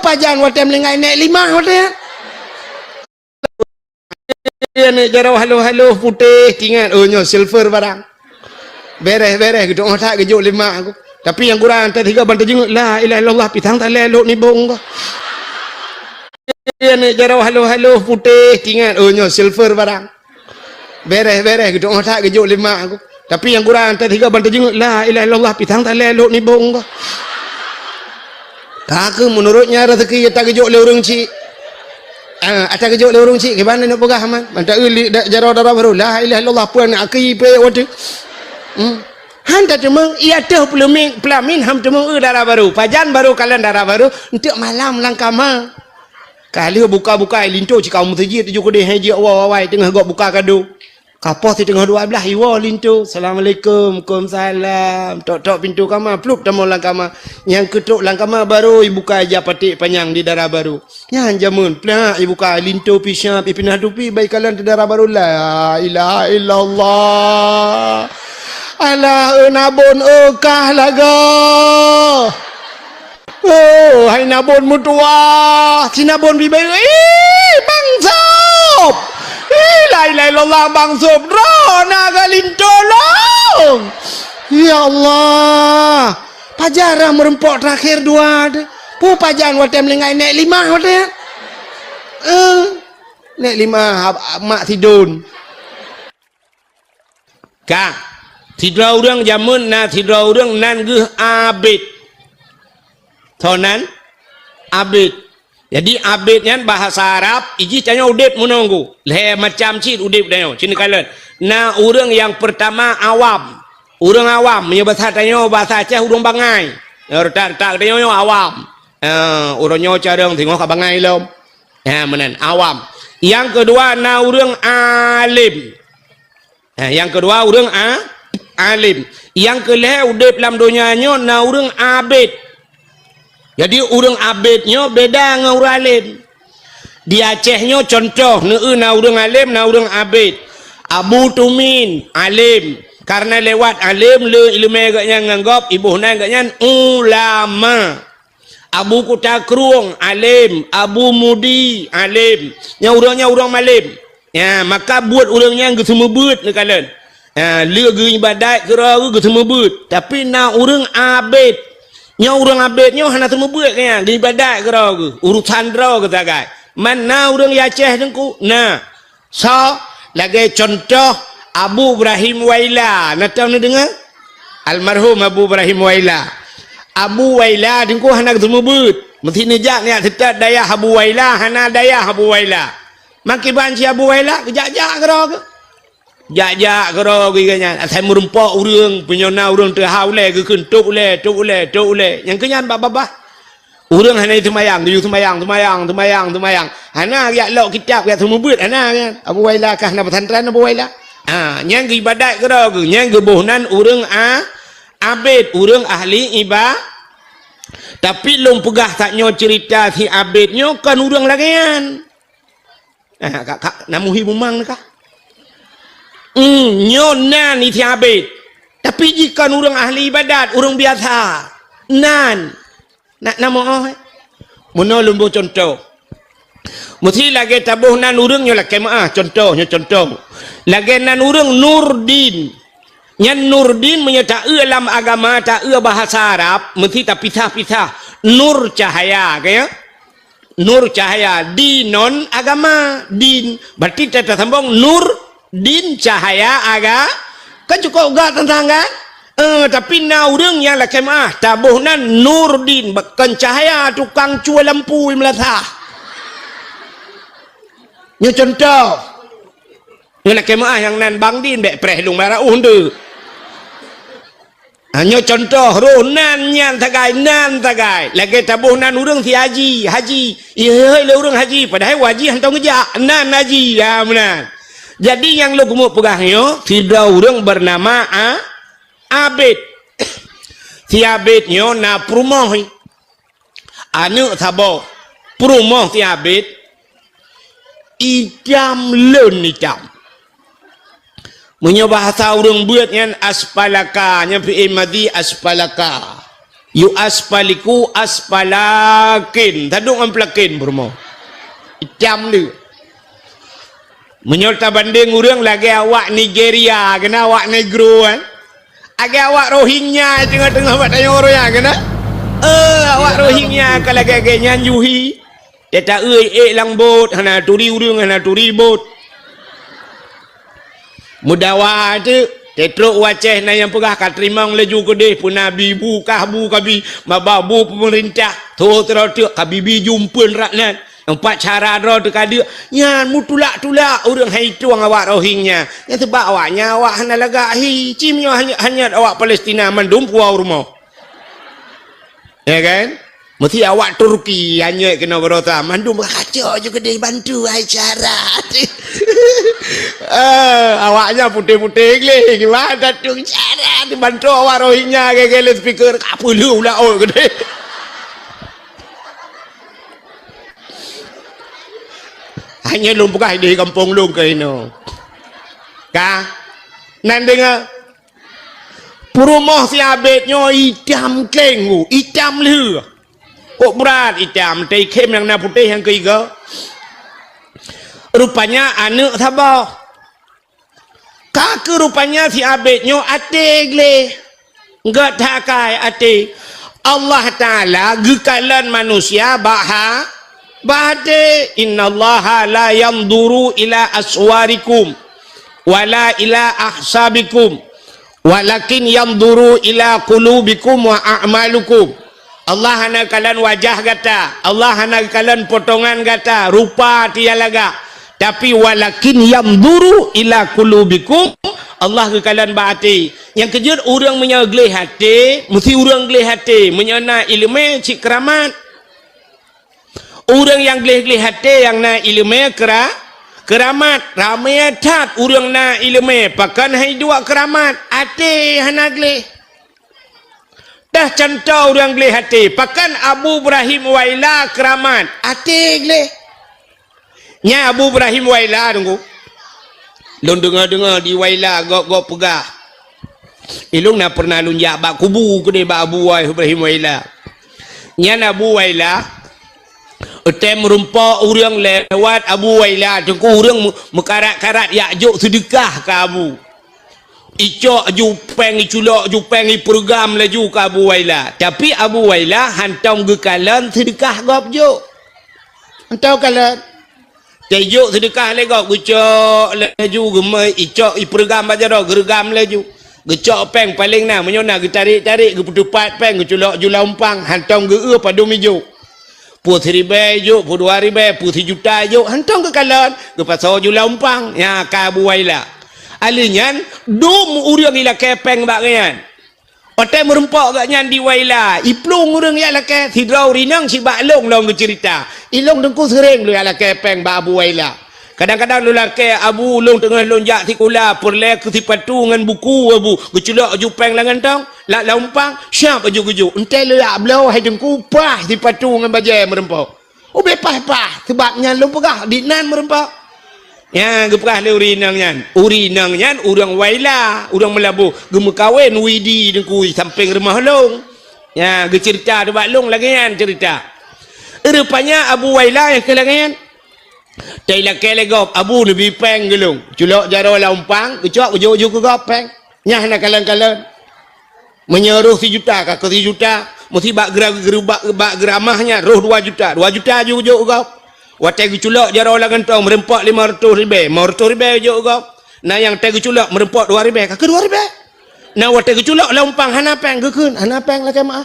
pajan watem lengai nek 5 watem. Ni jarau halo putih tingat nyo silver barang. Beres gitu otak gejuk 5 aku. Tapi yang kurang tadi 3 bantu jenguk la ilaha illallah pitang tak lelok ni bong kau. Ni jarau halo putih tingat nyo silver barang. Beres gitu otak gejuk 5 aku. Tapi yang kurang tadi 3 bantu jenguk la ilaha illallah pitang tak lelok ni bong kau. Aku menurutnya rezeki tak gejuk le urang cik. Ada kejut le urang cik gimana nak pegah man. Manta jarau darah baru la ilaha illallah puan aki pe wadu. Han tak cuma ia dah pelamin ham cuma darah baru. Pajan baru kalian darah baru untuk malam langkama. Kali buka linto cik kaum masjid tu kode haji awai tengah gok buka kado. Kapoh di tengah 12 iwa linto. Assalamualaikum. Waalaikumsalam. Tok pintu kamar plup tamu langkama. Yang ketuk langkama baru buka aja patik panjang di darah baru. Yang jamun plak buka linto pisang pipinah dupi baik kalian di darah baru la ilaha illallah. Alah nabon kah laga. Oh, hai nabon mutua. Si nabon bibai. Bang Sob. La ilaha illallah Bang Sob. Rona galinto long. Ya Allah. Pajarah merempok terakhir 2 ada. Pajan watem lengai nek 5 watem. Nek 5 mak tidun. Kang, tidra urang jamun na tidra urang nan geuh abid. Tonan abid. Jadi abidnya bahasa Arab iji tanya udip menunggu. Le macam cit udip tanya. Cini kalian. Na urang yang pertama awam. Urang awam menyebut tanya bahasa Aceh urang bangai. Tak tanya awam. Urangnya carang tengok ke bangai lom. Menan awam. Yang kedua na urang alim. Yang kedua urang alim. Yang kelih udip dalam dunianya na urang abid. Jadi urang abidnya beda dengan urang alim. Di Acehnya contoh na urang alim na urang abid. Abu Tumin alim. Karena lewat alim le ilmu agaknya nganggap ibu agaknya ulama. Abu Kutakruang alim, Abu Mudi alim. Yang urangnya urang malim. Ya, maka buat urangnya ge semua beut ni kalian. Le ge ibadat kira ge semua beut. Tapi na urang abid. Nya urang abidnya hana semua beut nya ge ibadat kira ge. Urusan dra ke tagai. Mana urang Aceh dengku? Nah. So, lagi contoh Abu Ibrahim Waila. Nak tahu ni dengar? Almarhum Abu Ibrahim Waila. Abu Waila dengku hana semua beut. Mesti nejak ni tetap daya Abu Waila hana daya Abu Waila. Maki banci Abu Waila kejak-jak kira ke? Jak-jak kira ke kanya. Saya merempak urang penyona urang terhau le ke kentuk le, tuk le. Yang kenyan bab-bab. Urang hana semayang, tu semayang. Hana ya lok kitab ya semua beut hana kan. Abu Waila kah na pesantren Abu Waila? Yang ibadat kira ke? Yang gebohnan urang abid, urang ahli ibadat. Tapi lom pegah taknya cerita si abidnya kan urang lagian. Kak namuhi bumang kah? Nyonan ni abid. Tapi jika orang ahli ibadat, orang biasa, nan nak nama mana lumbu contoh. Mesti lagi tabuh nan urang nyo lagi contoh. Lagi nan urang Nurdin. Yang Nurdin menyata dalam agama tak bahasa Arab, mesti tak pisah-pisah. Nur cahaya kaya. Nur cahaya dinon agama din berarti kita sambung nur din cahaya agama kan cukup gak tentang kan tapi na urang yang laki tabuhnan nur din bukan cahaya tukang cual lampu melatah như contoh như laki yang nan bang din bek preh lung merah undu hanya contoh ronan nan tagai lagi tabuh nan urang si haji iya le urang haji padahal wajib hantau ngejak nan haji dah menan. Jadi yang lo gemuk pegahnya tidak urang bernama abid. Si abidnya na prumah anu sabo prumah si abid idam leun idam. Punya bahasa urang buatnya aspalaka nya fi madi aspalaka yu asfaliku asfalakin tadung amplakin bermo jam dia menyolta banding urang lagi awak Nigeria kena awak negro kan lagi awak Rohingya tengah-tengah awak tanya orang yang kena awak Rohingya kalau lagi nyanjuhi dia tak lang bot hana turi urang hana turi bot mudawa tu tetruk waceh na yang pegah kat rimang laju kedeh pun nabi bu kahbu kabi mababu pemerintah tu terus kabibi jumpa rakyat empat cara ro tu kada nyan mutulak urang hai tuang awak Rohingya ya sebab awaknya awak hana laga hi cimnya hanya awak Palestina mandum puau rumah ya kan mesti awak Turki hanya kena berota mandum kacau juga dia bantu hai cara awaknya putih-putih le gimana datung cara dibantu awak Rohingya gele speaker apa lu lah oh gede hanya lum bukan di kampung lum ke ino ka nan dengar perumah si abetnya hitam klengu hitam lu kok berat hitam tei kem yang na putih yang ketiga rupanya anak tabah kaki rupanya si abetnya ate gle enggak takai ate Allah Ta'ala gekalan manusia Bade innallaha la yanduru ila aswarikum wala ila ahsabikum walakin yanduru ila qulubikum wa a'malukum. Allah hana kalan wajah gata, Allah hana kalan potongan gata, rupa tialaga, tapi walakin yanduru ila qulubikum, Allah kekalan bahati. Yang kejut orang menyaglih hati, mesti orang glih hati menyana ilmu cik keramat. Orang yang glih-glih hati yang na ilmu keramat ramai tat orang na ilmu pakan hai dua keramat hati hana glih dah contoh orang glih hati pakan Abu Ibrahim Waila keramat hati glih nya Abu Ibrahim Waila tunggu lun dengar di Waila gok pegah ilung na pernah lunjak bak kubu ke ba Abu Ibrahim Waila nya Abu Waila tem merumpak orang lewat Abu Waila tengku orang mekarat-karat yakjuk sedekah ke Abu icok jupeng iculok jupeng program laju ke Abu Waila tapi Abu Waila hantam gekalan sedekah gop juk hantam kalan tejuk sedekah le gop gucok laju gemai icok program baca dah gergam laju gecok peng paling nah menyona getarik-tarik gepetupat peng geculok julampang hantam geu padu mijuk putih ribe juk, puluh ribe, putih juta juk, hantong ke kalan, ke pasal julampang, ya Abu Waila. Alinyan, dum urang ila kepeng bagian. Otai merempak gaknya di Waila, iplung urang ya lake, hidrau rinang si baklong long cerita. Ilong dengku sering lu ya lake peng ba Abu Waila. Kadang-kadang lu lake Abu long tengah lonjak tikula, perle ke tipatu dengan buku Abu, geculak jupeng langan tong. Lak lampang siap aju-aju entai lu ya belau hai dengku pah di patu dengan bajai merempau oh bepah-pah sebabnya lu pegah di nan merempau ya gepah lu urinang nyan urang Waila urang Melabu gemu kawin widi dengku samping rumah long ya ge cerita debat long lagi yan cerita rupanya Abu Waila yang kelangan tai lake legop Abu lebih peng gelung culok jaro lampang gecok uju-uju ke gopeng nyah nak kalan-kalan menyeruh 1 juta kakak 1 juta mesti bak geramahnya roh 2 juta juk kau watai geculak jaro langan tong merempak 500 ribu juk kau nah yang tai geculak merempak 2 ribu kakak 2 ribu nah watai geculak lampang hanapeng gekun hanapeng lah kemaah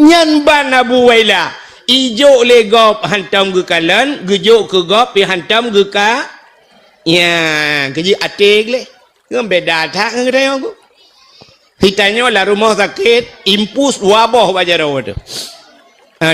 nyan ban Abu Waila ijo le gop hantam gekalan gejuk ke gop pi hantam geka ya keji atik le beda tak ngedai aku hitanya lah rumah sakit impus wabah baca rawat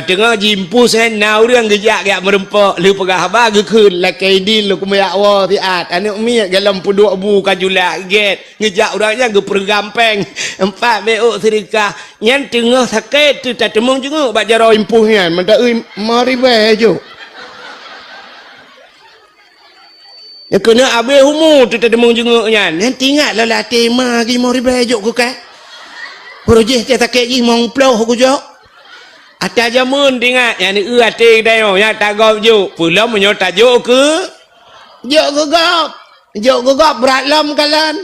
tengah jimpus na urang gejak gak merempak lu pegah ba gekun lakai din lu kumayak wa tiat anak mi dalam puduk bu kajulak get ngejak urangnya ge pergampeng 4 beok sedekah nyan tengah sakit tu tak temung juga baca raw impus nyan menta euy mari bae jo ya kena abe humu tu tak temung juga nyan nanti ingatlah lah tema gi mari bae jo ku ka projek dia tak ji mong ploh ku jo ata jamun tingat yang ni ate dai ya ta gop ju pula menyo ta jo ke jo gop berat lam kalan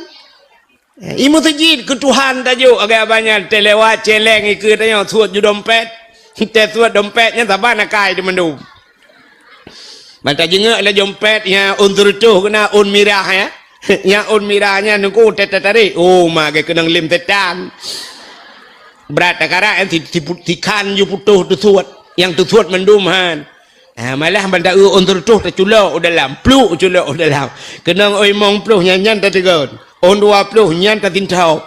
imu tajid ke Tuhan ta jo agak banyak telewat celeng ikut tanya suat ju dompet te suat dompetnya taban akai di mendum mata jengak la dompet ya untur tuh kena un mirah ya yang un mirahnya nungku tadi oh mage kena lim tetan berat akara yang tikan ju putuh tu suat yang tu suat mendum han malah benda untur tuh terculok dalam pluk culok dalam kena oi mong pluh nyanyan tadi gon on 20 nyan ta tin thau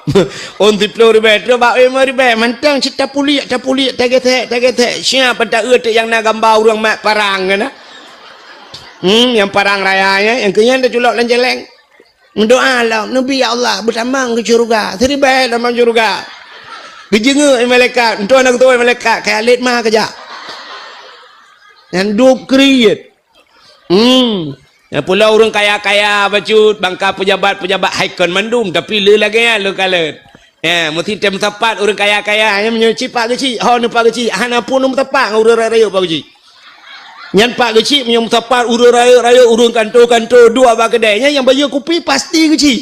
on 10 ribu ba ribu mantang cita puliak taget siapa pada yang na gambar orang mak parang kan yang parang rayanya yang kenyan ta culok lan jeleng mendoa lah nabi ya Allah bertamang ke surga seribai dalam surga gejenga malaikat untuk anak tu malaikat kayak alit mah kerja yang duk kriet ya pula orang kaya-kaya bacut bangka pejabat-pejabat haikon mandum tapi le lagi ya le kalet ya mesti tem tepat orang kaya-kaya yang menyuci pak kecil ho ne pak kecil hana pun nom tepat urang raya pak kecil nyan pak kecil menyum tepat urang raya urang kantor dua ba kedainya yang bayar kopi pasti kecil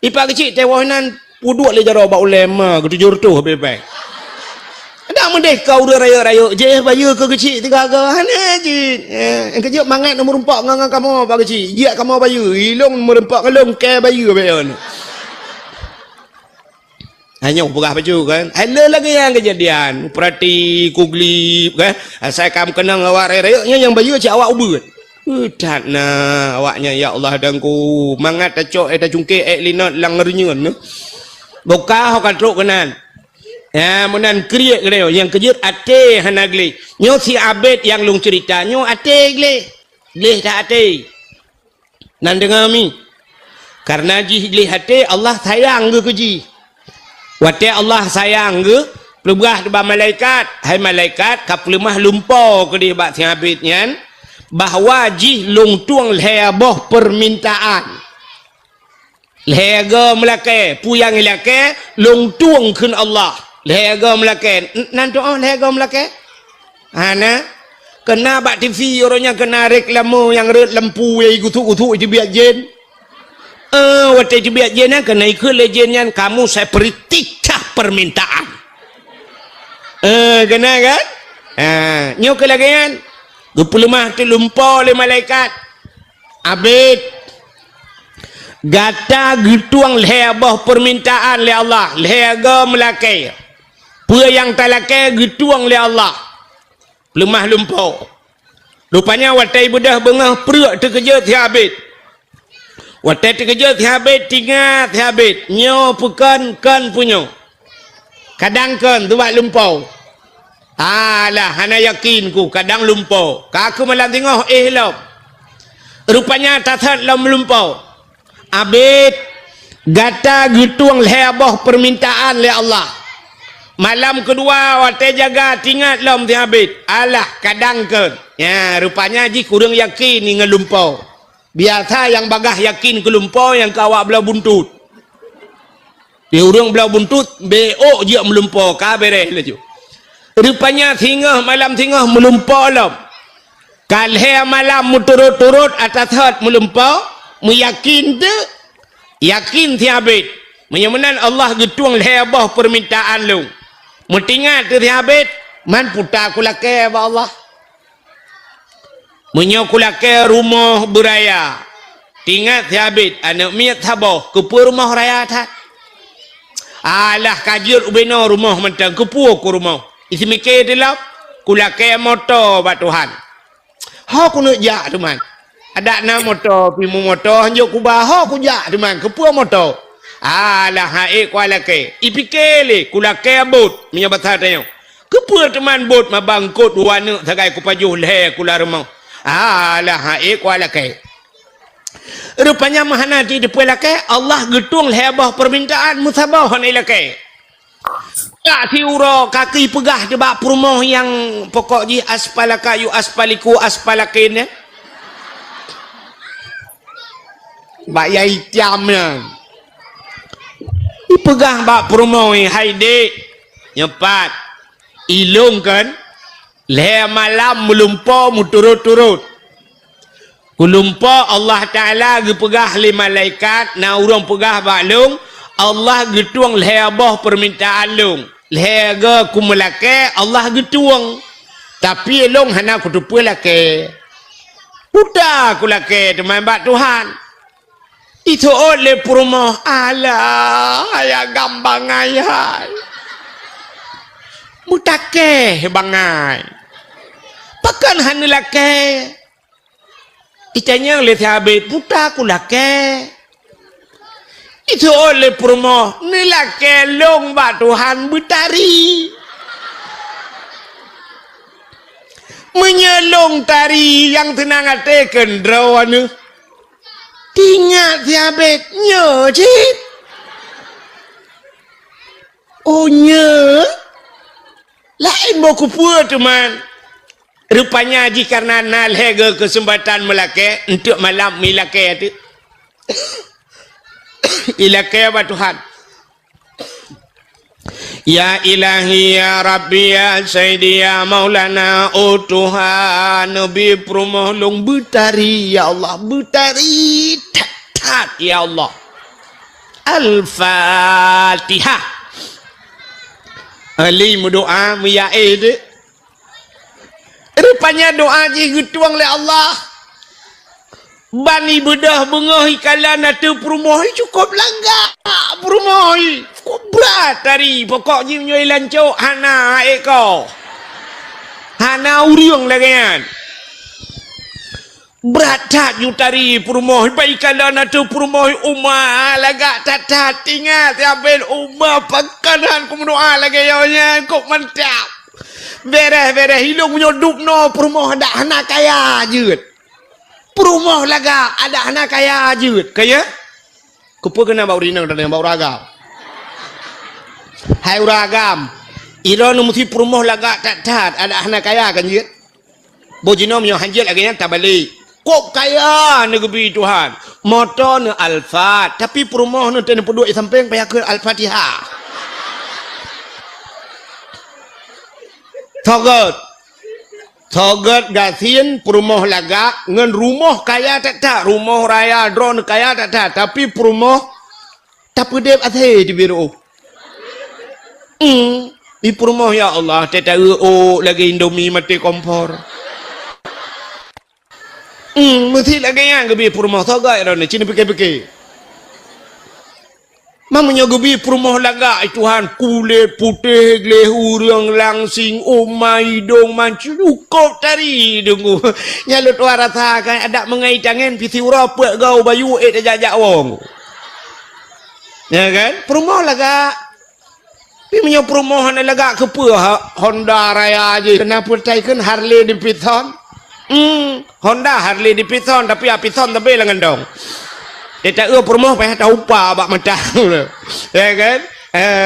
ipak kecil tewanan puduk le jaro ba ulema ketujur tu bebek ada merdeka udah raya-raya je bayar ke kecil tiga gahan je yang kecil mangat nombor 4 ngang kamu pak kecil dia kamu bayar hilong nombor 4 ngalong ke bayar hanya berah baju kan ada lagi yang kejadian perhati kuglip kan saya kam kenang awak raya yang bayar cik awak ubut tak nah awaknya ya Allah dangku mangat ta cok ta cungke linot lang ngernyun buka ho katruk kenan ya menan kriek leo yang kejut ate hanagli nyo si abed yang lung cerita nyo ate gleh tak ate nan dengar mi karena ji gleh ate Allah sayang ke keji wate Allah sayang ke pelugah ba malaikat hai malaikat kaplemah lumpo ke di bak si abed nyan bahwa ji lung tuang leboh permintaan lega melake puyang lake lung tuang kun Allah lega melake nan doa lega melake ana kena bak TV orangnya kena reklamo yang red lampu yang gutuk-gutuk itu biar jen waktu itu biar jen kena ikut legendnya kamu saya beri 3 permintaan kena kan nyok kelagian 25 tu lumpur oleh malaikat abid gata gituang leboh permintaan le Allah lega melake pua yang talake gituang le Allah lemah lumpur rupanya watai budah bengah perut terkejut habis watai terkejut habis tinggal habis nyo bukan kan punya kadang kan tu buat lumpur alah hana yakin ku kadang lumpur kaku malam tengok lom rupanya tathat lom lumpur abid gata gituang leboh permintaan le Allah malam kedua waktu jaga tinggal lom ti abid alah kadang ke ya rupanya ji kurang yakin ni ngelumpau biasa yang bagah yakin ke lumpau yang kawak belah buntut dia urang belah buntut beo je melumpau ka beres laju rupanya tinggal malam tinggal melumpau lom kalhe malam muturut-turut atas hat melumpau meyakin tu yakin ti abid menyemenan Allah getuang leboh permintaan lu mutingat tu ti abid man puta kulake ba Allah menyokulake rumah beraya tingat ti abid anak miat taboh kepu rumah raya tak alah kajir ubeno rumah mentang kepu ku rumah isi mikir dilap kulake motor ba Tuhan ha ku nak jak tu man ada na motor pimu motor hanjuk kubah ho ku jak tu man kepu motor alah hae kualake ipikele kulake bot minya batha tayo kepu teman bot mabangkot wana sagai ku pajuh le kula rumah alah hae kualake rupanya mahana di depan lake Allah getung lebah permintaan musabah ni lake tak tiuro kaki pegah di bak rumah yang pokok ji aspalaka yu aspaliku aspalakin bak yai tiamnya Ipegah bak perumoi hai dek nyepat ilung kan le malam melumpa muturut-turut kulumpa Allah Ta'ala gepegah li malaikat na urang pegah bak lung Allah getuang le abah permintaan lung le ga kumelake Allah getuang tapi lung hana kutupu lake udah kulake teman bak Tuhan itu oleh perumah Allah ayah gambang ayah mutake bangai pakan hanu lake itanya oleh habis puta ku lake itu oleh perumah ni lake long ba Tuhan bertari menyelong tari yang tenang hati kendrawanu tinggal diabet nyo cik oh nyo lain mau kupua teman rupanya haji karena nalhega kesempatan melake untuk malam milake itu ilake apa Tuhan ya ilahi ya rabbi ya sayyidi ya maulana oh Tuhan nabi perumah long bertari ya Allah bertari tat ya Allah Al-Fatihah Ali doa miyae de rupanya doa je getuang le Allah bani bedah bengah ikalan atau perumah cukup langgar perumah cukup berat tadi pokoknya menyoi lancok hana eko hana uriung lagi kan berat tak tari perumah baikalan atau perumah umah lagak tak ingat ambil umah pakanan ku doa lagi yonya kok mantap beres hilang punya dupno perumah ada anak kaya jut perumah laga ada anak kaya jut kaya kupu kena bau rinang dan bau ragam hai ragam ira nu mesti perumah laga tak ada anak kaya kan jut bojino myo hanjil lagi yang tak balik kok kaya negeri Tuhan motor ni Al-Fat tapi perumah ni tak nampak duit samping payah ke Al-Fatihah Togot gasin perumah laga ngan rumah kaya tak rumah raya drone kaya tak tapi perumah tapi dia athe di biru di perumah ya Allah tak lagi Indomie mati kompor mesti lagi yang gebi perumah toga ni cina pikir mamanya gebi perumah laga Tuhan kulit putih glehu urang langsing omai dong mancu kau tari dungu nyalut warata kan ada mengai tangan piti urapa gau bayu jajak wong ya kan perumah laga pimanya perumah laga kepa Honda Raya aja kenapa taikan Harley di Python Honda Harley di Python tapi Python tapi lengan dong dia tak perumah payah tahu apa bak mentang ya kan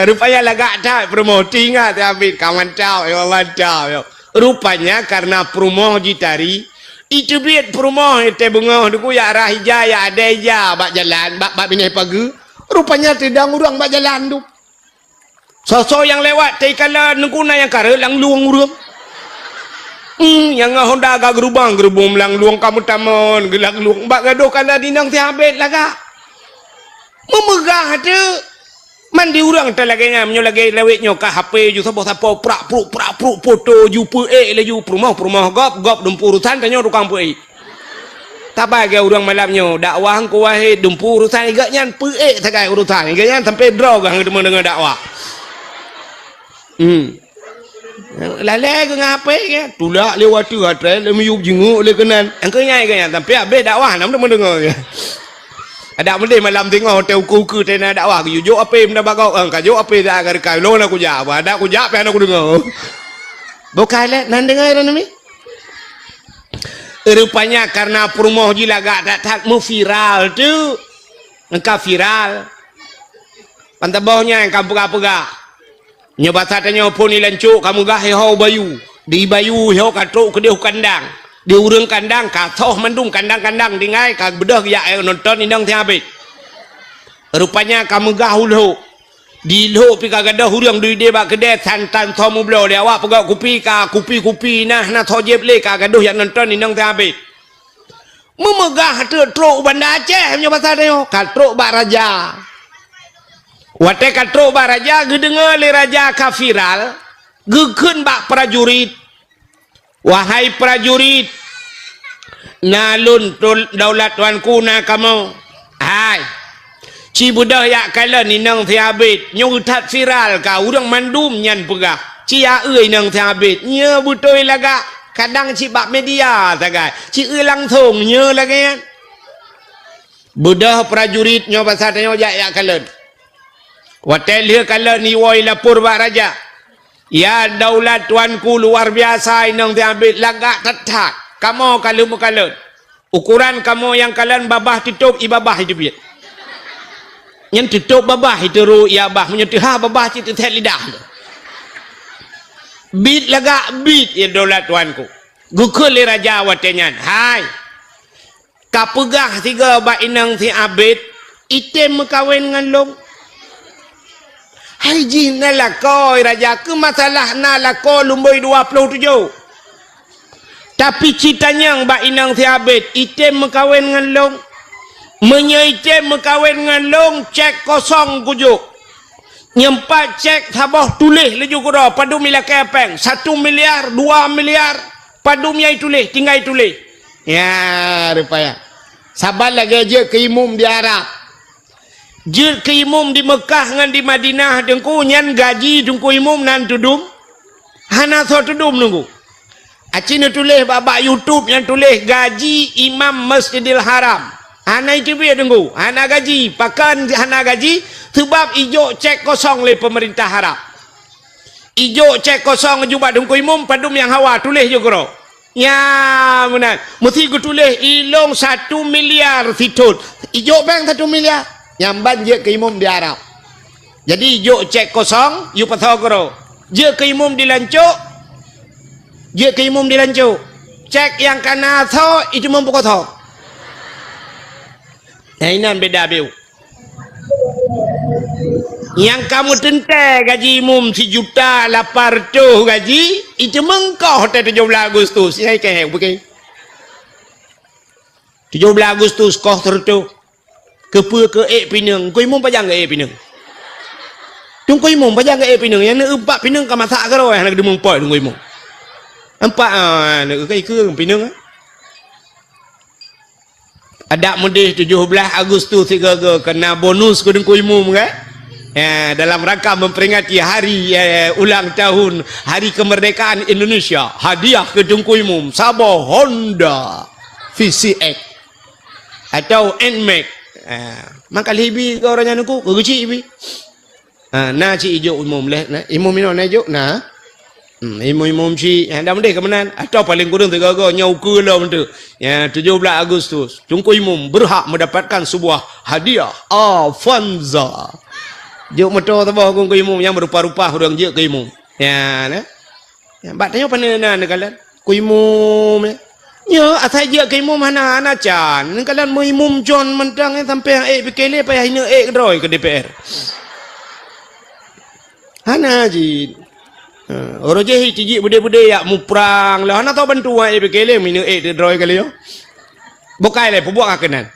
rupanya lagak tak perumah tinggal tapi kawan tahu ya Allah rupanya karena perumah ditari itu biat perumah itu bunga duku ya arah hijaya ada ya bak jalan bak bini pagi rupanya tidak urang bak jalan tu sosok yang lewat taikala nungkuna yang kare lang luang urang yang Honda agak gerubang melang luang kamu tamon gelak luang bak gaduh kala dinang tiabet laga memegah tu mandi urang talaganya menyolagi lewetnya ke HP ju sapo prak foto ju pe le ju perumah gop dempur urusan tanya tukang pe tak bagi urang malamnya dakwah ko wae dempur urusan gaknya pe tagai urusan gaknya sampai drog hang dengan dakwah lalai ke ngapai ke tulak lewat tu hatre le miyup jenguk le kenan engkau nyai kan tapi habis dakwah nam mendengar ke ada benda malam tengok hotel ku tena dakwah ke jujur apa benda bagau ka jo apa dah agar kai lo nak jawab ada aku jawab kan aku dengar bukan le nan dengar ni rupanya karena perumah jilaga tak mau viral tu engkau viral pantabaunya yang kampung-kampung nyoba tanya pun ni lancuk kamu gah hau bayu di bayu hau katruk ke dia kandang di urang kandang katoh mandung kandang-kandang dingai kag bedah ya nonton indang tiabit rupanya kamu gah hulu di lo pi kagadah hurang duit dia bak kedai tan thomu blo dia awak pegak kupi nah tho jeb le kagadah yang nonton inang teh habis memegah truk Banda Aceh punya pasal dia katruk bak raja wate katruk bak raja gedengar le raja kafiral gekeun bak prajurit wahai prajurit nalun daulat tuanku na kamu hai ci budah yak kala ni nang thiabit nyutat viral ka urang mandum nyan pegah ci ya euy nang thiabit nya butoi laga kadang ci bak media tagai ci euy langsung nya lagi budah prajurit nyo pasal nyo yak kala watel dia kala ni woi lapor bak raja ya daulat tuanku luar biasa nang thiabit laga tetak kamu kalau mukalut ukuran kamu yang kalian babah tutup ibabah itu biar yang tutup babah itu ru ya bah menyentuh babah itu tet lidah bit laga bit ya daulat tuanku gukul le raja watenyan hai kapegah tiga bak inang si abid item kawin dengan long hai jin nalakoi raja ke masalah nalako lumboi 27 tapi citanya yang bak inang si abid item kawin dengan long menyaitem kawin dengan long cek kosong kujuk nyempat cek tabah tulis leju kura padu mila kepeng 1 miliar 2 miliar padu miai tulis tinggal tulis ya rupanya sabar lagi je ke imum di Arab je ke imum di Mekah dengan di Madinah dengku nyan gaji dengku imum nan tudum hana so tudum nunggu acina tulis babak YouTube yang tulis gaji imam Masjidil Haram hana itu biar tunggu hana gaji pakan hana gaji sebab ijo cek kosong le pemerintah Arab ijo cek kosong juga dengku imum padum yang hawa tulis juga ya benar mesti ku tulis ilong 1 miliar fitut ijo bank 1 miliar yang banjir ke imum di Arab jadi ijo cek kosong you patau koro je ke imum dilancuk je ke imum dilancuk cek yang kana tho itu membuka tho nah ini beda beu yang kamu tentai gaji umum 1.800.000 gaji itu mengkau hotel 17 Agustus ini kayak begini 17 Agustus kau tertu ke pinang kau imum pajang ke pinang tung kau imum pajang ke pinang yang nak empat pinang kau masak ke roh yang nak demung poi tung kau imum empat nak ke pinang ada mudih 17 Agustus 3 kena bonus ke dengku imum kan ya, dalam rangka memperingati hari ulang tahun hari kemerdekaan Indonesia hadiah ke dengku imum Sabah Honda VCX atau NMAX maka libi ke orangnya nunggu kecil ibi na ci ijo umum leh na imum ino na ijo na imum ci dah mendeh kemenan atau paling kurang 3 nyau ke lah mentu ya 17 Agustus tungku imum berhak mendapatkan sebuah hadiah Avanza juk motor tabah tungku imum yang berupa-rupa orang je ke imum ya na ya batanya panenan kalian ku imum ya asai je ke imum hana can kalian mau imum John mentang sampai PKL payah hina droi ke DPR hana ji orang je ciji bude-bude yak muprang lah ana tau bantu ai PKL mina de droi kali yo bukai le pubuak akenan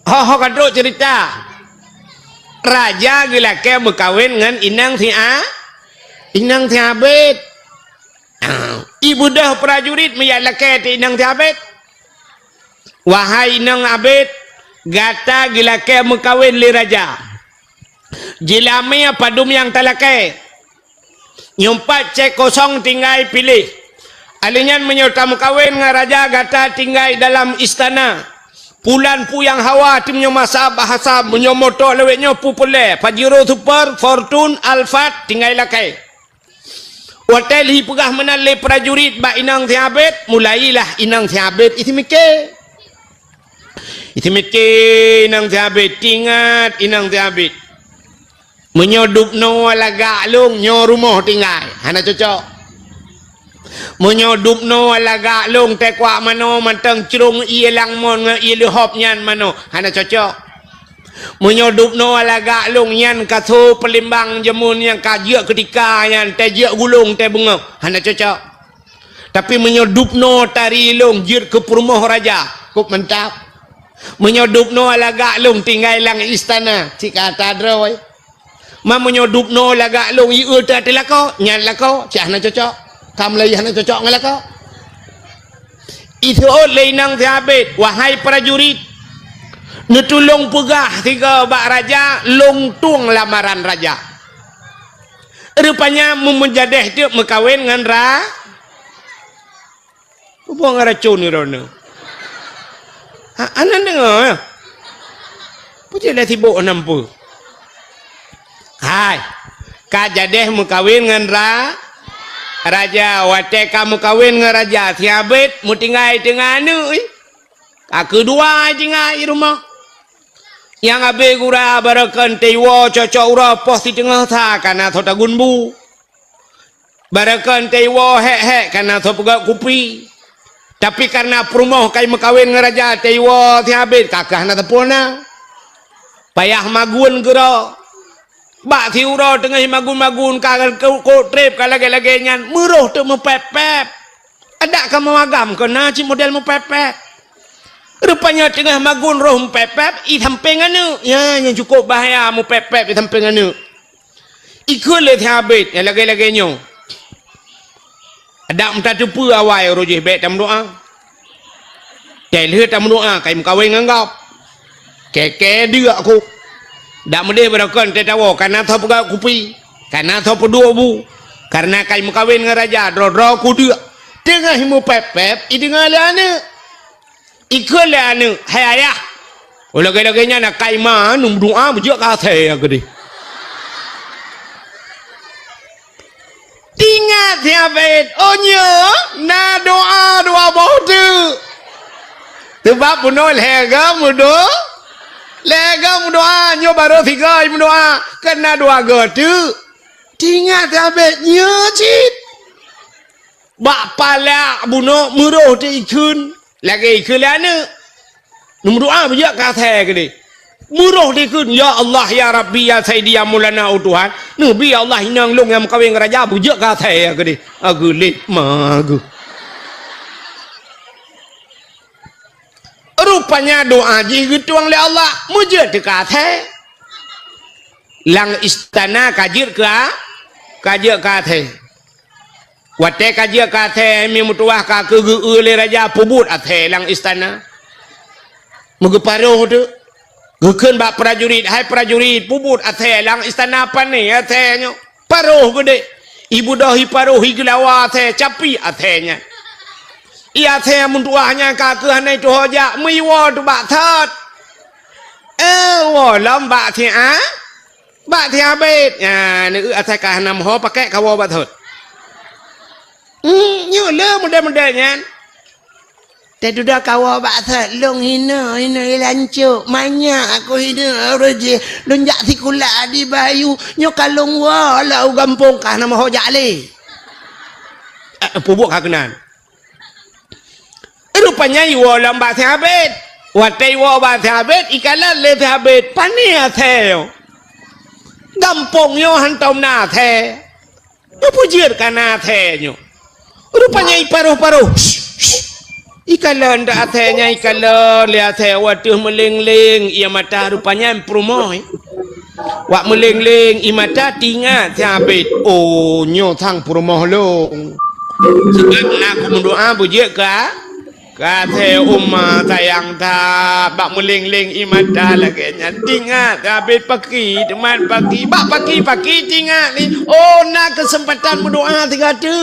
ho kadro cerita raja gila ke berkawin dengan inang si abid ibu dah prajurit meyala ke inang si abid wahai inang abid gata gila ke berkawin li raja jilame padum yang talakai nyumpat cek kosong tinggal pilih alinyan menyertamu kawin dengan raja gata tinggal dalam istana pulan pu yang hawa timnya masa bahasa menyomoto lewetnya pu pule Pajero Super Fortune Alphard tinggal lakai hotel hi pegah menale prajurit ba inang thiabet mulailah inang thiabet itimike inang thiabet tingat inang thiabet menyodup no laga long nyo rumah tinggal hana cocok menyodup no laga long tekwa mano mantang cerung ie lang mon nge ie lehop nyan mano hana cocok menyodupno alaga long yan katho pelimbang jemun yang kajak ketika yang tejak gulung teh bunga hana cocok. Tapi menyodupno tari long jir ke rumah raja kup mentap. Menyodupno alaga long tinggal lang istana cik kata droy. Ma menyodupno alaga long ieu teh lako nyan lako cik hana cocok. Kam lay hana cocok ngalako. Itu lainang tiabet wahai prajurit netulong pegah tiga bak raja longtung lamaran raja. Rupanya memenjadeh dia mekawin dengan buang racun ni rona. Anak dengar ya. Puji dah tibuk nampu. Hai. Kajadeh mekawin dengan raja, wate kamu kawin dengan raja, tiabet mu tinggal dengan anu. Aku dua tinggal di rumah. Yang abe gura barakan tewa cocok ura poh di tengah tha karena thota gunbu. Barakan tewa hek karena thot pegak kupi. Tapi karena perumah kai mekawin dengan raja tewa tiabet kakah na tepona. Payah magun gera. Bak thi ura tengah magun-magun kagal ko trip kalage-lage nyan muruh tu mepep-pep. Ada kamu magam kena ci model mepep-pep. Rupanya tengah magun roh mepep-pep i samping anu. Ya yang cukup bahaya mepep-pep i samping anu. Ikut le habit yang lage-lage nyo. Ada mta tepu awai rojih bet tam doa. Teleh tam doa kai mkawin nganggap. Keke dia aku. Dak mede berakan tetawa karena thop pegak kupi, karena thop dua bu, karena kai mekawin dengan raja dro ku dia. Tengah himu pep i dengar le ane. Ikut le ane, hai ayah. Lagi-laginya nak kai ma num doa bujak ka the gede. Tingat ya bet, onyo na doa bau tu. Sebab punol hega mudo. Lega doa nyo baru tiga doa kena doa godu tingat abet nyo cit bak pala buno muruh ti ikun lagi ikun lana num doa bijak kata gede muruh ti ikun ya Allah ya Rabbi ya Sayyidi ya Maulana Tuhan nabi Allah inang long yang kawin raja bijak kata gede aku lip magu. Rupanya doa jigituang le Allah mujud dekat lang istana kajir kate wate kajir kate mi mutuah ka ke le raja pubut athe lang istana mugeparoh tu gekeun bak prajurit hai prajurit pubut athe lang istana apa ni athe nyo paroh gede ibu dahi paroh higlawa athe capi athenya. Ia saya muntuahnya kakek hanai tu hoja miwa tu bak thot. Lom bak thia. Bak thia bet. Ya, ni atai ka hanam ho pakai kawo bak thot. Nyo le model-modelnya. Tadi dah kawo bak thot long hina lancuk. Banyak aku hina roje. Lonjak tikula di bayu. Nyo kalong wa la gampung ka hanam hoja le. Pubuk kakenan. Rupanya iwo lomba thabet watai wo ba thabet ikala le thabet pania theo gampong yo hantom na the pujir kana the nyo rupanya iparuh-paruh ikala nda athenya ikala le athe watuh meleng-leng ia mata rupanya promoy wak meleng-leng i mata tingat thabet nyo thang promoh lo sebab aku mendoa bujir ka kata umma tayang ta bak meling-ling imada lagi tingat habis pagi teman pagi bak pagi tingat ni nak kesempatan berdoa 3 tu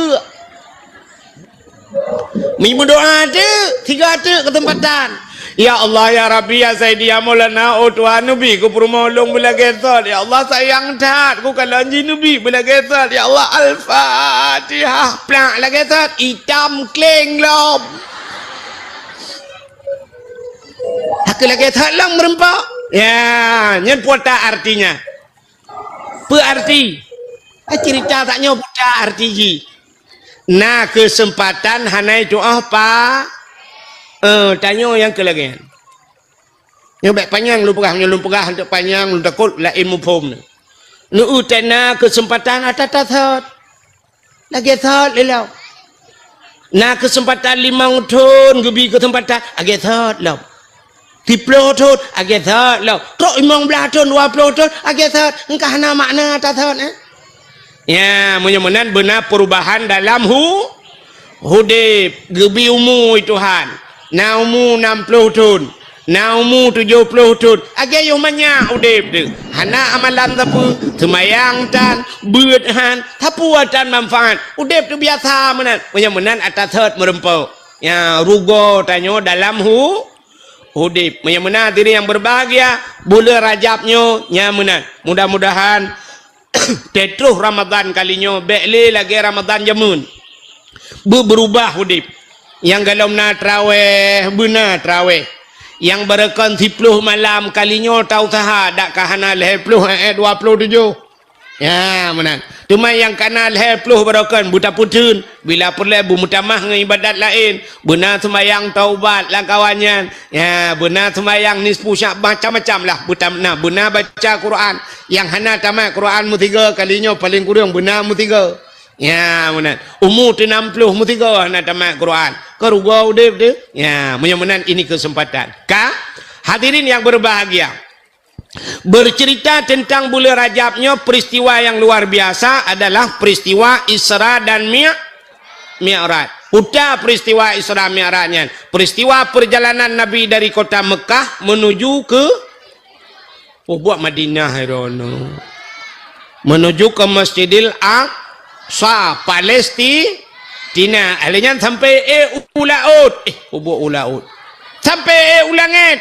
mi berdoa tu 3 tu kesempatan ya Allah ya Rabbi ya Sayyidi ya Maulana Tuhan Nabi ku permolong bila gesot ya Allah sayang tat ku kalanji Nabi bila gesot ya Allah Al-Fatihah plak la gesot hitam kleng lom. Aku lagi thalang merempak. Ya, nyen puata artinya. Berarti. Cerita tak nyo puata arti ji. Nah, kesempatan hanai doa apa? Tanya yang kelagian. Yang baik panjang lu perah, lu perah untuk panjang, lu takut lah ilmu pom. Lu utana kesempatan atat thot. Lagi thot lelau. Na kesempatan 5 tahun gebi kesempatan agi thot lau. 10 tahun agi thot lau. Tok 15 tahun 20 tahun agi thot. Engkau hana makna atat thot Ya, mudah-mudahan benar perubahan dalam hudib gebi umur Tuhan. Na umur 60 tahun. Na umur 70 tahun. Agak yang banyak udip tu. Hana amalan tapu. Semayang tan. Beut han. Tapu tan manfaat. Udip tu biasa menan. Mudah-mudahan atas third merempau. Ya, rugo tanyo dalam hudip. Mudah-mudahan diri yang berbahagia. Bulan Rajabnya. Ya menan. Mudah-mudahan. Tetruh Ramadan kalinya. Bekli lagi Ramadan jamun. Berubah hudip. Yang kalau nak terawih. Benar terawih. Yang berekan 10 malam kalinya tahu taha dak kahana 20 27 ya menang cuma yang kana 20 berekan buta putun bila perlu bu mutamah dengan ibadat lain benar sembahyang taubat lah kawannya ya benar sembahyang nisfu syak macam-macam lah buta nah benar baca Quran yang hana tamat Quran mu 3 kalinya paling kurang benar mu 3 ya benar umur 60 mu 3 hana tamat Quran keruga udip tu ya mudah-mudahan ini kesempatan hadirin yang berbahagia bercerita tentang bulan Rajabnya peristiwa yang luar biasa adalah peristiwa Isra dan Mi'raj udah peristiwa Isra Mi'rajnya peristiwa perjalanan Nabi dari kota Mekah menuju ke buat Madinah menuju ke Masjidil Aqsa Palestina alihnya sampai ulaud ulaud sampai ulangit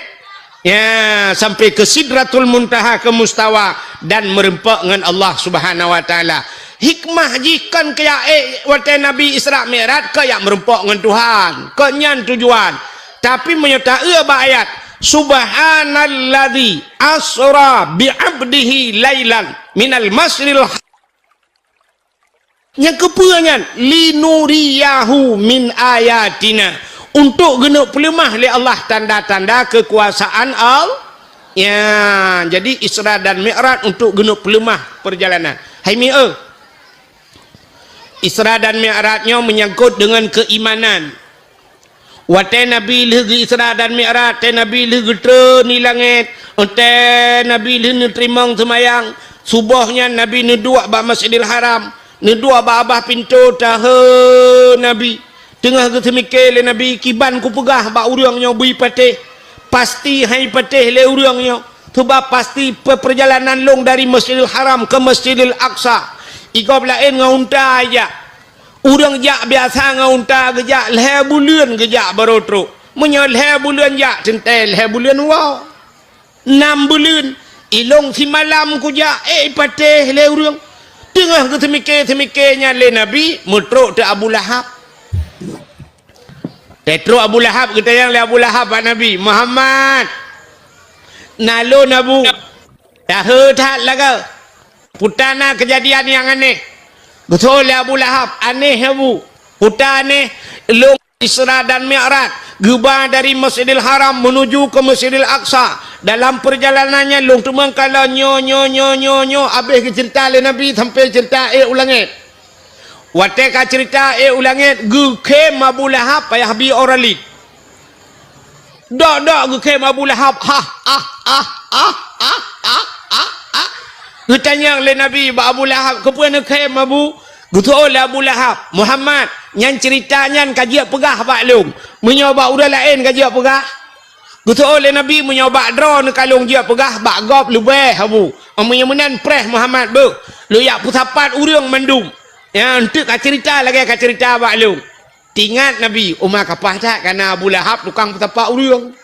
ya sampai ke Sidratul Muntaha ke Mustawa dan merempak dengan Allah Subhanahu wa taala hikmah jikan kaya waktu Nabi Isra Mi'raj kaya merempak dengan Tuhan kenyan tujuan tapi menyertai ayat subhanalladzi asra bi'abdihi lailan minal masjidil yang kepuangan linuriyahu min ayatina untuk genuk pelemah oleh Allah tanda-tanda kekuasaan Allah ya jadi Isra dan Mi'raj untuk genuk pelemah perjalanan hai mi'e Isra dan Mi'rajnya menyangkut dengan keimanan wate Nabi lagi Isra dan Mi'raj te Nabi lagi ni langit te Nabi lagi terima semayang subuhnya Nabi nedua ba Masjidil Haram nedua ba abah pintu tahe Nabi tengah kesemikir le Nabi kiban ku pegah ba urangnya bui patih pasti hai patih le urangnya sebab pasti perjalanan long dari Masjidil Haram ke Masjidil Aqsa igab lain ngaunta aja urang jak biasa ngaunta gejak leh bulan gejak barotro menyol leh bulan jak centel leh bulan wow 6 bulan ilong si malam ku jak patih le urang tengah kesemikir-semikirnya le Nabi mutruk te Abu Lahab Tetro Abu Lahab kita yang le Abu Lahab Pak Nabi Muhammad nalo nabu dah tak laga putana kejadian yang aneh betul le Abu Lahab aneh Abu putan aneh long Isra dan Mi'raj gebah dari Masjidil Haram menuju ke Masjidil Aqsa dalam perjalanannya long tu mengkala nyo habis ke cerita le Nabi sampai cerita ulangit wate ka cerita ulangit gukem Abu Lahab payah bi orali dak gukem Abu Lahab Gutanya le Nabi ba Abu Lahab kepuan kem Abu gutul Abu Lahab Muhammad nyan ceritanya kajiak pegah pak long menyoba udah lain kajiak pegah gutul le Nabi menyoba drone kalung dia pegah bak gop lebih Abu menan preh Muhammad bu lu yak putapat urang mandum ya untuk ka cerita lagi ka cerita pak long tingat Nabi umar kapah tak karena Abu Lahab tukang putapat urang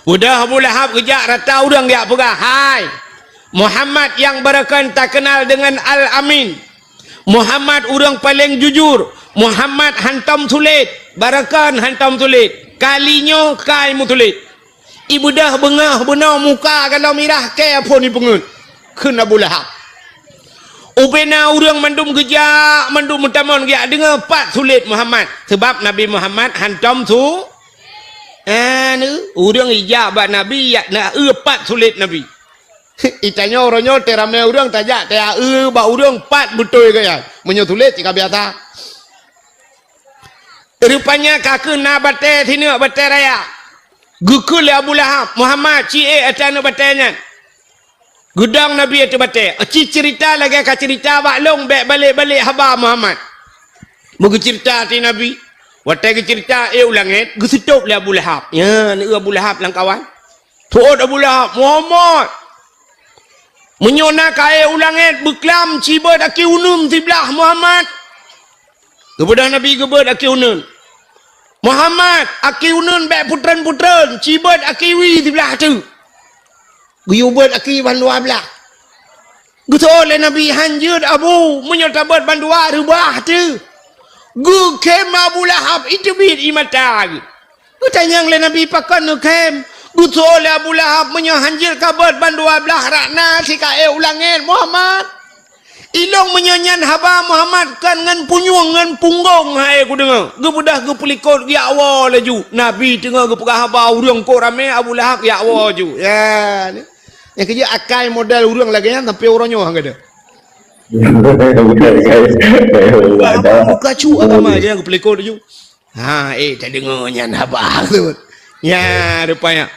udah Abu Lahab kejak rata urang dia pegah hai Muhammad yang berakan tak kenal dengan Al-Amin Muhammad orang paling jujur Muhammad hantam tulit barakan hantam tulit kalinya kai mu tulit ibu dah bengah benar muka kalau mirah ke apa ni pengun kena Abu Lahab ubena orang mandum gejak mandum mutamon gejak dengar 4 tulit Muhammad sebab Nabi Muhammad hantam tu Ni urang ijabat Nabi ya na pat sulit Nabi. Itanya orangnya terame urang tajak teh ba urang pat betul ke ya. Menyo tulis jika biasa. Rupanya kakek na bate sini bate raya. Gukul Abu Lahab Muhammad cie atana batenya. Gudang Nabi itu bate. Cerita lagi ka cerita baklong balik haba Muhammad. Mugu cerita ti Nabi. Watai ke cerita ulangit gesutup le Abu Lahab. Ya, ni Abu Lahab lang kawan. Tuot Abu Lahab Muhammad. Menyona kae ulangit beklam cibet aki unum tiblah Muhammad. Kepada Nabi gebet aki unun. Muhammad aki unun bek putran cibet aki wi tiblah tu. Guyubet aki bandua belah. Gutol le Nabi hanjud Abu menyotabat bandua rubah tu. Gu kem Abu Lahab itu bid imata. Gu tanyang le Nabi pakan nu kem. Gu tole Abu Lahab menyohanjir kabat bandua belah rakna si kae ulangin Muhammad. Ilong menyanyan haba Muhammad kan ngan punyung ngan punggong hai ku dengar. Gu budah gu pelikot ya awal laju. Nabi tengah gu pegah haba urang ko rame Abu Lahab ya awal ju. Ya ni. Yang kerja akai modal urang lagi kan tapi orangnya hang ada. Buka cu agama je yang pelikot tu. Tak dengar nyan habah tu. Ya rupanya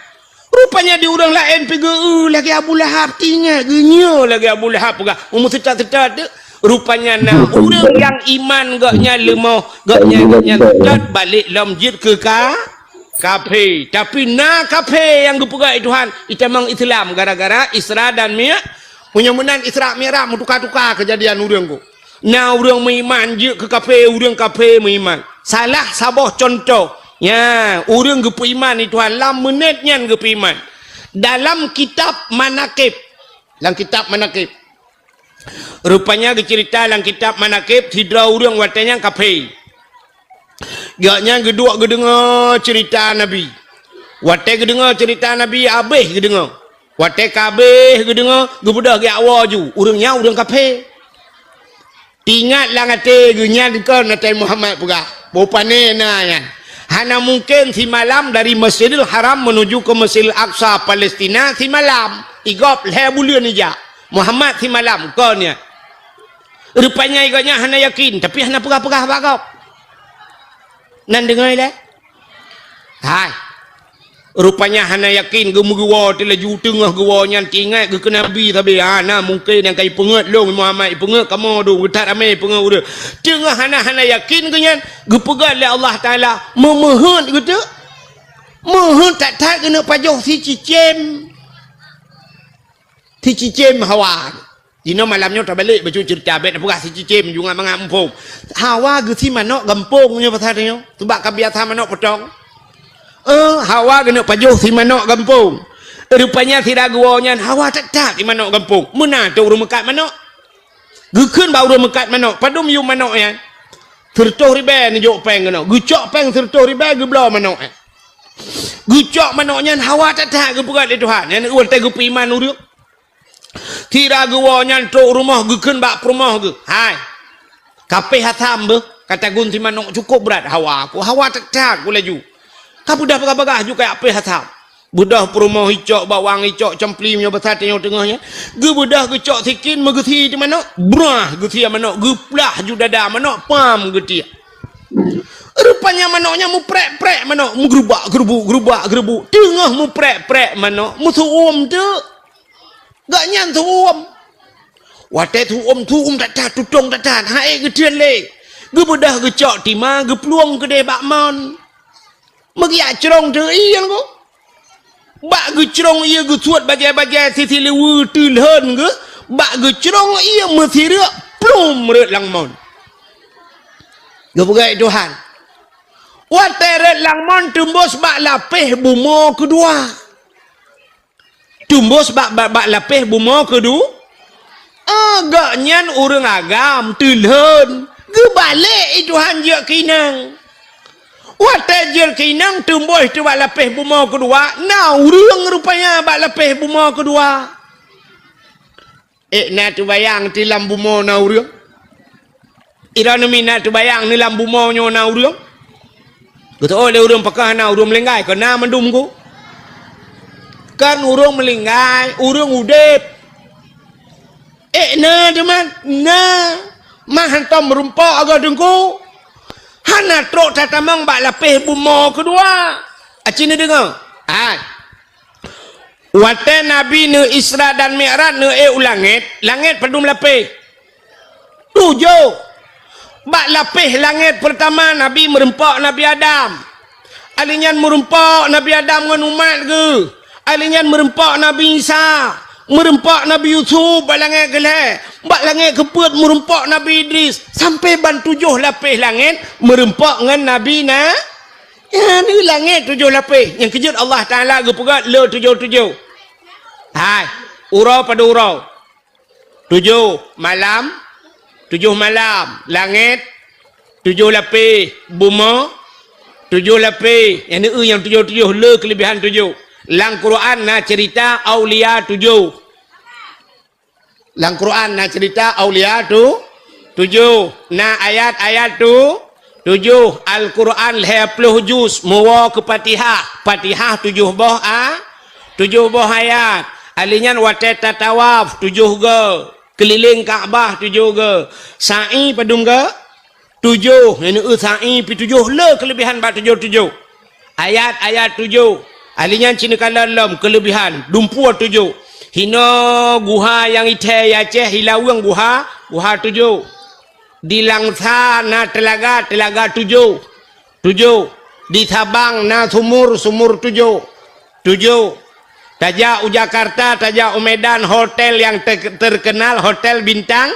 di orang lain pergi lagi Abu Lahab tinggal genyo lagi Abu Lahab pegah. Umur setat-setat tu rupanya nak orang yang iman gaknya lemah gaknya setat balik dalam masjid ke kafir. Tapi na kafir yang gepegai Tuhan itu memang Islam gara-gara Isra dan Mudah-mudahan Isra Mi'raj tukar-tukar kejadian urang ku. Nah urang beriman je ke kafir, urang kafir beriman. Salah sabah contoh. Ya, urang gepu iman itu dalam menitnya gepu iman. Dalam kitab manakib. Dalam kitab manakib. Rupanya cerita dalam kitab manakib hidra urang watanya kafir. Gaknya gedua gedengar cerita Nabi. Watai gedengar cerita Nabi habis gedengar. Watai kabeh gedengar gebudah ge awal ju. Urangnya urang kafir. Ingatlah ngate genya dikon natai Muhammad pegah. Bopane na yan. Hana mungkin si malam dari Masjidil Haram menuju ke Masjidil Aqsa Palestina si malam. Igop le bulan ija. Muhammad si malam konnya. Rupanya iganya hana yakin tapi hana pegah-pegah bagop. Nan dengar le? Hai. Rupanya hana yakin gemugawa telaju tengah gawa nyan tingat ke Nabi tapi hana mungkin yang kai pengat long Muhammad pengat kamu do getat ramai pengat udah tengah hana yakin ke nyan gepegat le Allah Taala memohon gitu mohon tak kena pajoh si cicem Hawa dino malamnya tak balik baju cerita bet apa si cicem juga mengampung Hawa ge si manok gampungnya pasarnya tubak kebiasa manok potong Hawa kena pajuh si manok gampung. Rupanya tidak guanya Hawa tak di manok gampung. Mana tu urang mekat manok? Gekeun bau urang mekat manok. Padum yu manok ya. Sertoh ribe ni jok peng kena. Gucok peng sertoh ribe geblo manok. Gucok manoknya Hawa tak ge pegat Tuhan. Yang urang teh ge iman urang. Tidak guanya tu rumah gekeun bak rumah ge. Hai. Kape hatam be kata gun si manok cukup berat Hawa. Aku Hawa tak ku laju. Kau budah pegah-pegah juga apa hasab. Budah perumah hicok bawang hicok cemplimnya besar tengok tengahnya. Ge budah gecok sikin megeti di mana? Brah geti mana? Geplah ju dada mana? Pam geti. Rupanya manoknya mu prek-prek mana? Mu gerubak. Tengah mu prek-prek mana? Mu suum tu. Gak nyan suum. Watai suum tak tutong tak. Hai getian le. Ge budah gecok timah gepluang gede bakmon. Magi acrong tu iyan ko. Bak gecrong iya gesuat bagai-bagai sisi lewu tilhan ke. Bak gecrong iya mesti rak plum rak langmon. Gepegai Tuhan. Watai rak langmon tumbus bak lapih bumo kedua. Tumbus bak lapih bumo kedua. Agaknya orang agam tilhan. Gebalik Tuhan je kinang. Watai jil kinang tumbuh tu bak lapih buma kedua. Nah urang rupanya bak lapih buma kedua. Nak tu bayang tilam buma na urang. Ira nami nak tu bayang ni lam buma nyo na urang. Kata oh le urang pakah na urang melinggai kena mendum ku. Kan urang melinggai, urang udip. Na teman, na mah hantam merumpak agak dengku. Hana trok tatamang bak lapih bumo kedua. Acina dengar. Wate Nabi ne Isra dan Mi'raj ne ulangit, langit pedum lapih. 7. Bak lapih langit pertama Nabi merempak Nabi Adam. Alinyan merempak Nabi Adam dengan umat ke? Alinyan merempak Nabi Isa, merempak Nabi Yusuf bak langit gelai. Bak langit keput merempak Nabi Idris sampai ban 7 lapih langit merempak dengan Nabi ya ni langit 7 lapis. Yang kejut Allah Ta'ala ke pegat le 7. Hai, urau pada urau. 7 malam, 7 malam langit 7 lapis, buma 7 lapis. Yang ni yang 7 le kelebihan 7. Lang Quran na cerita aulia 7. Lang Quran na cerita aulia tu 7. Na ayat-ayat tu 7. Al-Quran 20 juz muwa ke Fatihah. Fatihah 7 boh 7 boh ayat. Alinyan wateta tawaf 7 ge. Keliling Kaabah 7 ge. Sa'i padum ge 7. Ini sa'i pi 7 le kelebihan bab 7. Ayat-ayat 7. Alinyan Cina kalam kelebihan dumpu 7. Hina guha yang ite Aceh hilawang guha 7. Di Langsa na telaga 7. Di Sabang na sumur 7. Tajak Jakarta, tajak Medan hotel yang terkenal hotel bintang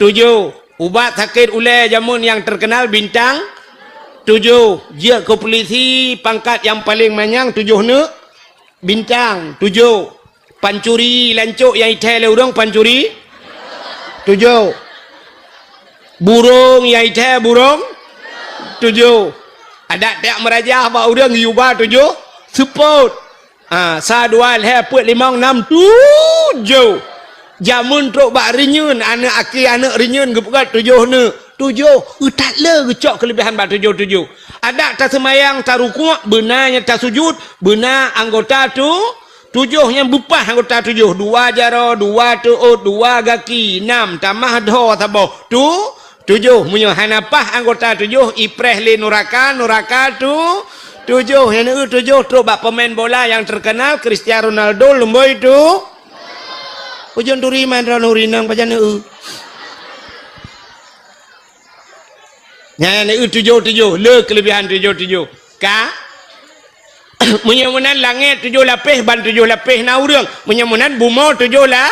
7. Ubat sakit ule jamun yang terkenal bintang 7. Dia ke polisi pangkat yang paling manyang 7 ne bintang 7. Pancuri lancuk yang ite le urang pancuri 7. Burung yang ite burung 7. Ada tak merajah bak urang yuba 7 support. Sa dua le put 5 6 7. Jamun trok bak renyun anak aki anak renyun gepegat 7 ne 7. Tak le gecok kelebihan bak 7. Ada tak semayang tak rukuk benarnya tak sujud benar anggota tu 7 yang bupah anggota 7. 2 jaro 2 tuut 2 gaki 6 tamah do taboh tu 7 munyo hanapah anggota 7 ipreh le nuraka tu 7 yang ni 7 tu bak pemain bola yang terkenal Cristiano Ronaldo lomba itu ujian turi main ranurinang pajan ni nya ni 7 le kelebihan 7 ka munyamunan langit 7 lapis ban 7 lapis na urang munyamunan buma 7 lah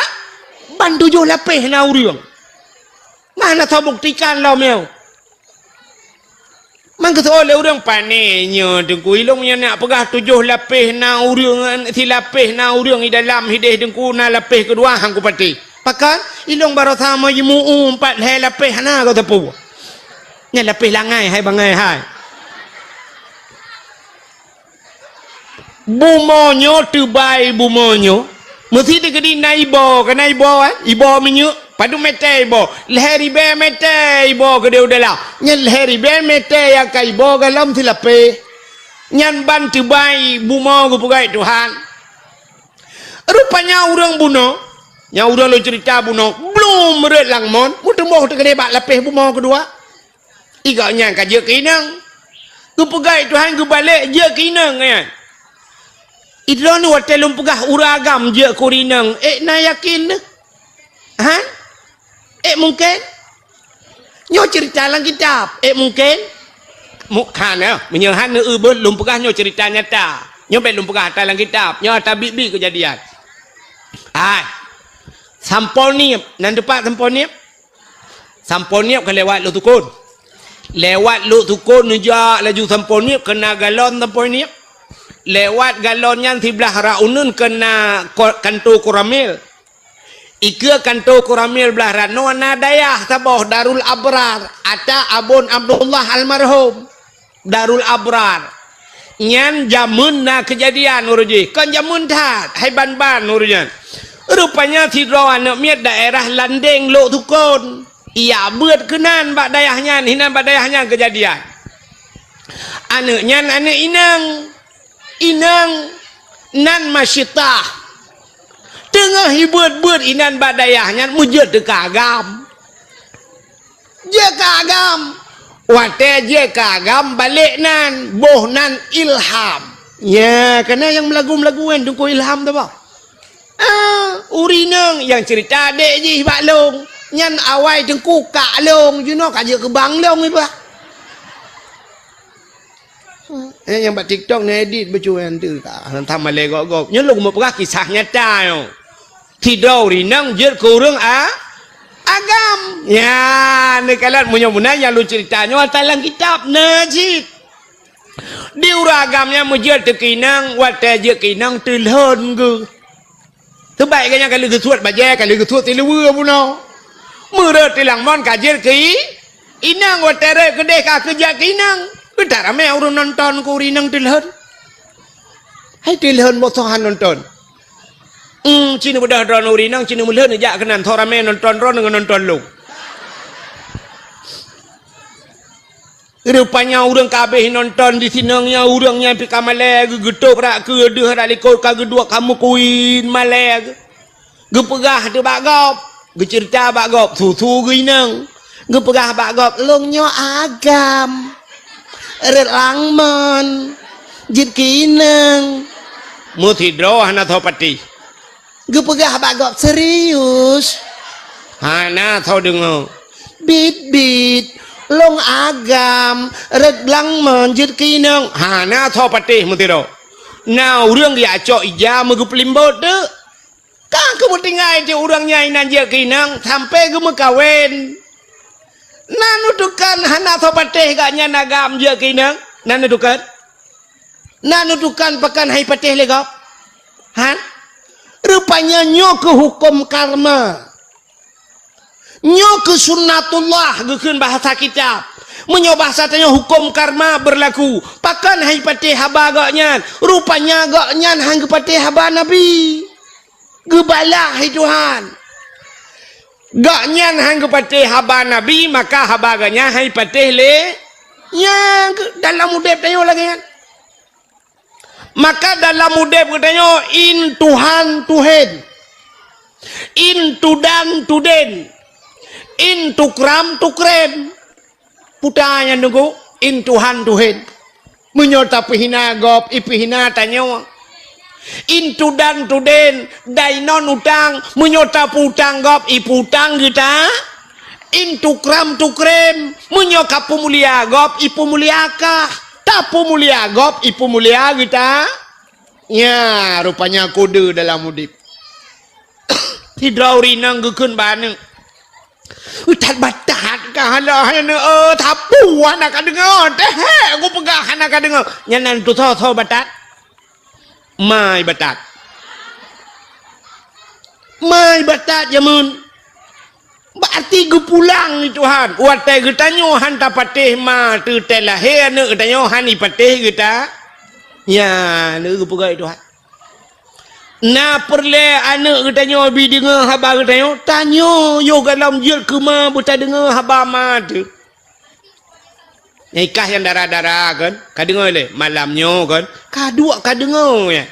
ban 7 lapis na urang. Mana tahu buktikan lah meu. Man kata oleh orang panenya dengku ilung yang nak pegah 7 lapis na urang si lapis na urang di dalam hidih dengku na lapis kedua hang ku pati. Pakan ilung baru sama jemu 4 hai lapis na kau tepu. Nya lapis langai hai bangai hai. Bumonyo tebai bumonyo. Mesti dia kedi naibo ke naibo ibo minyu. Padu mete ibo, leheri be mete ibo ke dia udahlah. Nyan leheri be mete yang kai ibo galam silape. Nyan ban tebai bumo ke pugai Tuhan. Rupanya orang buno, yang orang lo cerita buno, belum meret langmon, mutemoh tu kede bak lapeh bumo kedua. Igaknya kaje kinang. Ke pugai Tuhan ke balik je kinang kan. Itu ni hotel pegah uragam je kurinang. Na yakin? Ha? Mungkin? Nyo cerita dalam kitab. Mungkin? Mukhan ya. Menyahan ne belum pegah nyo cerita nyata. Nyo belum pegah dalam kitab. Nyo tabibi kejadian. Sampol ni, nan depan sampol ni. Sampol ni ke lewat lu tukun. Lewat lu tukun nujak laju sampol ni kena galon sampol ni. Lewat galonnya sebelah raunun kena kanto kuramil. Ika kanto kuramil belah rano nadayah taboh Darul Abrar. Ata Abun Abdullah almarhum Darul Abrar. Nyan jamun na kejadian uruji. Kan jamun tat hai ban-ban urujan. Rupanya sidro anak miat daerah Landing Lok Tukun. Ia buat kenan bak dayahnya hinan bak dayahnya kejadian. anaknya anak inang nan masyitah tengah hibut-but inan badayahnya mujud de kagam je kagam wate je kagam balik nan boh nan ilham ya karena yang melagu-melaguan tunggu ilham tu apa urinang yang cerita dek je hibak long nyan awai tengku kak long you know kaje ke bang long ni pak yang buat TikTok ni edit bercuan tu kak thamma le gok nhớ lúc một cái kisah nyata yo tidur rinang je kurang agam ya ni kalian punya yang lu ceritanya dalam kitab najib diuragamnya mujud tekinang wate je kinang tilhon ke thứ bảy cái nhà cái lư thuột bà dê cái lư thuột thì lư mưa bu nó mưa rớt thì làng mon cả dê kỹ inang wate re ke deka ke ja kinang ke tara me urun nonton ku rinang tilhon hai tilhon mo thohan nonton Cina mudah ron urinang Cina mudah nejak kenan thorame nonton ron dengan nonton lu rupanya urang kabeh nonton di sinangnya urangnya pi kamale gegeto prak ke deuh dak likut ka gedua kamu kuin male ge pegah tu bagop ge cerita bagop thu ge inang ge pegah bagop longnyo agam ret langmon jit kinang mutidro hana thopati ge pegah bagop serius hana thau dengo bit long agam red lang menjit kinang hana thau patih mutiro now urang dia cok ija megu pelimbot de ka kemutingai je urang nyai nan je kinang sampai ge mekawen nanutukan hana thau patih ga nya agam je kinang nanutukan pakan hai patih legop han rupanya nyo ke hukum karma nyo ke sunnatullah gekeun bahasa kitab menyo bahasa tanya hukum karma berlaku pakan hai patih haba gaknya rupanya gaknya hang patih haba nabi gebala hai Tuhan gaknya hang patih haba nabi maka haba gaknya hai patih le yang dalam udep tayo lagi kan maka dalam udep katanya in Tuhan Tuhan in tudan tuden in tukram tukrem putanya nunggu in Tuhan Tuhan menyota pihina gop ipihina tanyo in tudan tuden dainon utang menyota putang gop iputang kita in tukram tukrem menyoka pumulia gop ipumuliaka tapu mulia gop ipumulia kita ya rupanya kode dalam udip hidrauri nang gekeun baneng utat batat kahala tapu anak kadengar teh aku pegah anak kadengar nyanan tu tho batat mai batat jamun berarti gue pulang ni Tuhan wate kita nyohan ta patih ma tu telah he ne kita nyohan ni patih kita ya ne gue pegai Tuhan na perle anak kita nyo bi dengar haba kita nyo tanyo yo galam jil kema buta dengar haba ma tu nikah yang darah-darah kan ka dengar le malamnyo kan ka dua ka dengar ya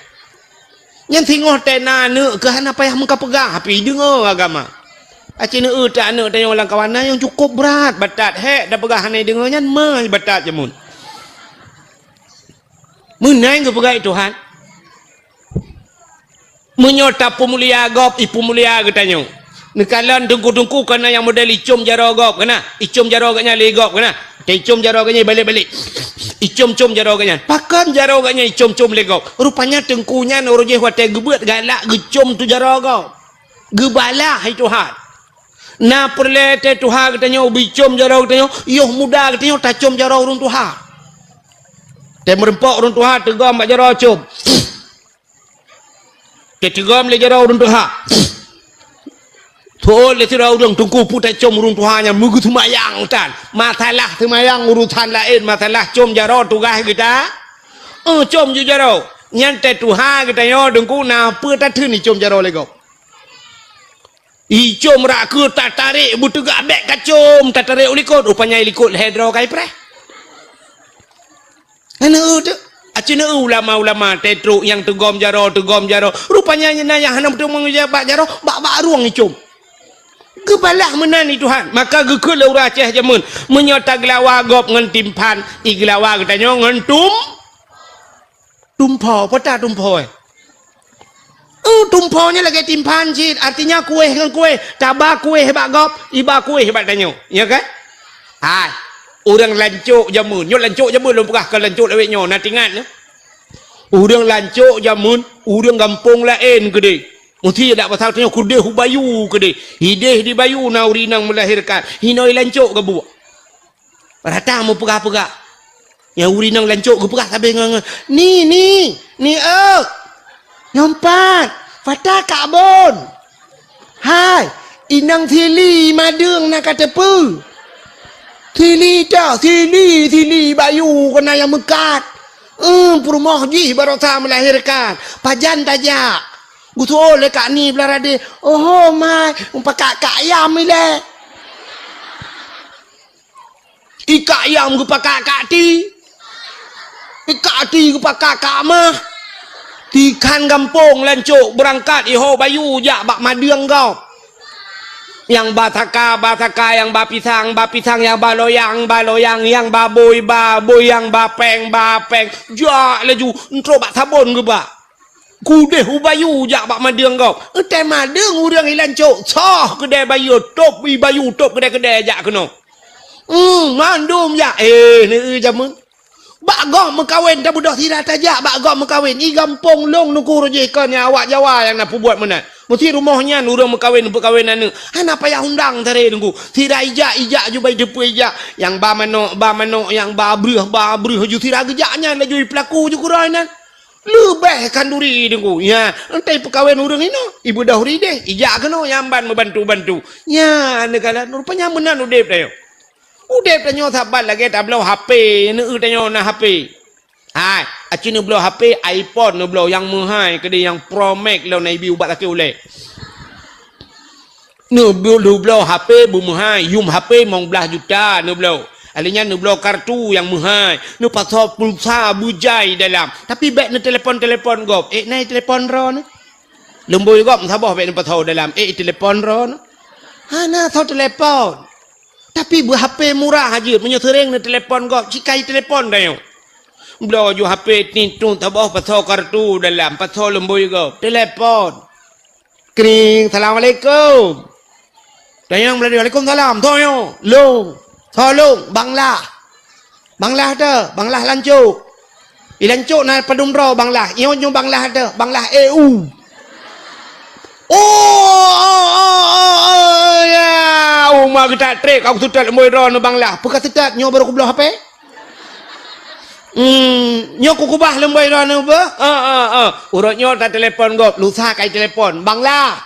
yang tengok tena ne ke hana payah muka pegang api dengar agama acina tak anak tanya orang kawan yang cukup berat batat he dah pegang hanai dengarnya mah batat jamun menai ke pegang Tuhan menyota pemulia gop ipu mulia katanya nekalan dengku-dengku kena yang model icum jaro gop kena icum jaro katnya legop kena icum jaro katnya balik-balik icum-cum jaro katnya pakan jaro katnya icum-cum legop rupanya tengkunya norojeh wate gebet galak gecum tu jaro gop gebala hai Tuhan na perle te Tuhan katanya ubicum jaro katanya yoh muda katanya tacum jaro urun Tuhan te merempok urun Tuhan tegam mak jaro cum te tegam le jaro urun Tuhan thol le tira urun tungku putai cum urun Tuhan nya mugu tumayang tan matalah tumayang urutan lain matalah cum jaro tugas kita cum ju jaro nyan te Tuhan katanya dengku na pe ta thun ni cum jaro le gop icom rak ke tak tarik butuh gak bek kacom tak tarik ulikut rupanya ilikut hedro kai pre Hana tu. Acina ulama-ulama tetruk yang tegom jaro. Rupanya yang hanam tu mengujabat jaro, bak ruang ni cum. Gebalah menani Tuhan. Maka gekul ura Aceh jamun. Menyota gelawa gop ngan timpan. Iglawa katanya ngan tumpo. Peta tumpo tumponya lagi timpan cid. Artinya kue dengan kue. Tabah kue hebat gop. Iba kue hebat tanya. Ya kan? Hai. Orang lancuk jamun. Nyok lancuk jamun. Belum pernah ke lancuk lewat nyok. Nanti ingat. Orang lancuk jamun. Orang gampung lain gede. Mesti tak pasal tanya. Kudeh bayu gede. Hideh di bayu. Nauri nang melahirkan. Hinoi lancuk ke buat. Rata mau pegah-pegah. Yang uri nang lancuk ke pegah. Sampai nganga. Ni. Nyompat. Fatah kabon. Hai. Inang thili madung nak kata pu. Thili bayu kena yang mekat. Perumah ji barota melahirkan. Pajan tajak. Gutu le kak ni belarade. Oh mai, umpaka kak ayam ile. Ika ayam gu pakak kak ti. Ika ti gu pakak kak mah. Tikan gampung lancuk berangkat iho bayu jak bak madiang kau. Yang bataka, yang bapisang, yang baloyang, yang baboy, yang bapeng. Jak laju, entro bak sabun ke bak. Kudeh ubayu jak bak madiang kau. Te madiang urang ilan cok. Soh kedai bayu, top bayu, top kedai jak kena. Mandum jak. Ni jamun. Bak gom mengkawin dah budak tidak tajak. Bak gom mengkawin. I gampung long nukur je kan awak Jawa yang nak buat mana. Mesti rumahnya orang mengkawin perkawinan ni. Hana payah undang tadi nunggu. Tidak ijak ju baik depu ijak. Yang ba manok yang ba bruh ju tidak gejaknya laju pelaku ju kurainan. Lebih kanduri nunggu. Ya, entai perkawin orang ini. Ibu dahuri deh. Ijak kena yang ban membantu. Ya, negara rupanya benar udep dah. Udep tanya sahabat lagi tak belau HP. Ni tanya nak HP. Hai, aci ni belau HP iPhone ni belau yang mahal ke dia yang Pro Max lau nabi ubat laki oleh. Ni belau HP bu mahal, yum HP mong belah juta ni belau. Alinya ni belau kartu yang mahal. Ni pasal pulsa bujai dalam. Tapi baik ni telefon gop. Nai telefon ro ni. Lemboi gop sabah baik ni pasal dalam. Telefon ro ni. Hana tahu telefon. Tapi bu HP murah aja, menyetering ni telefon kau, cikai telefon dah yo. Belau ju HP ni tu tabah pasal kartu dalam, pasal lembui kau, telefon. Kering, assalamualaikum. Dayang berada waalaikumsalam, tu yo, tolong, banglah tu, banglah lancuk. Lancuk na padumro banglah, iyo nyo banglah tu, banglah EU. Umar kita trek aku tutat moy ron banglah. Pekat tutat nyo baru ku belah HP. Nyo ku kubah lemboi ron ba? Urut nyo ta telefon gop, lusa kai telefon banglah.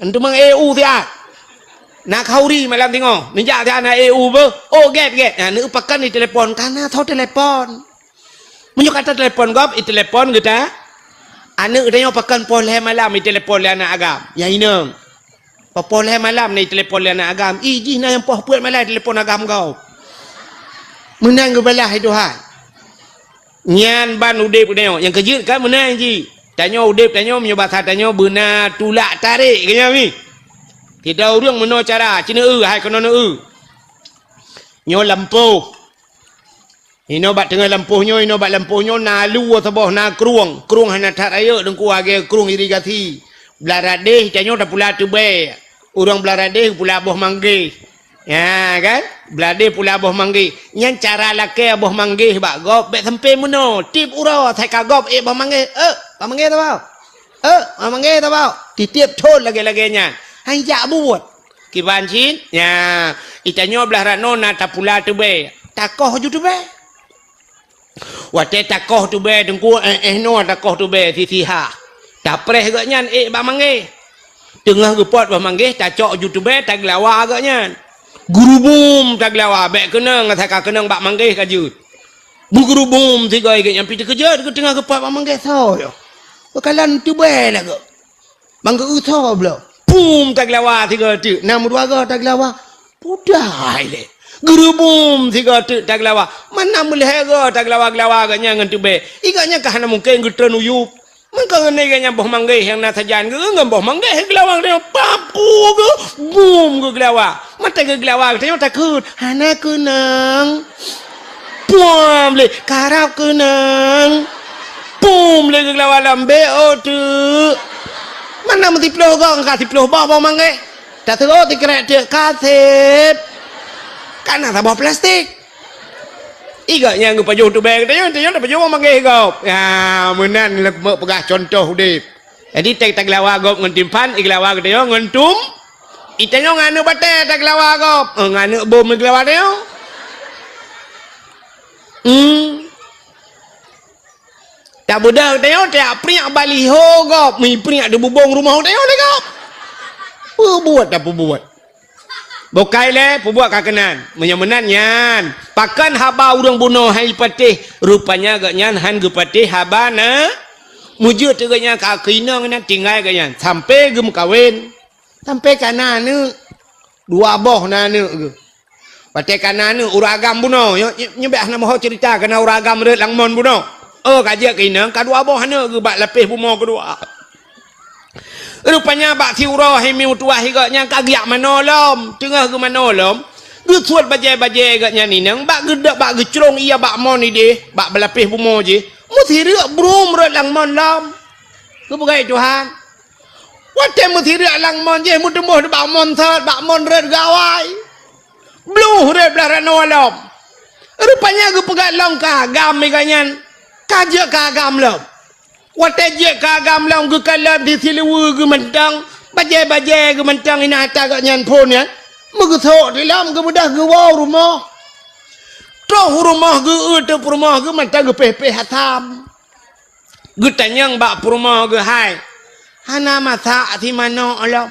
Entu mang EU tiat. Nak kauri malam tengok. Ninja dia na EU ba? Oh get. Ni upakan ni telefon kana thau telefon. Menyo kata telefon gop, telefon kita. Anak dia pakai poleh malam ni telefon dia anak agam. Yang ini. Poleh malam ni telefon dia anak agam. Iji na yang puas malam telefon agam kau. Menang ke belah itu hai. Nyan ban udip dia. Yang kejut kan menang ji. Tanya udip tanya menyebab tanya benar tulak tarik kena ni. Kita orang meno cara cina hai kena nyo lampu. Ino bat tengah lampuhnya, nalu sabah na kruang hana tat ayo dengku age kruang irigasi. Belaradeh canyo dah pula tu be. Urang belaradeh pula boh mangge. Ya kan? Beladeh pula boh mangge. Yang cara laki boh mangge bak gop bet sampai meno. Tip ura thai kagop boh mangge. Boh mangge tu bau. Boh mangge tu bau. Titip thol lagi-laginya. Hai jak buat. Kiban cin. Ya, itanyo belah rano na ta pula tu be. Takoh ju tu be. Wate takoh tu be dengku no takoh tu be sisiha. Tak preh agaknya bak mangge. Tengah gepot bak mangge tak cok ju tu be tak lawa agaknya. Guru bum tak lawa bek kena ngataka kena bak mangge kajut. Bu guru bum tiga agaknya pi kerja ke tengah gepot bak mangge so yo. Bakalan tu be lah ke. Mangge utho blo. Bum tak lawa tiga tu. 6 2 tak lawa. Pudai le. Guru bum tiga tu tak lawa. Mana boleh hera tak gelawar-gelawar agaknya ngan tube. Igaknya kahana mungkin getren uyup. Maka ngene ganya boh manggih yang nak sajan ke ngam boh manggih gelawar dia papu ke bum ke gelawar. Mata ke gelawar dia takut. Hana kunang. Puam le karap kunang. Pum le ke gelawar lambe o tu. Mana mesti ploh kau ngah tiploh boh manggih. Tak terus dikeret dia kasep. Kana tak boh plastik. Igaknya ngu pajuh tu beg dia dah pajuh manggih kau. Ya, menan lek mek pegah contoh udip. Jadi tak lawa gop ngan timpan iglawa dia ngan tum. Itanyo nganu bate tak lawa gop. Nganu bom iglawa dia. Tak budak dia tak priak baliho gop. Mi priak de bubong rumah dia gop. Buat apa buat? Bokai le pubuat kakenan menyemenan nyan pakan haba urang bunuh hai patih rupanya agaknya han ge patih haba na mujud agaknya ka kina ngana tinggal agaknya sampai gem kawin sampai kana ne dua boh na ne ge patih kana ne uragam bunuh nyebeh na mau cerita kana uragam re langmon bunuh kaje kina ka dua boh ne ge bak lepih bumo kedua. Rupanya bak siurah himi utuah igaknya kagiak manolom tengah ke manolom ge suat bajai-bajai igaknya ni nang bak gedak bak gecrong ia bak mon ni deh bak belapih bumo je muthi riak brum rat lang mon lam ke bagai Tuhan wate muthi riak lang mon je mutemuh bak mon sat bak mon rat gawai bluh rat belah manolom rupanya ge pegat long kagam igaknya kajak kagam lom wate je kagam long ge kalam di silewu ge mentang bajai-bajai ge mentang ina hata gak nyan pun ya megetho di lam ge mudah ge wow rumah troh rumah ge te rumah ge mentang ge peh-peh hatam ge tanyang bak rumah ge hai hana masa ti mano alam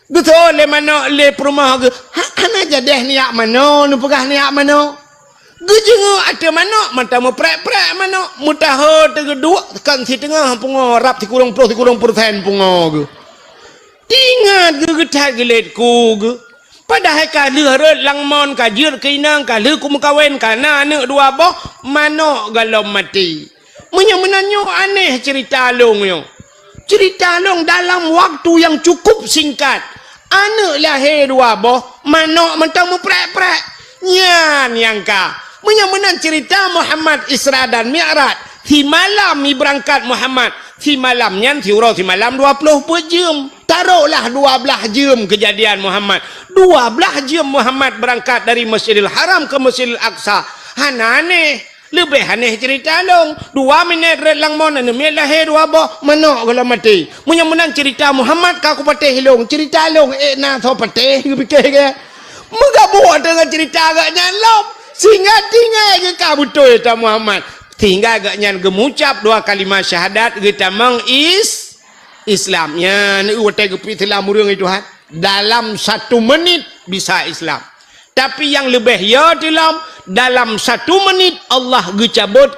ge tho le mano le rumah ge hana jadeh niak mano nu pegah niak mano gejengu ada manok mata mu prek-prek manok mutaho tegedua tekan si tengah pungo rap ti kurang persen pungo ge tingat ge getat geletku ge padahal ka leureut langmon ka jeur keinang ka leu ku mekawen kana aneuk dua boh manok galom mati menanyo aneh cerita long yo cerita long dalam waktu yang cukup singkat aneuk lahir dua boh manok mentang mu prek-prek nyan yang ka menyemenan cerita Muhammad Isra dan Mi'raj di malam mi berangkat Muhammad di malamnya tiurau di malam 20 jam taruhlah 12 jam kejadian Muhammad 12 jam Muhammad berangkat dari Masjidil Haram ke Masjidil Aqsa aneh lebih aneh cerita long 2 minit red lang mon anu mi lahir dua boh manok kalau mati menyemenan cerita Muhammad ka ku patih long cerita long na tho patih pikir ke muga buat dengan cerita agaknya long sehingga tinggal ke kabutoy ta Muhammad tinggal agaknya gemucap 2 kalimat syahadat kita mang Islamnya ni wate gepi telah murung itu Tuhan dalam 1 menit bisa Islam tapi yang lebih ya dalam 1 menit Allah gecabut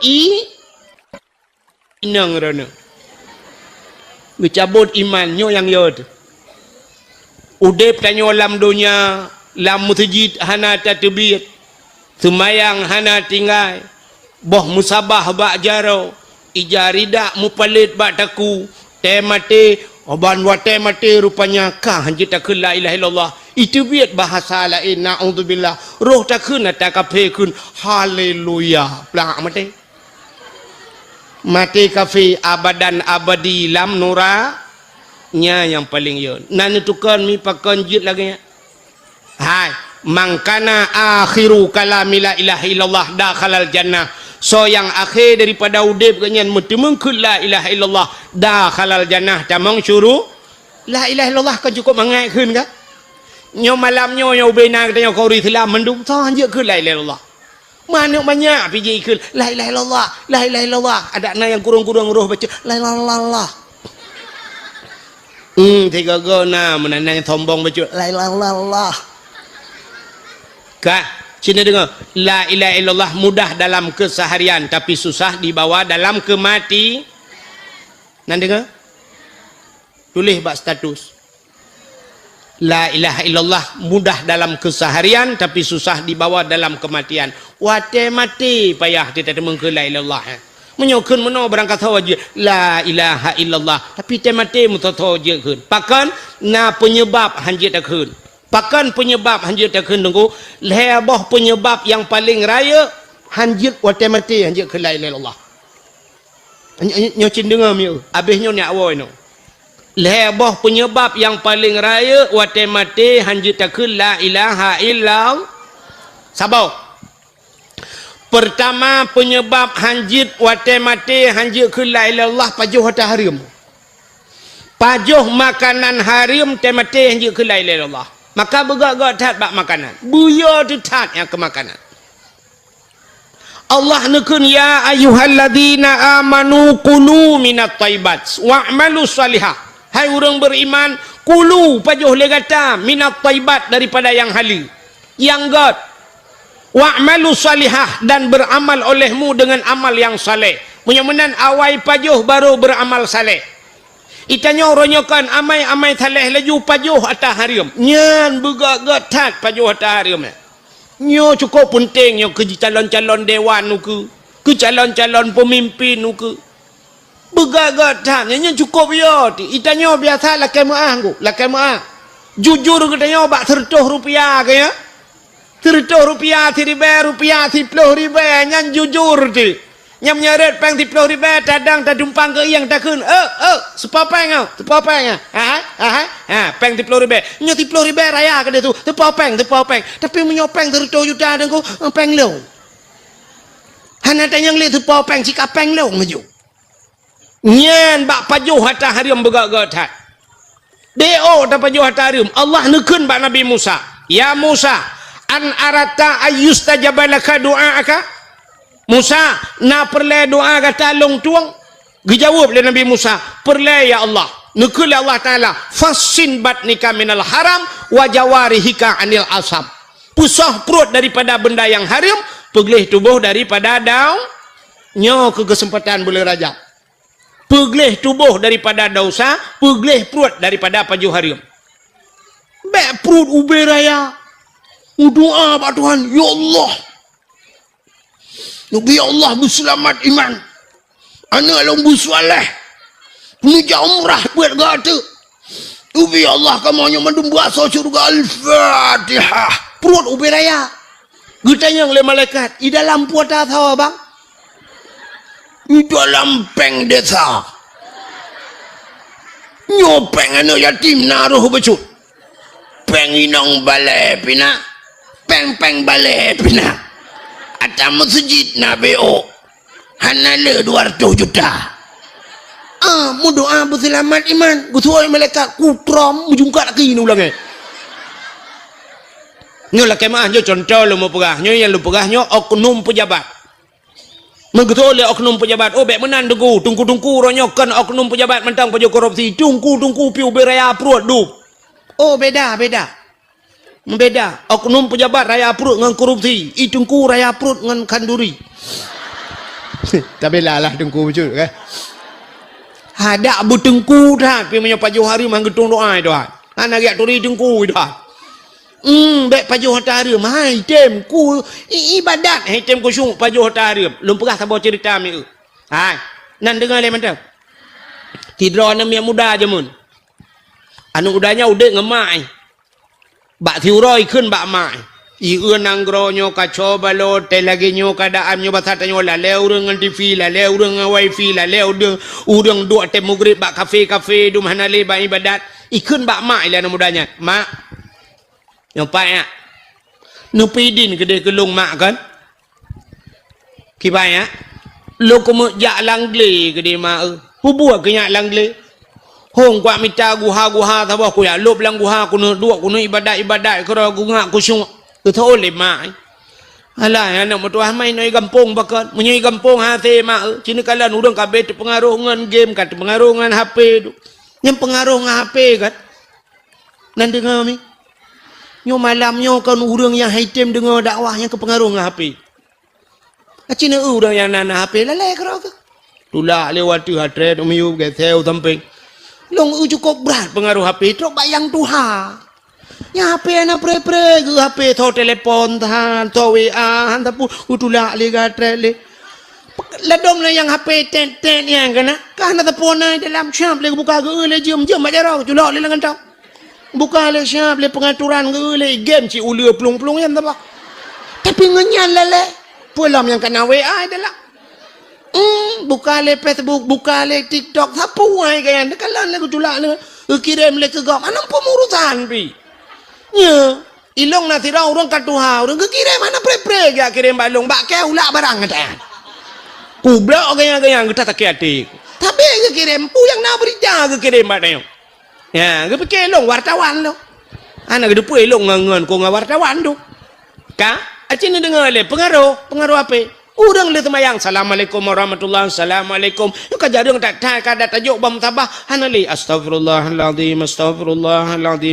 inang rana gecabut imannya yang ya tu udep tanyo lam dunia lam mutjid hana tatbiyat semayang hana tinggal boh musabah bak jaro ijarida mupalit bak taku temate oban wate mate rupanya kah hanjita ke la ilaha illallah itu biat bahasa lain naudzubillah roh takun atakape kun haleluya plak mate kafe abadan abadi lam nura nya yang paling yon nan tukar mi pakan jit lagi hai mangkana akhiru kalami la ilaha illallah dakhalal jannah so yang akhir daripada udip kenyan mutemeng la ilaha illallah dakhalal jannah tamang syuru la ilaha illallah kan cukup mangai keun ka nyo malam nyo bena katanya kau Islam mendung so hanje ke la ilaha illallah mana banyak piji keun la ilaha illallah la ilaha illallah ada na yang kurung-kurung roh baca la ilaha illallah tiga gona menanang sombong baca la ilaha illallah kah sini dengar la ilaha illallah mudah dalam keseharian tapi susah dibawa dalam kemati nan dengar tulis bak status la ilaha illallah mudah dalam keseharian tapi susah dibawa dalam kematian wate mati payah dia tak mengke la ilallah menyokun meno berangkat tahu je la ilaha illallah tapi te mati mutato je kun pakan na penyebab hanjit akun pakan penyebab hanjit akun tunggu leboh penyebab yang paling raya hanjit wate mati hanjit ke la ilaha illallah nyo cin dengar mi habis nyo nak awoi no leboh penyebab yang paling raya wate mati hanjit akun la ilaha illallah sabar. Pertama penyebab hanjit wate mati hanjit ke la ilallah pajuh harta haram. Pajuh makanan haram te mati hanjit ke la ilallah. Maka begak-gak tat bak makanan. Buya tu tat yang ke makanan. Allah nekun ya ayyuhalladzina amanu kulu minat thayyibat wa'malu salihah. Hai orang beriman, kulu pajuh legata minat thayyibat daripada yang halal. Yang god wa'malu salihah dan beramal olehmu dengan amal yang saleh. Mudah-mudahan awai pajuh baru beramal saleh. Itanya ronyokan amai saleh laju pajuh atas haram. Nyan begak-gak tat pajuh atas haram. Nyo cukup penting nyo ke calon-calon dewan nu ke calon-calon pemimpin nu ke. Begak-gak tat nyan cukup ya. Itanya biasa lakai maah ku, lakai maah. Jujur katanya bak 100 rupiah ke ya. 100 rupiah, 1000 rupiah, 10 ribu, nyan jujur ti. Nyam nyeret peng 10 ribu, tadang tadumpang ke yang takun. Sepopeng sepopeng. Peng 10 ribu. Nyo 10 ribu raya ke dia tu. Sepopeng. Tapi menyopeng 100 juta dan ko peng lo. Hana tanyang le sepopeng cika peng lo ngaju. Nyan bak pajuh hatta haram begak-gak tat. Deo ta pajuh hatta haram. Allah nekun bak Nabi Musa. Ya Musa, an arata ayustajabalaka doa'aka. Musa na perle doa kata long tuang. Dijawab oleh Nabi Musa, perle ya Allah. Nekul Allah Taala, fasin batnika minal haram wa jawarihika anil asab. Pusah perut daripada benda yang haram, peglih tubuh daripada daun. Nyo ke kesempatan boleh raja. Peglih tubuh daripada dosa, peglih perut daripada pajuh haram. Bek perut ube raya. Doa pak Tuhan, ya Allah. Ya Allah berselamat iman. Anak lombu soleh. Penuja umrah buat gata. Ubi Allah kamu hanya mandum bahasa surga Al-Fatihah. Perut ubi raya. Gitanya oleh malaikat. I dalam puasa tahu bang? I dalam peng desa. Nyopeng anak yatim naruh becut. Peng inong balai pina. Peng balai pina. Atau masjid na BO. Hanale 200 juta. Mu doa berselamat iman. Gutuai malaikat kutram mujungkat lagi ni ulangnya. Nyo lah kemah nyo contoh lu mau pegah. Nyo yang lu pegah nyo oknum pejabat. Menggetul oleh oknum pejabat. Oh bek menan tunggu ronyokan oknum pejabat mentang pajak korupsi. Tunggu piu beraya perut du. Oh beda. Oknum pejabat raya perut dengan korupsi. Tunggu raya perut dengan kanduri. Tapi lah tunggu betul kan. Ada bertengku dah. Pergi punya pajuh hari manggetung doa itu. Anak yak turi tengku dah. Bek pajuh hari mai tem ku ibadat hai tem ku syung pajuh hari. Belum pernah sabar cerita mi. Hai. Nan dengar le mantap. Tidra na mi muda je mun. Anu udahnya udah ngemai. Bak thiuroi keun bak mai. I nangro nyo kaco balo te lagi nyo kadaan nyo basat nyo la le urang ngan TV la le urang ngan wifi la le urang dua te maghrib bak kafe du mana le bak ibadat ikun bak mak ile anu mudanya mak nyompai ya nupi din gede kelung mak kan kibai ya lo ko jak langle gede mak hubua ke nyak langle hong kwa mita guha thabah ku ya lob lang guha ku dua ku ibadat ko ku ngak ku syung tu oleh mak. Alah anak mutuah main noi kampung bakal. Menyai kampung hati mak. Cina kalan urang kabeh pengaruh ngan game kat pengaruh ngan HP tu. Yang pengaruh ngan HP kat. Nan dengar mi. Nyo malam nyo kan urang yang hitam dengar dakwah yang kepengaruh ngan HP. Cina urang yang nana HP lalai karo ke. Tulak lewat tu hatre tu miu ke theo samping. Long cukup berat pengaruh HP tu bayang Tuhan. Ya HP anak pre-pre ke HP tho telepon tahan tho WA han tapu utula le gatre le. Ladom na yang HP ten yang kana. Kana tapu na dalam syam le buka ke le jam aja ro culok le lengan tau. Buka le syam le pengaturan ke le game ci ulu plung-plung yang tapa. Tapi ngenyan le. Pulam yang kena WA adalah. Buka le Facebook, buka le TikTok, tapu ai kayan dekalan le culak le. Kirim le ke gam anam pemurusan pi. Ya, ilong nanti orang katuha, orang kira mana pre-pre ya kirim balong, bak kau ulak barang ada. Kublak gaya kita tak kiatik. Tapi kirim puyang na berita kirim badang. Ya, kepikir long wartawan lo. Anak kedepu ilong ngangan ko nga wartawan do. Ka, acin dengar le pengaruh apa? Urang le temayang assalamualaikum warahmatullahi assalamualaikum yo kajarung tak kada tajuk bam tabah hanali astagfirullahalazim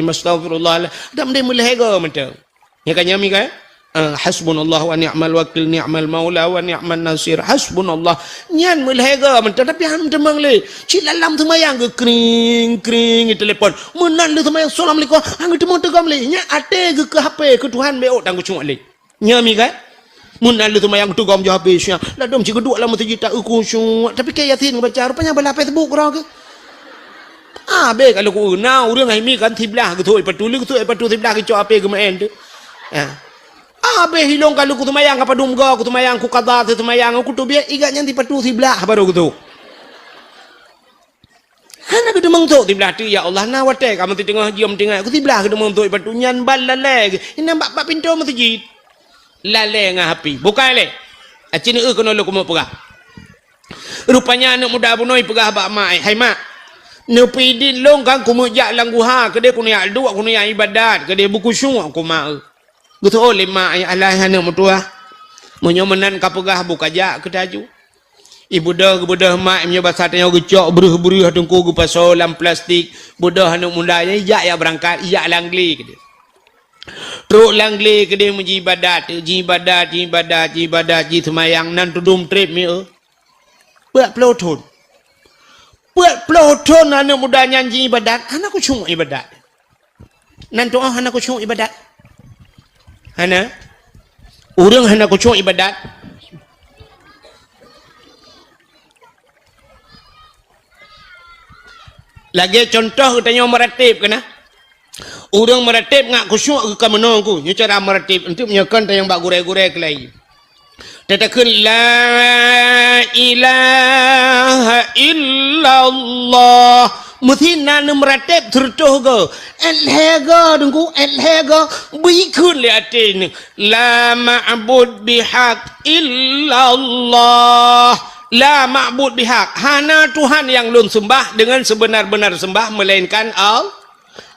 astagfirullah dam de mulhega mata ya kanyami ka hasbunallahu wa ni'mal wakil ni'mal maula wa ni'man nasir hasbunallah nyan mulhega mata tapi ham demang le cilalam temayang ke kring telepon menan le temayang assalamualaikum hang demang tegam le nya ate ke HP ke Tuhan beo tanggu cuma le nyami ka mun lalu tu mayang tu gom jo habisnya la dom ciku dua lama tu jita ukusyu tapi kayak yatin baca rupanya bala Facebook ra ke be kalau ku na urang ai mi kan thiblah ke thoi patuli ke thoi patu thiblah ke cho ape ke maen tu be hilong kalau ku tu mayang apa dum go ku tu mayang ku qada tu mayang ku tu biar iganya di patu thiblah baru ku tu hana ke demang tu thiblah tu ya Allah na wate kamu tu tengah diam tengah ku thiblah ke demang tu patu nyan balale ina bak pintu masjid lale ngah api bukan le acini kono lo kumo pegah rupanya anak muda bunoi pegah bak mai hai mak nepi di long kan kumo jak langguha kede kuno ya dua kuno ya ibadat kede buku syung aku mak gitu oleh mak ya Allah anak mutua munyo menan ka pegah buka jak kedaju ibu dah mak menyo bahasa tanya gecok beruh tengku gu pasolam plastik budah anak mudanya jak ya berangkat jak langli kede truk langli kede muji ibadat ji semayang nan tudum trip mi buat peloton anak muda nyanyi ibadat anak ku cung ibadat nan doa anak ku cung ibadat anak urang anak ku cung ibadat lagi contoh tanya meratib kena urang meratib ngak khusyuk ke menong ku nya cara meratib untuk menyakan yang bak gure-gure kelai tetakun la ilaha illallah muthina ne meratib tertuh go elhega dengku elhega bikun le atin la ma'bud bihaq illallah la ma'bud bihaq hana Tuhan yang lun sembah dengan sebenar-benar sembah melainkan Allah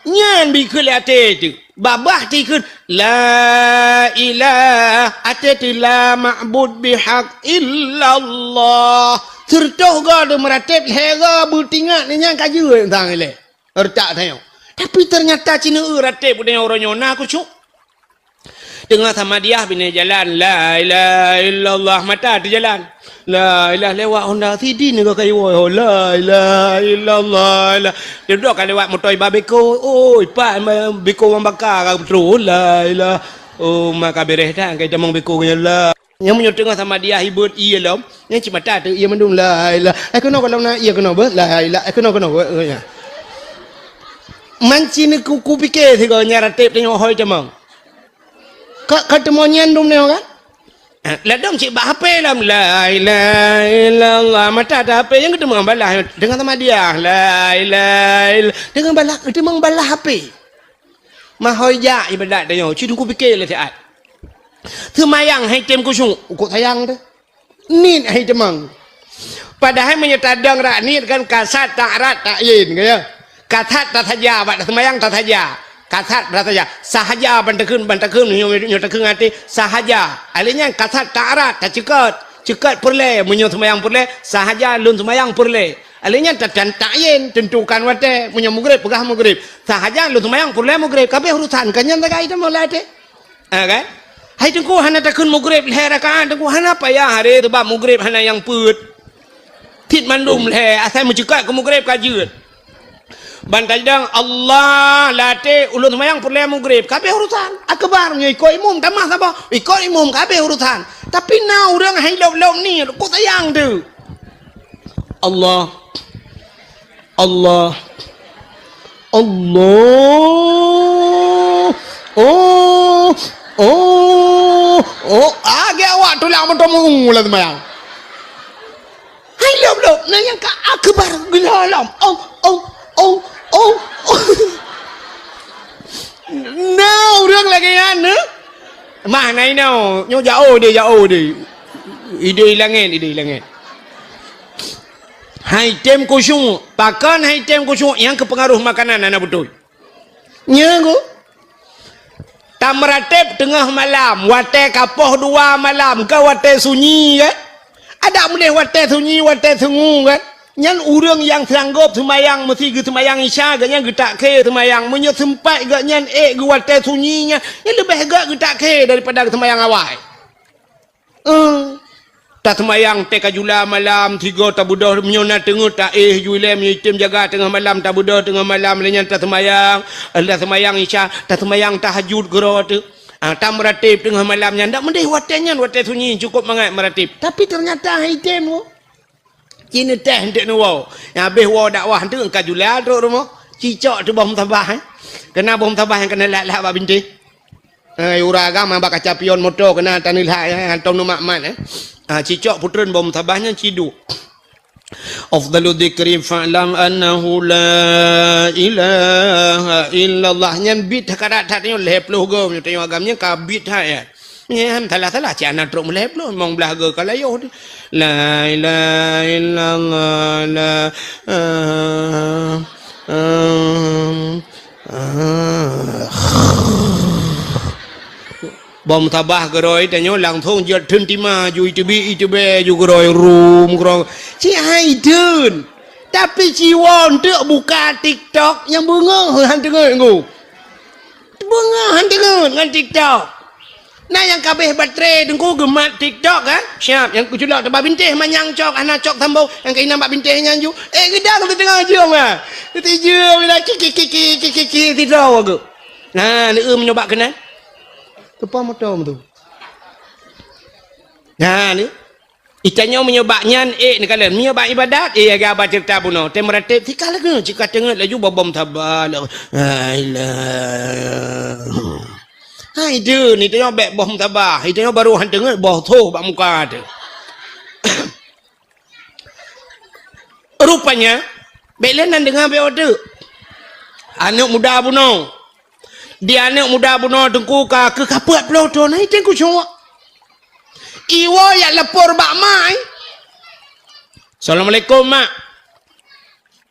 nyan bikul ate tu babah tikun la ilaha ate tu la ma'bud bihaq illallah tertoh ga de meratib hega butingat ni nyang kaju tang le ertak tayong tapi ternyata cina ratib dengan orang nyona aku cuk tengah Ahmadiyah bina jalan la ilaha illallah mata tu jalan la ilaha lewat Honda City ni kau kayu la ilaha illallah dia duduk kan lewat motor babeko pak beko orang bakar betul la ilaha maka beres dah kai jamang beko la yang menyut tengah Ahmadiyah hibut iya lom yang cimata tu ia mendung la ilaha kena kalau nak ia kena ber la ilaha kena manci ni ku fikir si kau nyaratip tengok hoi jamang ketemu nyandum ni kan ladang cik bak HP lam la ilaha illallah mata ada HP yang ketemu balah dengan Ahmadiyah la ilaha dengan balah ketemu balah HP mahoya ibadat dah ci ku fikir le saat semayang hai tem ku sung ukut sayang tu ni hai temang padahal menyetadang rak ni kan kasat ta'rat ta'yin kaya kasat tak saja bak semayang tak saja kasat berarti sahaja bantakun nyotakun hati sahaja alihnya kasat ta'rat tak cekat perle menyo semayang perle sahaja lun semayang perle alihnya dan ta'yin tentukan wate menyo mugrib pegah mugrib sahaja lun semayang perle mugrib kabeh urusan kanyan tak itu mulai te kan hai tengku hana takun mugrib le rakaat tengku hana payah hari tu bab mugrib hana yang put tit mandum le asal mencekat ke mugrib kajut bantai dang Allah late ulun semayang purle maghrib kabeh urusan akbar nya ikut imam tamah apa ikut imam kabeh urusan tapi na urang hai lop ni ku sayang tu Allah Allah Allah oh age awak tu lah motor mula semayang hai lop na yang ka akbar gelalam oh nào rương lại cái ăn nữa mà này nào nhau jauh đi ide là nghe hai tem kosong pakan hai tem kosong yang kepengaruh makanan anak betul nyango tamratep tengah malam wate kapoh 2 malam ke wate sunyi kan ada boleh wate sunyi wate sungu kan nyan urang yang sanggup semayang mesti ke semayang isya gaknya getak ke semayang menyo sempat gak nyan gu wate sunyinya yang lebih gak getak ke daripada semayang awal tak semayang te kajula malam 3 tabudah menyona tengah tak jule menyitim jaga tengah malam tabudah tengah malam lenyan tak semayang Allah semayang isya tak semayang tahajud gero tu tak meratib tengah malamnya ndak mendih watenya wate sunyi cukup mangat meratib tapi ternyata item Cina teh hendak nuwau. Yang habis wau dakwah tu engkau jula tu rumah. Cicak tu bom tabah Kena bom tabah yang kena lak-lak bak binti. Ura agama bak kaca pion motor kena tanil hak hantam nu makmat cicak putren bom tabahnya cidu. Afdalu dzikri fa'lam annahu la ilaha illallah nyan bit karat tatnya leploh go tengok agamnya ka bit ya. Ni salah cana truk leploh mong belaga kalayo la ilaha illallah la bom tabah geroi tanyo lang thong jat thun tima ju itbe ju geroi rum geroi ci hai dun tapi ci won tu buka TikTok yang bunga han dengar ngau bunga han dengar ngan TikTok nah yang kabeh baterai dengku gemat TikTok kan siap yang kuculak tebak bintih manyang cok anak cok tambau yang kena nampak bintih nyanju gedang tu tengah jom ah tiga bila kiki tidur aku nah ni menyoba kena kepa motor tu nah ni itanya menyobaknya ni kalian menyobak ibadat agak baca cerita buno tem ratib tikal lagi jika tengah laju bom tabal hai dia ni tengok beg bom tabah tengok baru han tengok boh tu bak muka tu rupanya belenan dengar be order anak muda buno dia anak muda buno tengku ka ke kapet ploto nai tengku cowok iwo ya lapor bak mai Assalamualaikum mak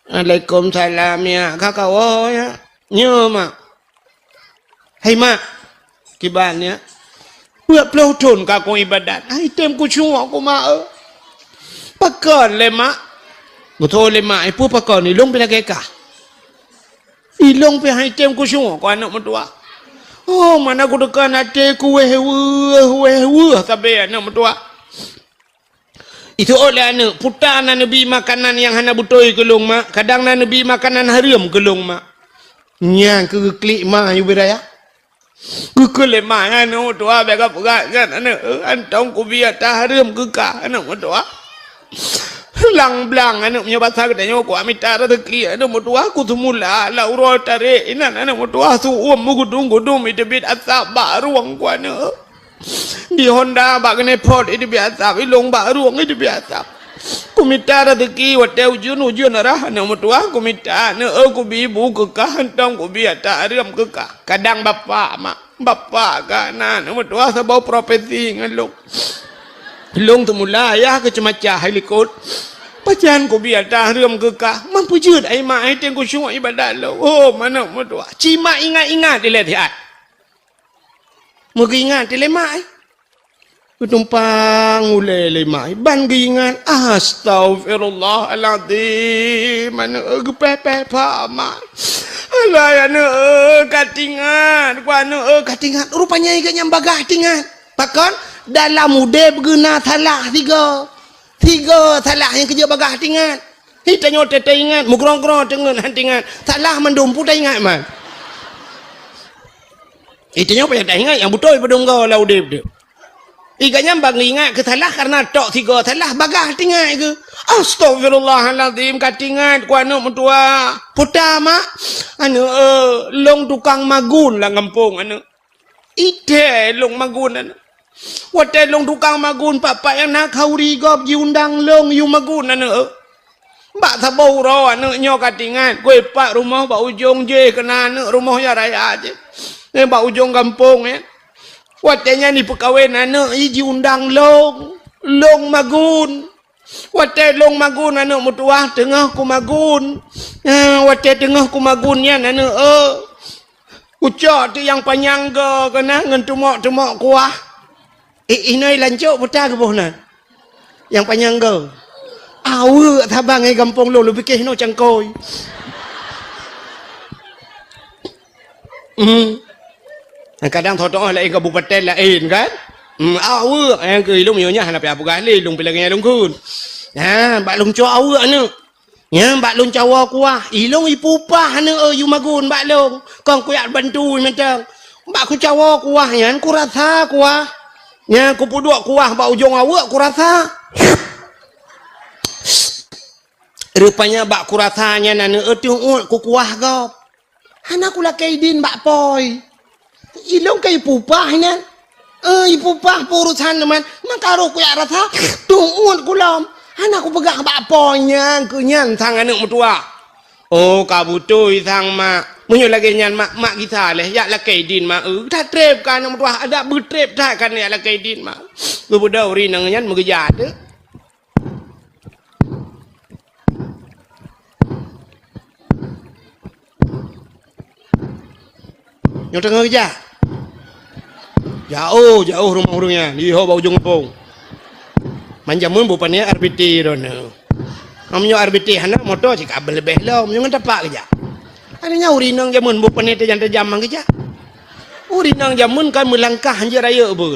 Waalaikumsalam ya kakak oh ya nyo mak hai mak kibannya buat peloton kakak ibadat item ku cuma aku mak pakon le mak betul le mak ipu pakon ni long pila keka ilong pe item ku cuma aku anak mertua oh mana aku dekan hati ku weh sampai anak mertua itu oleh anak putana nabi makanan yang hana butoi kelong mak kadang nabi makanan haram kelong mak nyang ke klik mak yuberaya Kukule mana no tua bega pegat kan anak antong ku biar taharum kekah anak tua lang blang anak punya bahasa katanya ku amita rezeki anak tua ku semula la uro tarik inan anak tua su gudung itu bit asap baruang ku anak di Honda bak kene pot itu biasa ilong baruang itu biasa ku minta rezeki wate ujun arah anak tua ku minta anak ku bibu kekah antong ku biar taharum kekah kadang bapak kanan anak tua sebau profesi ngelung long temula ya ke cemacah helikot pajan ku biar taharum kekah mampu jud ai mai teng ku syuk ibadat lo oh mana tua cima ingat dile tiat mugi ingat dile mai tumpang ulele mai ban gingan astagfirullahalazim mana gepepe pa mai alah ya ne katingan ku anu katingan rupanya iganya bagah tingan pakon dalam ude berguna salah tiga salah yang kerja bagah tingan Hita nyo tete ingat, mugrong-grong tengen hantingan. Taklah mendumpu tak ingat man. Hita nyo payah tak ingat yang betul pada engkau lah udip dia. Ikatnya bang ingat ke salah karena tok tiga salah bagah tingat ke. Astagfirullahaladzim katingat ku anak mentua. Putar mak. Long tukang magun lah kampung anak. Ite long magun anak. Wate long tukang magun papa yang nak kauri gop diundang long yu magun anak. Bak sabau ro anak nyo katingan. Gue pak rumah bak ujung je kena anak rumahnya raya je. Ni bak ujung kampung ya. Watenya ni perkahwin anak iji undang long magun. Wate long magun anak mutuah tengah ku magun. Wate tengah ku magun yan anak ucap tu yang panyangga kena ngan tumak kuah. Inai lancuk putar ke bohna. Yang panyangga. Awe tabang ai kampung lu fikir no cangkoi. Kadang thotok lain kabupaten lain kan. Awe yang ke ilung nyonya hana apa gali lung pilangnya lung kun. Bak lung cua awe anu. Bak lung cawa kuah. Ilung ipupah anu yu magun bak lung. Kong kuyak bantu macam. Bak ku cawa kuah yan ku rasa kuah. Ku puduk kuah bak ujung awe ku rasa. Rupanya bak kurasanya nana tiung ku kuah gop. Hana kula kaidin bak poi. Ilong kay pupahnya. Ipupah purusan naman. Mangkaro ku ya rasa tuung kulam. Hana ku pegang bak poinya kunyan sang anak mutua. Oh kabutoi sang mak. Munyo lagi nyan mak kita leh ya la kaidin mak. Tak trep kan anak mutua ada betrep tak kan ya la kaidin mak. Bebuda uri nang nyan megejat de. Yang tengah kerja jauh rumah urungnya di bawah ujung kampung manjamun bupannya RBT dono namanya RBT hana motor cik kabel lebih lah menyo tapak kerja adanya urinang jamun bupannya terjam kerja urinang jamun kan melangkah hanja raya pun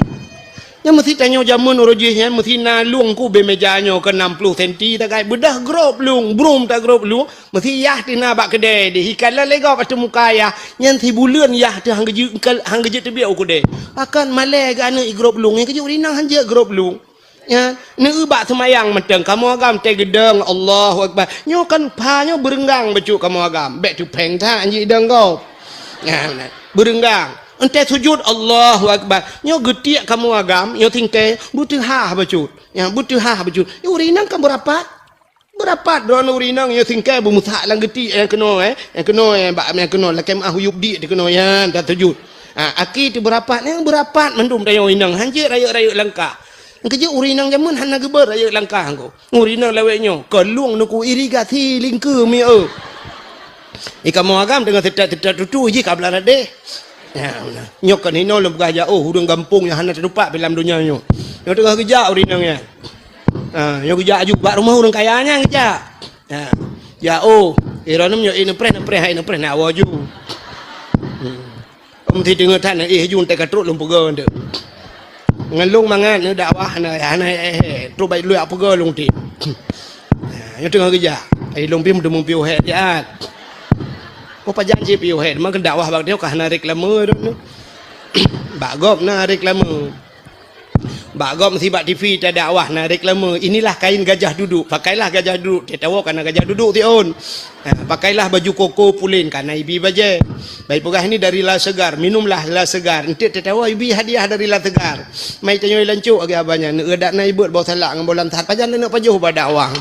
yang mesti tanya jamun urujihnya mesti na luang ku bemejanya ke 60 cm tak kai bedah grop luang brum tak grop luang mesti yah tina bak kedai di hikala lega pada muka ya yang tibulan yah tu hang geje tebiak ku de akan malai ga ana grop luang yang keje urinang hanja grop luang ya ne bak semayang meteng kamu agam te gedeng Allahu akbar nyo kan panyo berenggang becuk kamu agam bek tu peng ta anji deng kau ya berenggang ente sujud Allahu akbar nyo getiak kamu agam nyo tingke butuh ha bacut ya butuh ha bacut urinang kan berapa don urinang nyo tingke bumusak lang geti yang kena bak yang kena lakem ahuyub di kena ya dah sujud aki tu berapa yang berapa mendum dayo urinang hanje raya langkah kerja urinang jamun hana geber raya langkah ko urinang leweknyo keluang nuku irigasi lingke mi kamu agam dengan tetat tutu ji kabla deh. Ya, nyok kan hino lem gajah hudung kampung yang hana terlupa dalam dunia nyo. Yang tengah kerja urinangnya. Yang kerja aju bak rumah orang kayanya kerja. Ironem nyo ine pre nak waju. Mesti dengar tan jun te katruk lum pega nde. Ngalung mangan dakwah hana tu bai lu apa pega lung ti. Yang tengah kerja. Lum pi mudum piu het ya. Kau janji piu head, mak dakwah bak dia kah narik lama tu, bagop narik lama, bagop mesti bak TV tak dakwah narik lama. Inilah kain gajah duduk, pakailah gajah duduk. Dia tahu kerana gajah duduk tiun, pakailah baju koko pulin kerana ibi baje. Baik pegah ini dari La Segar, minumlah La Segar. Nanti dia tahu ibi hadiah dari La Segar. Mai tanya lancuk agak abahnya, nak edak na ibut bawa salak dengan bolan tat pajan nak pajuh badakwah.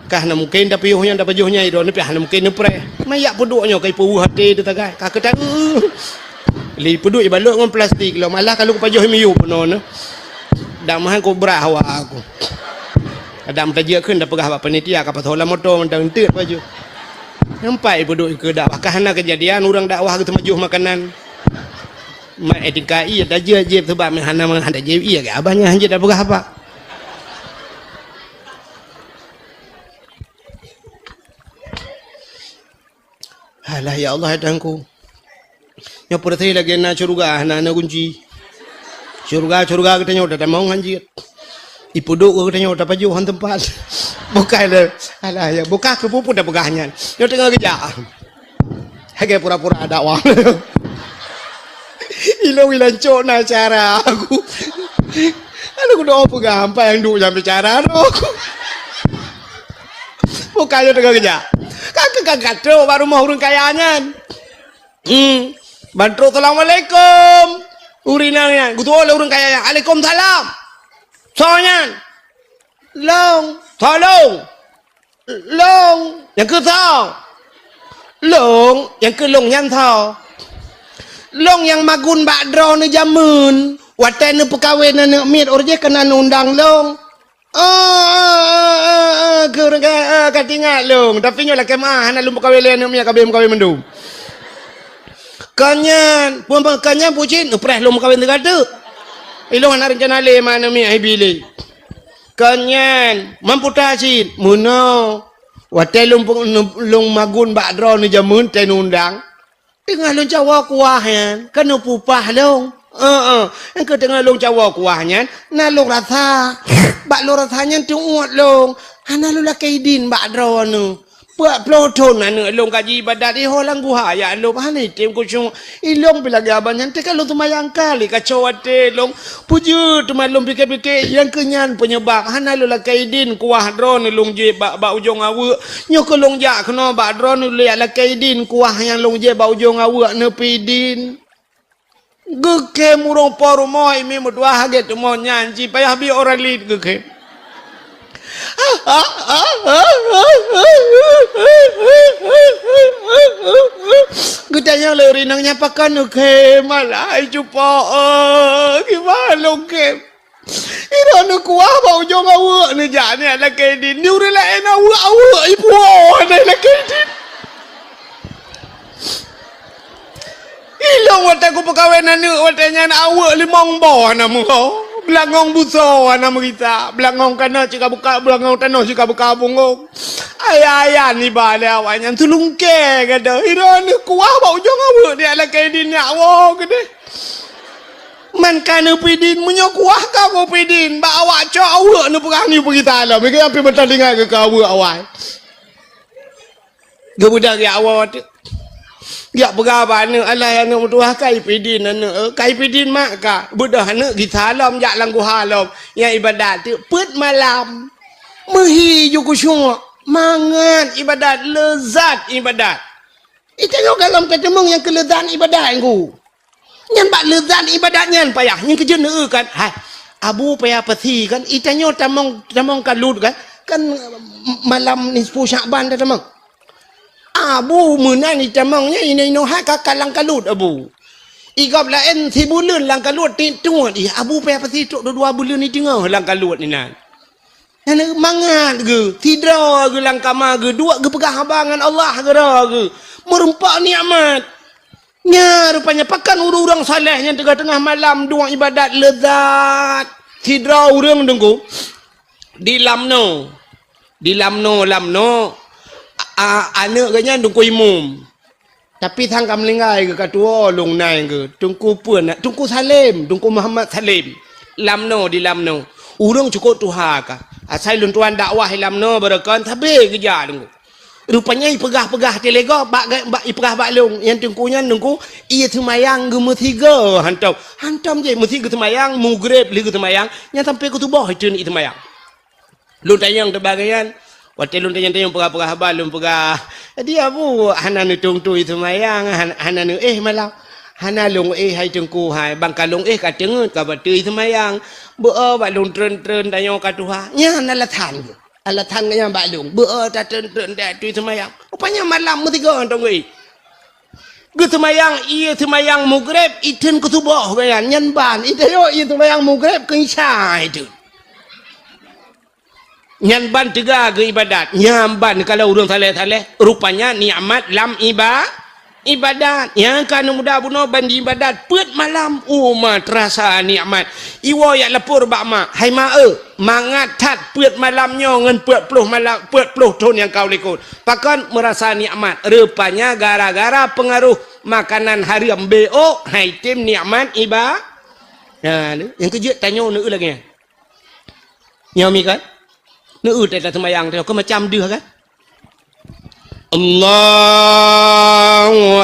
Kah na mungkin dah piyuhnya dah pajuhnya itu ni pih na mungkin nepre mayak peduknya kai puuh hati tu tagai kah ketan li peduk ibalok dengan plastik lo malah kalau pajuh miyu penon dah mahan ko berah aku ada mentajia keun dah pegah panitia ka patola motor mentang teut pajuh sampai peduk ke dak kah na kejadian orang dakwah ke majuh makanan mai etika dah je sebab hana handa je iya ke abahnya hanje dah pegah apa. Alah ya Allah hadangku. Nya purati lagi na curuga na kunci. Curuga kita nyoda dah mau hanjir. Ipuduk kita nyoda paju han tempat. Bukan le. Alah ya, bukan ke pun dah pegahnya. Yo tengah kerja. Hagai pura-pura ada wang. Ilo wilancok na cara aku. Aku doa pegah apa yang duk jam bicara aku. Bukan yo tengah kerja. Kakak tu baru mau urun kayanya. Bantu assalamualaikum. Urinanya, gutu oleh urun kayanya. Waalaikumsalam. Soalnya, long, tolong, long, yang ke tau, long, yang ke long yang tau, long yang magun bakdro ni jamun, watan ni pekawin ni mit orje kena undang long, ke urun kaya katingat long, tapi nyolah kemah, hana long pekawin lain ni kabeh pekawin mendung. Kanyan, puan kanyan pucin, upres long pekawin tegada. Ilong anak rencana le mana mi ai bili. Kanyan, mampu tasin, muno. Watai lung magun bakdro ni jamun ten undang. Tengah lung cawa kuahnya, kan pupah long. Yang ke tengah lung cawa kuahnya, na lung rasa. Bak lung rasanya tu uat long. Hana lu lakaidin bakdro nu. Buat peloton anu long kaji ibadat holang guha ya long hane tem kusung ilong bila gaban yang teka long tumayang kali kacau ate long puju tumalong pikir-pikir yang kenyan penyebab hana lu lakaidin kuah dron long je ba ujung awu nyok long ja kena ba dron lu lakaidin kuah yang long je ba ujung awu nepidin geke murong pormoy mi mudwa haget mo nyanji payah bi orang lid geke Gutanya lori nang nyapakan ke malai cupa gimana lo ke ira nu kuah bau jong awu ni jane ala ke din ni ure la ena awu ibu na la ke din ilong wata ku pekawenan ni watanya awu limong bo na mu belangong buso ana kita belangong kana cika buka belangong tanah cika buka bungong ayah ni bale awanya tulung ke kada iran kuah bau jong awu dia la kedin nyawo gede man kana pidin munyo kuah ka ko pidin ba awak cok awu nu perang ni kita lah mereka ampi bertandingan ke awu awak gebudak ya awak ya berapa ni Allah yang mutuah kai pidin anu kai pidin mak ka budah anu kita alam ya langgu halam yang ibadat tu put malam mehi juku syung mangan ibadat lezat ibadat itu yo dalam ketemung yang kelezatan ibadat engku nyan bak lezat ibadat nyan payah nyan kerja neu kan hai abu payah peti kan itanyo tamong kalut kan malam nisfu Syaban dah tamong abu menan ni tamangnya ini no hak kalang kalut abu igap lain 3 bulan lang kalut tintuan abu payah pasti tok 2 bulan ni tengah lang kalut ni nan mangat ge tidra ge lang kama ge dua ge pegah abangan Allah ge ge merempak nikmat nya rupanya pakan urang salehnya tengah-tengah malam dua ibadat lezat tidra urang dengku di lamno anak kanya tungku imum tapi thang melinggai ke katua long nai ke tungku puan tungku Salim tungku Muhammad Salim lamno di lamno urang cukup tuha ka asai lun tuan dakwah lamno berakan tapi kerja tungku rupanya ipegah-pegah telega bak ipegah bak long yang tungkunya nungku ia semayang ge metiga hantam je mesti ge semayang mugrib li ge semayang yang sampai ke tubuh itu ni semayang lun tayang terbagayan waktu lun tayang pegah-pegah balum pegah dia bu hana nu tung tu itu mayang hana nu malam hana lung hai tengku hai bangkalung ka tengut ka batu itu mayang bu balung tren tayang ka tuha nya alatan nya balung bu ta tren da tu itu mayang rupanya malam mutiga tong ge semayang iya semayang mugrib iten kutubah bayan nyan ban itayo iya semayang mugrib ke isya itu nyamban tiga ke ibadat nyamban kalau urang saleh rupanya nikmat lam ibadat yang kan muda buno bandi ibadat put malam terasa nikmat iwo ya lepur bak mak hai mangat tat put malamnya ngan put puluh malam put puluh tahun yang kau likut pakan merasa nikmat rupanya gara-gara pengaruh makanan haram bo hai tim nikmat yang kerja tanya nu lagi nyomi kan แต่sembahyang tu kau macam dia kan. Allahu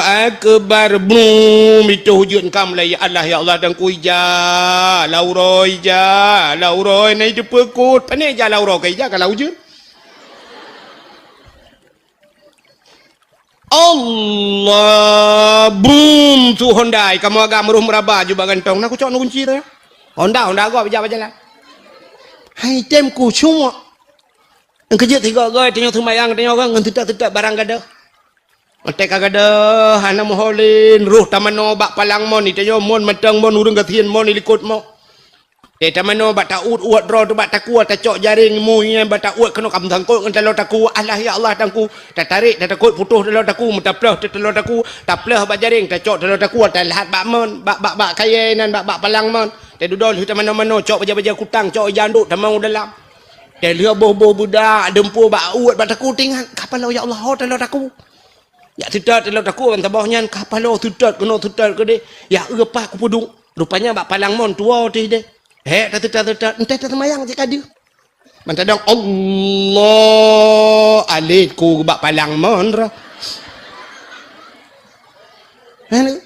akbar brum itu hujud kam la ya Allah ya Allah dan ku ija lauroi nai tu pekut pane ja lauroi ke ja kalau hujud Allah brum tu Honda kamu agak meruh meraba juga gantong nak ku cok nu kunci tu Honda gua berjalan hai tem ku cuma kerja tiga gay tengok sembahyang tengok kan ngan tidak barang gada Otek kagada hana moholin ruh tamano bak palang mon ni tengok mon matang mon urang gatien mon likut mo te tamano bak ta uat ro tu bak taku ta cok jaring mu nya bak ta uat kena kam thangkut ngan talo taku Allah ya Allah tangku ta tarik ta takut putus talo taku mutaplah talo taku taplah bak jaring ta cok talo taku ta lahat bak mon bak kayenan bak palang mon te dudol tamano cok baja kutang cok janduk tamau dalam dia lihat boh budak dempu bak uat bak taku tingan kapal ya Allah talo taku ya tidak telo taku kan tabahnya kapal tidak kena tidak ke de ya apa aku pudung rupanya bak palang mon tua teh de tidak entah semayang jika dia mantadang Allah alaiku bak palang mon ra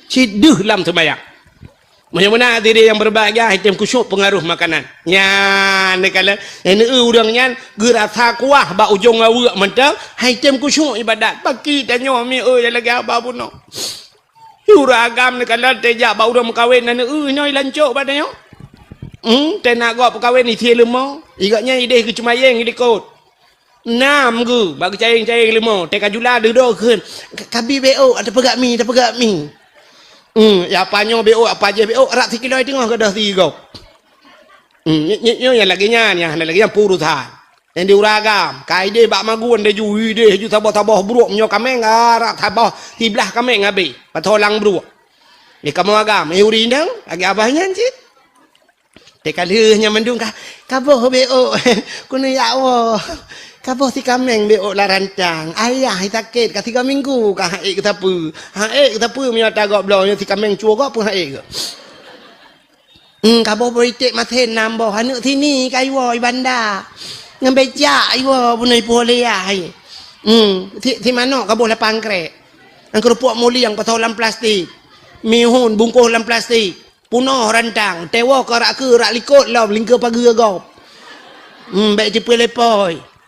ciduh lam semayang. Mana-mana diri yang berbahagia item kusyuk pengaruh makanan. Nyan kala ini urang nyan gerasa kuah ba ujung awak mentang item kusyuk ibadat. Bagi tanya mi lagi apa puno. Uragam kala tejak ba urang kawin nan noi lancok badanya. Tenak gua kawin ni tie lemau. Igaknya ide ke cumayeng ikut. Nam gu bagi caing-caing lemau. Teka jula dedo keun. Kabi BO ada pegak mi. Ya panyo BO apa aja BO rak sikiloi tengah ke dah tiga. Nyo yang lagi yang purusan. Yang diuragam, kaide bak magun de ju tabah buruk nyo kameng rak tabah tiblah kameng ngabe. Patolang buruk. Ni kamu agam, uri ndang agi abahnya cit. Tekaleuhnya mendung kaboh BO. Kuno ya Allah. Kaboh si kameng BO la rancang. Ayah sakit ka 3 minggu ka haik ke tapu. Haik ke tapu mi ata gok blo si kameng chuo gok pun haik ke. Kaboh politik mathen nambo hanu sini kai wo ibanda. Ngambeja iwo punai polea hai. Ti mano kaboh la pangkrek. Ang kerupuk muli yang patolam plastik. Mihun bungkus dalam plastik. Punoh rantang. Tewo ke rak likut lah lingkar pagi gop. Baik tipu lepoi.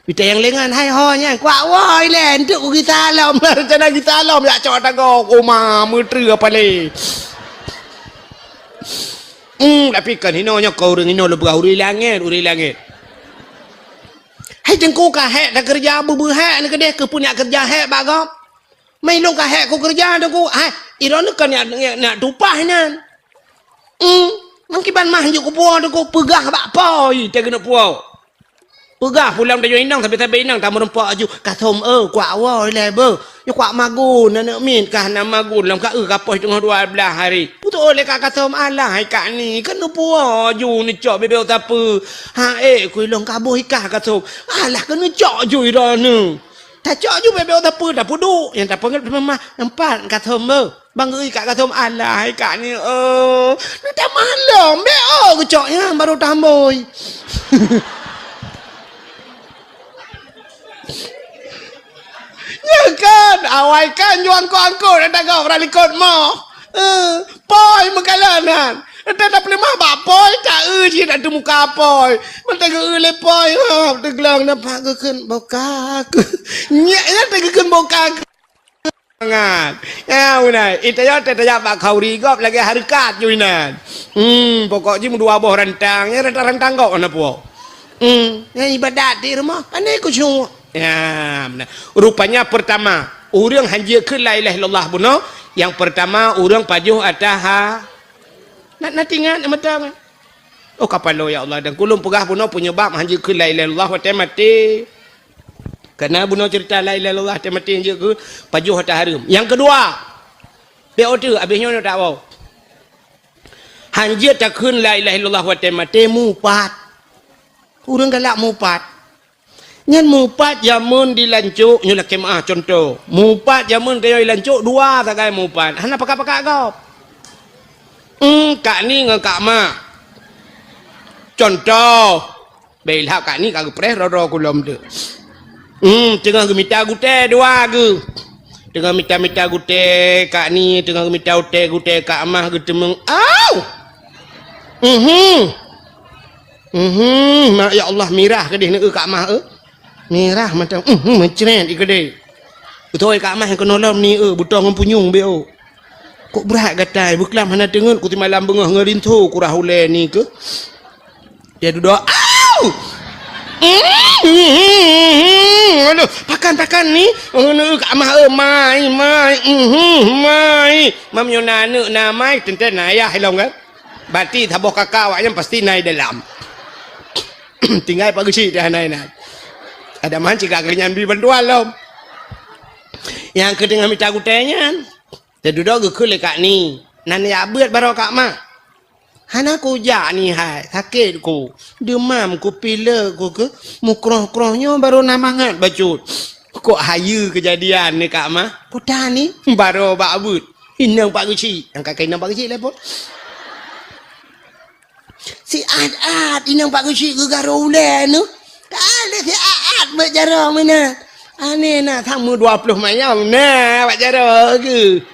Kita yang lengan hai honya kuat woi len tu kita alam macam kita alam ya cok tagok oma mutri apa le tapi kan hinonya kau ring hino lebih uri langit hai jengku ka hek dah kerja bubu hek ni kedeh ke punya kerja hek bagop mai long ka hek ku kerja dah ku hai iron kan nak tupah nan mungkin mah juk ku puau dah ku pegah bak poi te kena puau pegah pulang dah inang tapi inang tak merempak aju kathom kuat woi leber yo kuat magun nak min kah nama magun lam ka kapoi tengah 12 hari putu oleh ka kathom alah hai kak ni kan puo ju ni cok bebel tapu ha ku long kabuh ikah kathom alah kan cok ju ira ni tak cok ju bebel tapu dah pudu yang tak pengen mah nampak kathom bang kak kathom alah hai kak ni ni tak malam be ku coknya baru tamboi ya kan awai kan juan ko angkut ada kau ralikot mo poi mengalanan ada tak mah bak poi tak si nak tu muka poi mentang le poi teglang nampak keun boka nyaknya tegkeun boka sangat ya unai itaya bak kauri gop lagi harkat juinan pokok ji 2 boh rantang ya rantang kok ana puo ya ibadat di rumah ane ku cuma ya, rupanya pertama orang hanjirkan la ilaha illallah buno. Yang pertama orang pajuh atas nak tinggal matang. Oh kapalo ya Allah dan kulum pegah buno punya bab hanjirkan la ilaha illallah wa mati. Karena buno cerita la ilaha illallah te mati hanjirkan pajuh atas harum. Yang kedua BO tu habisnya nak tak tahu. Hanjir takun la ilaha illallah wa mati mupat. Orang galak mupat. Nyan mupat jamun dilancuk nyula kemah contoh mupat jamun kaya dilancuk 2 tak kaya mupat hana pakak-pakak kau kak ni dengan kak mak contoh Baiklah kat ni kagak preh roro kulom tu. Tengah gemita gute dua ge. Tengah mita gute kat ni, tengah gemita gute kat amah ge temeng. Au. Mak ya Allah mirah ke dia kat amah Mirah macam mencret ke dia. Betul kat amah yang kena lam ni butuh ngempunyung be Kok berat gatai berkelam hana tengen ku ti malam bengah ngerintu ku rahule ni ke. Dia duduk. Au. Aduh, pakan ni kat amah mai. Mam yo nanu na mai tenten ayah hilong kan. Berarti taboh kakak awaknya pasti naik dalam. Tinggal pak kecil dah naik. Ada man cik agaknya ambil bantuan lom. Yang kedengar minta kutanya. Dia duduk ke kat ni. Nani abet baru kak mak. Hana ku jak ni hai, sakit ku. Demam ku pila ku ke. Mukroh-krohnya baru namangat bacut. Kok haya kejadian ni kak mah. Putar ni baru bak abut. Inang pak kecil. Yang kakak inang pak kecil lah pun. Si Ad inang pak kecil ke garo ulan tu. Tak ada si Ad berjara mana. Aneh nak sama 20 mayang nah berjara ke.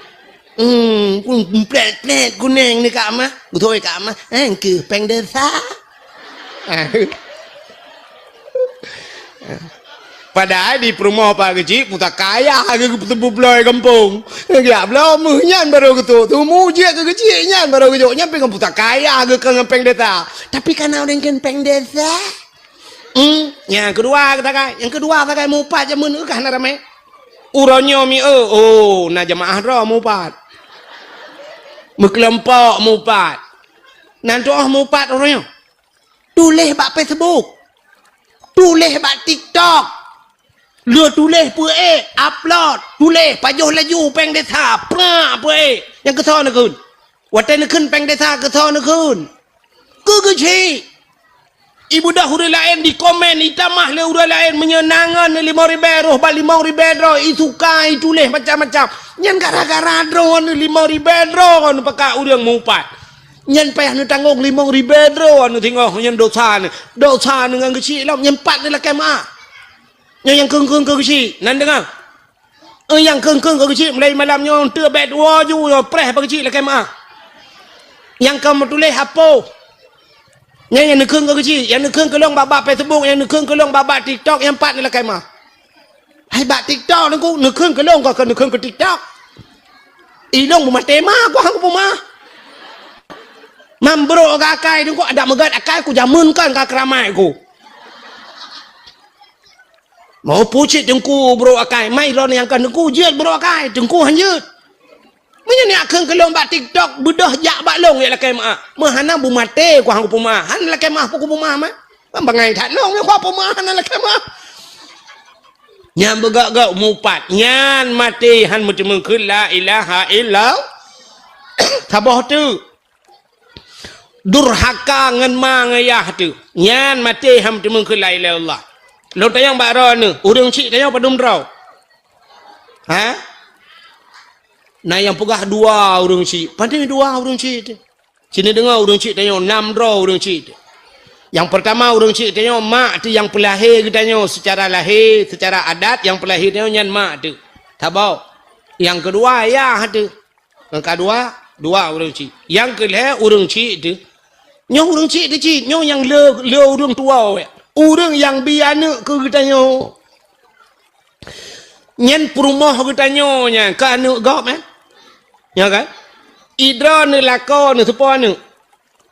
Plet kuning ni kak mah. Betul kak mah. Ke peng desa. Padahal di rumah pak kecil putar kaya ke tebu pelai kampung. Ya belum nyan baru ketu. Tu mujik ke kecil nyan baru ketu. Nyan pengen putar kaya ke peng desa. Tapi kan orang kan peng desa. Yang kedua katakan, mupat jamun ke hana ramai. Uronyo mi na jamaah ro mupat. Berkelompok mupat. Nanti mupat orangnya. Tulis bak Facebook. Tulis bak TikTok. Lu tulis pun upload. Tulis pajuh laju peng desa. Pra pun yang kesal nak kun. Watan nak kun peng desa kesal nak kun. Kecil. Ibu dah huruf lain di komen itamah le huruf lain menyenangan 5.000 roh 5.000 roh isukai tulis macam-macam nyan gara-gara drone 5.000 roh nu pakak urang mupat nyan payah nu tanggung 5.000 roh nu tengok nyan dosa dengan kecil lam nyan pat ni lah kema yang keng-keng ke kecil nan dengar yang keng-keng ke kecil mulai malam nyon te bet waju yo preh pa kecil lah kema yang kamu tulis apa yang nekeng ke kecil, yang nekeng ke long babak Facebook, yang nekeng ke long babak TikTok, yang empat ni lah kaimah. Hai bak TikTok ni ku nekeng ke long kau ke nekeng ke TikTok. Ilong bumah tema ku hang bumah. Mambro ke akai ni ku ada megat akai ku jamunkan ke keramai ku. Mau pucit jengku bro akai, mai ron yang kan jengku jeut bro akai, jengku hanjeut. Menyak keng kelong bak TikTok bedah jak bak long ya lakai mak. Mahana bu mate ku hang pumah. Han lakai mah ku pumah mah. Bangai tak long ku pumah han lakai mah. Nyan begak-gak mupat. Nyan mati han macam ke la ilaha illa. Tabah tu. Durhaka ngan ma ngayah tu. Nyan mati han macam ke la ilaha illallah. Lo tayang bak ro ni. Urang cik tayang padum rau. Ha? Nah yang pegah dua orang cik. Pandai dua orang cik. Sini dengar orang cik tanya 6 draw orang cik. Yang pertama orang cik tanya mak tu yang pelahir tanya secara lahir, secara adat yang pelahir tanya nyan mak tu. Tabau. Yang kedua ayah tu. Yang kedua dua orang cik. Yang kelih orang cik tu. Nyo orang cik tu cik, nyo yang le orang tua we. Orang yang biana ke tanya. Nyan perumah ke tanya nya ka anu gop ya kan? Idra ni lako ni sepa ni.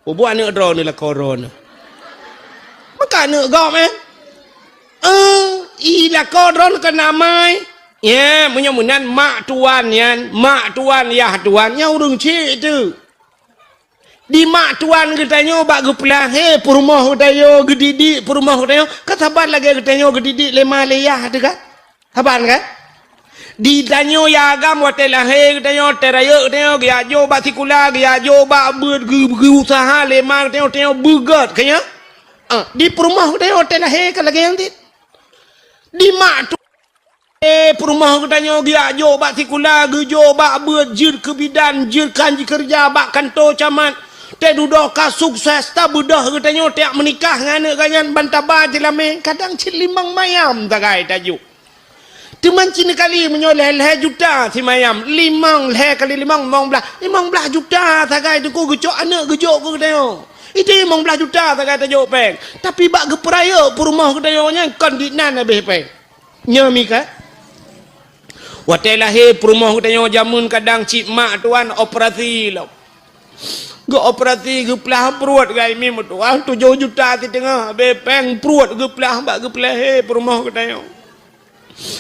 Buat ni idra ni lako ron. Maka ni gop i lako ron ke namai. Ya, menyamunan mak tuan yan, mak tuan ya tuan nya urang cik tu. Di mak tuan katanya bak gepelah perumah katanya gedidik perumah katanya kataban lagi katanya gedidik lemah leyah tu kan? Saban kan? Di tanyo ya agam hotel lahir katanya teraya katanya dia jo bak sikula dia jo bak berusaha lemah katanya begat katanya. Di perumah katanya hotel lahir kan lagi yang di mak tu perumah katanya dia jo bak sikula jo bak berjir ke bidan jir kanji kerja bak kantor camat te dudoka sukses ta bedah katanya tiak menikah ngana ganyan bantaba jelame kadang cilimang mayam tagai tajuk teman cini kali menyoleh leh juta si mayam limang leh kali limang 15 juta tagai tu ku gejok anak gejok ku katanya itu 15 juta tagai tajuk peng tapi bak geperaya rumah katanya kon dinan habis peng nyamika watai lahir rumah katanya jamun kadang cik mak tuan operasi lah ge operasi ge pelah perut gai mi mutual 7 juta ti tengah be peng perut ge pelah bak ge pelah rumah katanya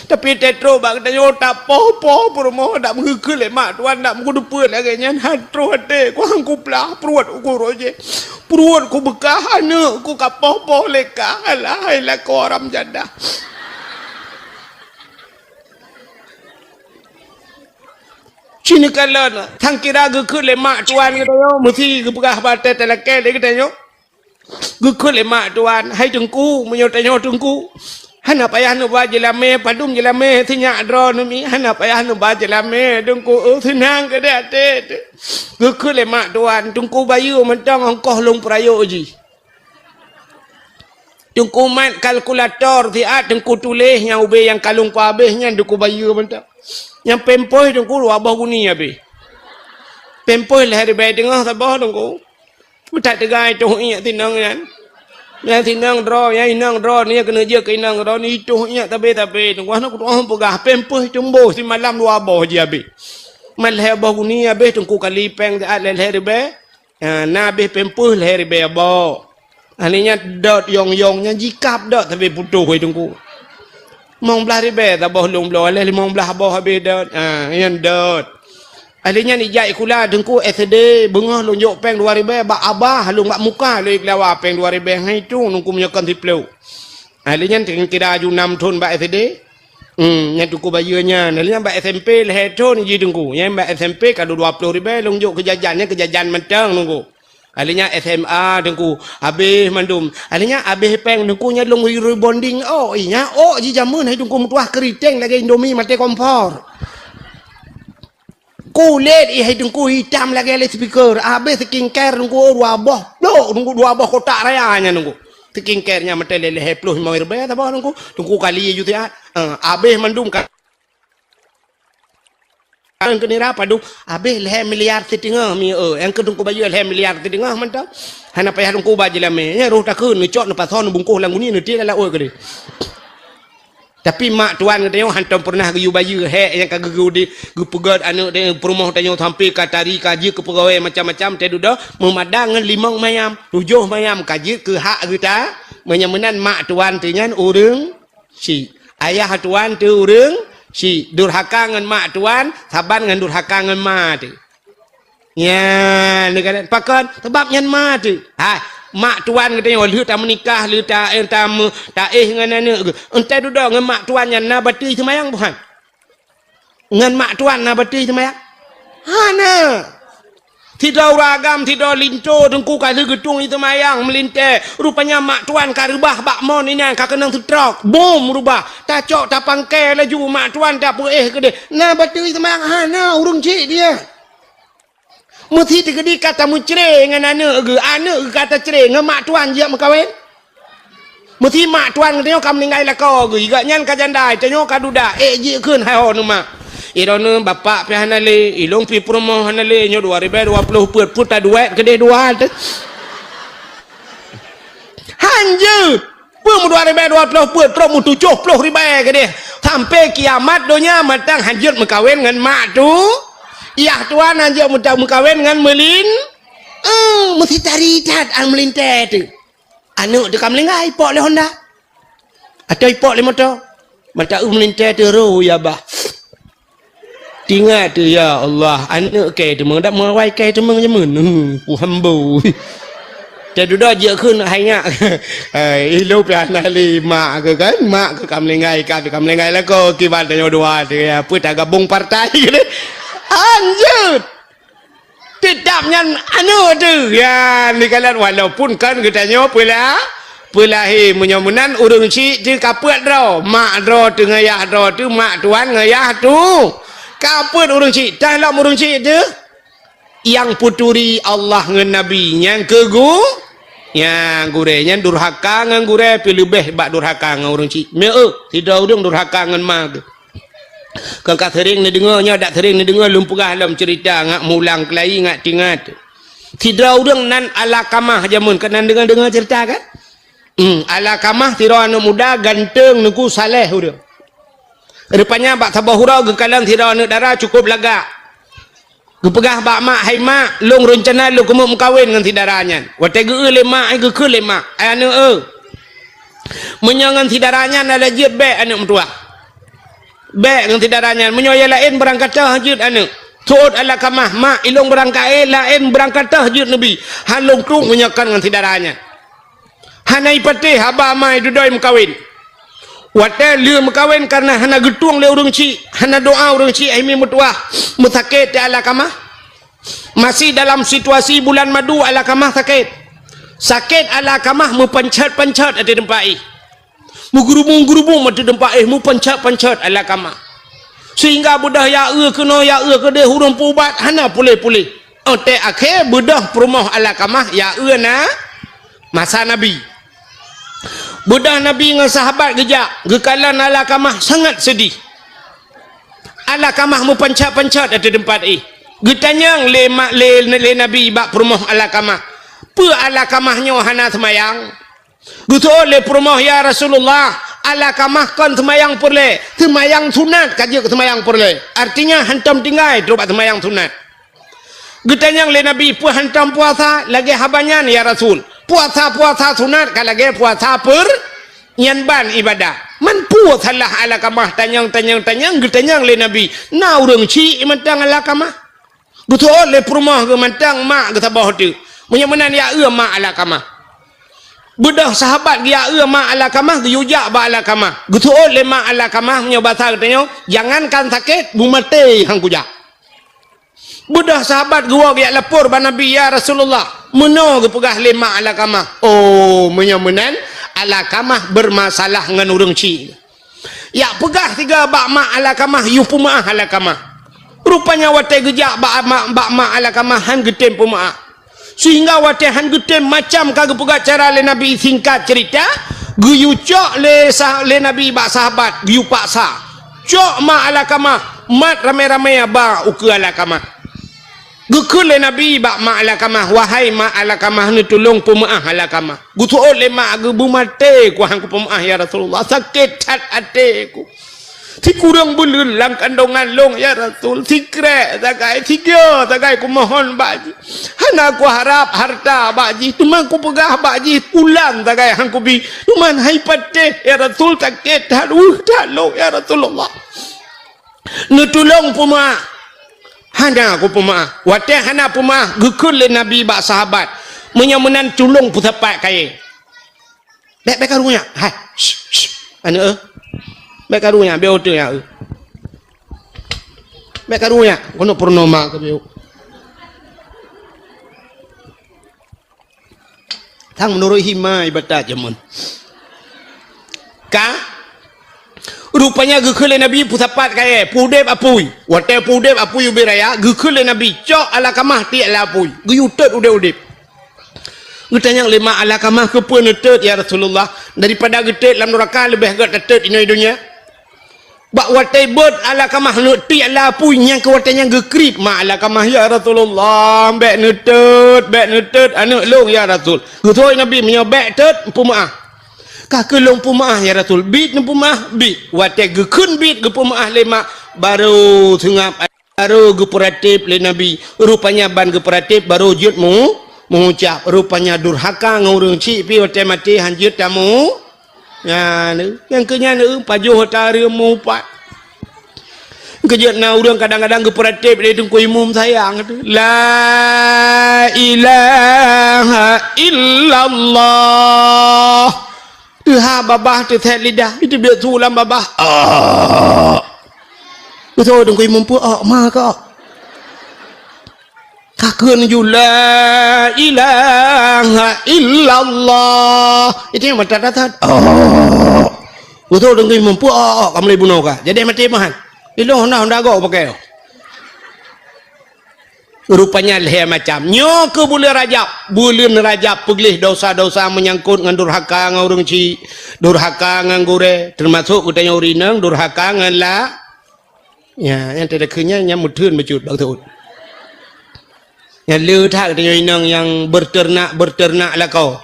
tapi tetro bak katanya tak popo rumah dak mengekul mak tuan dak menguduput lagi nyan hatro hate ku hang ku pelah perut ku roje perut ku bekah anak ku kapopo leka alah la koram jadah Cini kalon thang kira ge khul le mak tuan katanya mesti ge pegah bate telake le katanya ge khul le mak tuan hai tengku menyo tanyo tengku hana payah nu ba jelame padum jelame thinya dro nu mi hana payah nu ba jelame tengku thinang ke dak te ge khul le mak tuan tengku bayu mentang ongkoh long prayo ji tengku mat kalkulator ti at tengku tulis yang ube yang kalung pa habisnya tengku bayu mentang yang pempoi tengku lu abah guni habis pempoi lah hari baik tengah sabah tengku tak tegai tu ingat tinang kan yang tinang draw yang inang draw ni kena je ke inang draw ni tu ingat tapi tengku nak tu pegah pempoi tumbuh si malam lu abah je habis malah abah guni habis tengku kali peng tak lah hari baik na habis pempoi lah hari baik abah aninya dot yong-yongnya jikap dot tapi putuh tengku mong belah ribe tak boh long belah le mong belah boh habis dot yang dot alinya ni jai kula dengku SD bengah lonjok peng 2000 bak abah lu bak muka le kelawa peng 2000 hai tu nungku menyakan tipleu alinya kira ju 6 thon bak SD yang tu ku bayunya alinya bak SMP le thon ji dengku yang bak SMP kadu 20000 lonjok kejajan mentang nungku alinya SMA dengku habis mandum alinya habis peng dengku nya long rebonding inya ji jamun hai dengku mutuah keriteng lagi Indomie mate kompor kulit hai dengku hitam lagi le speaker habis skincare dengku ruabah dengku ruabah kotak rayanya dengku skincare-nya mate le 50 50 tabah dengku kali ju tiat habis mandum ka ang kenira padu habis leh miliar setengah mi yang kedung ku bayu leh miliar setengah mantap hana payah dong ku baju lame nya roh takun ni cok ni pason bungkuh lang ni ti la oi ke tapi mak tuan katanya hantam pernah ge bayu yang kagegu di gu pegat anu de perumah tanyo sampai ka tari kaji ke pegawai macam-macam te duda memadang ngan 5 mayam 7 mayam kaji ke hak kita menyamenan mak tuan tinyan urang si ayah tuan tu urang si durhaka ngan mak tuan saban ngan durhaka ngan mak tu ya negara pakon sebab nyan mak tu mak tuan katanya lu tak menikah lu tak ngan anu entai duduk ngan mak tuan nyan na bati semayang bukan ngan mak tuan na bati semayang hana tidak ragam tidak linto tengku kali gedung itu mayang melinte rupanya mak tuan karubah bakmon ini ka kenang truk bom rubah tacok tapangke laju mak tuan tak gede nah batu itu mayang hana urung cik dia mesti digedi kata mucre dengan anak kata cere dengan mak tuan dia mekawin mesti mak tuan katanya kam meninggal lah kau gak nyan ka jandai tanyo ka duda je keun hai ho nu mak irona bapak pi hanale ilong pi promo hanale nyo 2020 puta duit gede dua hanjut pun 2020 promo 70 gede sampai kiamat donya matang hanjut mekawin dengan mak tu iya tuan hanjut mudah mekawin dengan melin mesti tari tat ang melinte tu anu de kam lengai ipok le Honda atau ipok le motor mata melinte tu ro ya bah tinggal tu ya Allah anak ke tu meng dak mewai ke tu meng jamun pu hambu jadi dah je keun hanya hidup ya nali mak ke kan mak ke kam lengai lah ko kibat tanyo dua tu ya put gabung partai gitu anjut tidak nyan anu tu ya ni kalian walaupun kan katanya pula menyamunan urung si tu kapet draw mak draw tu ngayah draw tu mak tuan ngayah tu kaput urung cik dah lah urung cik tu yang puturi Allah ngan nabi yang kegu yang gurenya durhaka ngan gure pilih beh bak durhaka ngan orang cik tidak urang durhaka ngan mag kakak sering ni dengarnya dak sering ni dengar lumpurah dalam cerita ngak mulang kelai ngak tingat tidak urang nan ala kamah jamun kenan dengar cerita kan ala kamah tira anak muda ganteng nuku saleh urang rupanya bak tabahura gekalan tira anak dara cukup lagak gepegah bak mak hai mak long rencana lu kemuk mengkawin dengan tidarannya wate ge le mak ai ge ke le mak anu menyangan tidarannya ada jid be anak mentua be dengan tidarannya menyoya lain berangkat tahajud anak tuut ala kamah mak ilong berangkat lain berangkat tahajud nabi halong tung menyakan dengan tidarannya hanai patih haba mai dudoi mengkawin wate lieu mengkawin karena hana getuang le urang ci hana doa urang ci ai mi mutuah mutakit ala kamah masih dalam situasi bulan madu ala kamah sakit ala kamah mu pancat ada tempat mu mati tempat mu pancat ala kamah sehingga budah ya kena ya ke dia hurung pubat hana pulih ote akhir budah perumah ala kamah ya na masa nabi budak nabi dengan sahabat gejak gekalan ala kamah sangat sedih ala kamah mu pancat ada tempat getanyang le nabi bak perumah ala kamah pe ala kamahnya hana semayang gitu le perumah ya Rasulullah ala kamah kan semayang perle semayang sunat kaje semayang perle artinya hantam tinggal coba semayang sunat getanyang le nabi pe hantam puasa lagi habanyan ya Rasul puasa sunat kalage puasa per nyanban ibadah man puasa lah ala kamah tanyang getanyang le nabi na urang ci matang ala kamah betul le perumah ke matang mak ke tabah tu menyemenan ya mak ala kamah bedah sahabat dia mak ala kamah yujak ba ala kamah betul le mak ala kamah nya bahasa katanya jangankan sakit bumate hang kujak bedah sahabat gua dia lapor ba nabi ya Rasulullah meno ke pegah le mak ala kamah menyemenan ala kamah bermasalah dengan urang ci ya pegah tiga bak mak ala kamah yu pumaah ala kamah rupanya wate gejak bak mak ala kamah han getem pumaah sehingga wate han getem macam kagak pegah cara le nabi singkat cerita guyu cok le nabi bak sahabat guyu paksa cok mak ala kamah mat ramai-ramai ba uku ala kamah gukul le nabi bak mak ala kamah wahai mak ala kamah ni tolong pumaah ala kamah gutu le mak gebu mate ku hang ku pumaah ya Rasulullah sakit tat ateku ti kurang bulun lang kandongan long ya Rasul sikre tagai tiga tagai ku mohon baji hana ku harap harta baji tuman ku pegah baji ulan tagai hang ku bi tuman hai pate ya Rasul sakit tat tolong ya Rasulullah nu tolong pumaah hana aku pemaah wate hana pemaah gukul le nabi bak sahabat menyamunan culung putapat kaya bek karunya hai anu bek karunya be hotel ya bek karunya kono purnama ke be tang menurut hima ibadat jamun ka rupanya gekele nabi putapat kaya pudep apui wate pudep apui ubiraya gekele nabi cok ala kamah ti ala apui guyutet udep getanyang lima ala kamah ke pun netet ya Rasulullah daripada getet lam neraka lebih gat netet ini dunia bak wate bot ala kamah ti ala apui yang ke watenya gekrip ma ala kamah ya Rasulullah bek netet anak long ya Rasul getoi nabi menyobek tet pumaah kak kelong pumaah ya Rasul bit pumaah bit wate gekun bit ge pumaah lema baru tengap baru geperatif le nabi rupanya ban geperatif baru jut mengucap rupanya durhaka ngurung ci pi wate mati hanjut tamu ya yang kenya pajuh tari mu pat kejut na urang kadang-kadang geperatif le tungku imum sayang la ilaha illallah ha babah tu thet lidah itu biar tu lam babah betul dong kui mampu ma ka kakun ju la ilaha illallah itu yang mata tat betul dong kui mampu kamu le bunuh ka jadi mati mahan ilong honda go pakai rupanya leher macam nyo ke bulan Rajab pegelih dosa-dosa menyangkut dengan durhaka dengan orang ci, durhaka dengan gore, termasuk kutanya urinang durhaka dengan lah ya yang tidak kenyang yang mudun becut bang tuh yang letak kutanya urinang yang berternak lah kau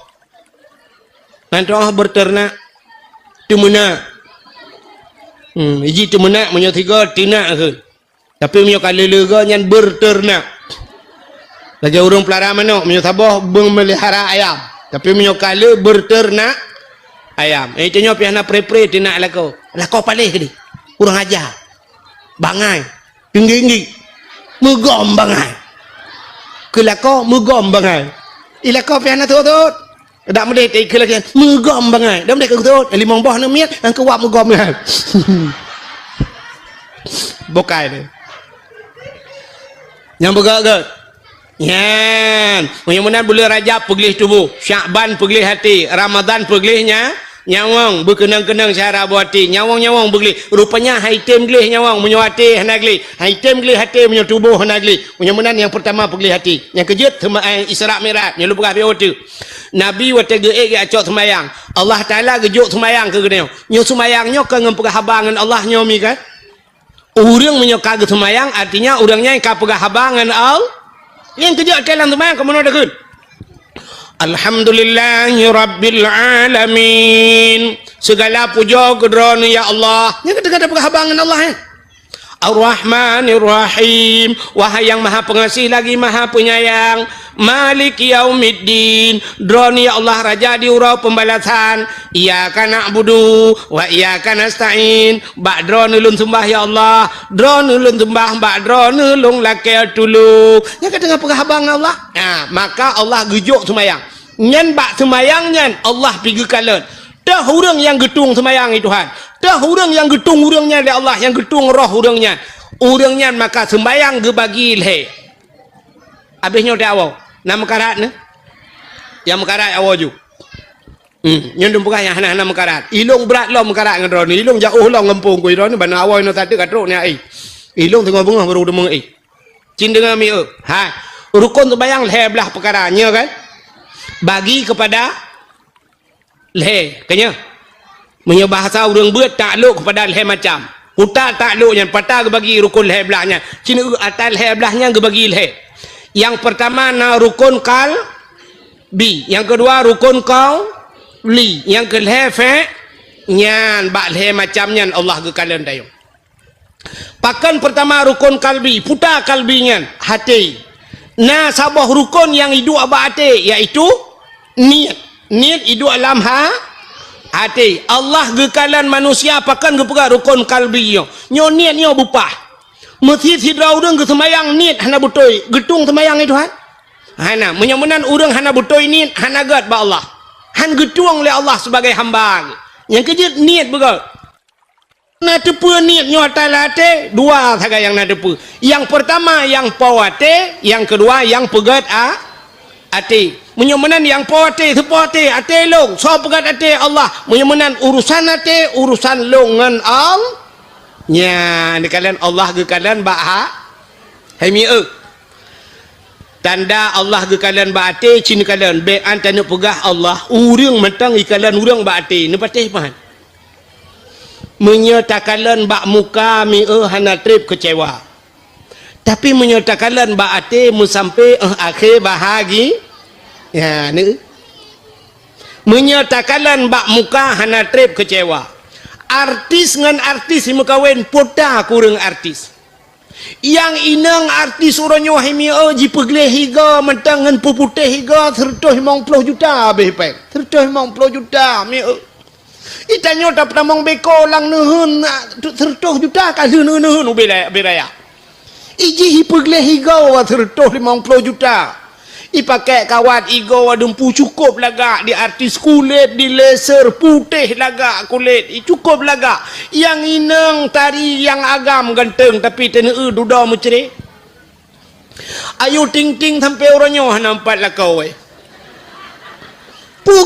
nanti berternak temena iji temena punya tiga tinak ke tapi punya kali lega yang berternak lagi orang pelara manok punya tabah memelihara ayam tapi punya kali berternak ayam tanya pihak nak pre-pre tinak lah kau palih ke ni kurang ajar bangai tinggi megom bangai ke lah kau megom bangai ilah kau pihak nak tu tak boleh tak ikut lagi megom bangai dah boleh ke tu limang boh nak miat yang kuat megom bangai bokai ni yang bergerak yan mudah-mudahan bulan Rajab pegelih tubuh, Syakban pegelih hati, Ramadan pegelihnya nyawang berkenang-kenang cara buat hati nyawang pegelih rupanya haitem gelih nyawang menyuati hanagli haitem gelih hati punya tubuh hanagli mudah-mudahan yang pertama pegelih hati yang kejut Isra Mi'raj yang lupa biar tu Nabi waktu geek acok semayang Allah Ta'ala gejuk semayang ke gini nyo semayangnya ke ngempegah habangan Allah nyomi kan orang menyokak semayang artinya orangnya yang kapegah habangan Allah yang kejap dalam semayang ke mana dekun Alhamdulillahi Rabbil Alamin segala puja kedrona ya Allah yang kata-kata perhabangan Allah ya Ar-Rahmanir Rahim wahai yang maha pengasih lagi maha penyayang Malik Yaumiddin droni ya Allah raja di urau pembalasan iyyaka na'budu wa iyyaka nasta'in ba'dron ulun sembah ya Allah dron ulun sembah ba'dron ulun lakel tulung yang kata perhabangan Allah maka Allah gejuk semayang nyan bak semayang nyan Allah pergi kalan dah orang yang getung semayang itu Tuhan dah orang yang getung orangnya oleh Allah yang getung roh orangnya maka sembayang ge bagi le habisnya dah awal nama karat ne yang mekarat awal ju nyendum bukan yang hana mekarat ilung berat lo mekarat ngadron ilung jauh lo ngempung ku idron bana awal no tadi katrok ni ai ilung tengah bunga baru demeng cin dengan mi rukun sembayang le belah perkaranya kan bagi kepada le kanya punya bahasa orang buat takluk kepada leher macam utak takluk yang patah ke bagi rukun leher belahnya cina atas leher belahnya ke bagi leher yang pertama na rukun kal bi yang kedua rukun kau li yang ke leher fe nyan bak leher macamnya Allah ke kalian dayung pakan pertama rukun kalbi putar kalbinya hati na sabah rukun yang hidup abad hati iaitu niat hidup alam hati Allah gekalan manusia pakan gepegak rukun kalbi nyo niat nyo bupah mesti sidra urang ke semayang niat hana butoi getung semayang itu hana menyamunan urang hana butoi niat hana gat ba Allah han getuang oleh Allah sebagai hamba yang kejut niat begal na tepu niat nyo atalate dua saja yang na tepu yang pertama yang pawate yang kedua yang pegat ate menyemenan yang poate sepoate ate long so pegat ate Allah menyemenan urusan ate urusan longan al nya ni kalian Allah ke kalian ba hemi tanda Allah ke kalian ba ate cin kalian be antana pegah Allah urang mentang ikalan urang ba ate ni patih pan menyatakan bak muka mi hana trip kecewa tapi menyatakan bak ate mu sampai akhir bahagi ya ni menyatakan bak muka hana trip kecewa artis dengan artis si mukawin poda kurang artis yang inang artis orangnya hemi jipegleh higa mentang ngan puputih higa 150 juta behpek 150 juta mi itanyo tak pernah mong beko lang nuhun 100 juta kasi nuhun ubiraya iji hipegleh higa 150 juta ipakai kawat igo adumpu cukup laga di artis kulit di laser putih laga kulit cukup laga yang inang tari yang agam ganteng tapi teneu duda menceri ayu ting-ting sampai orangnya nampak lah kau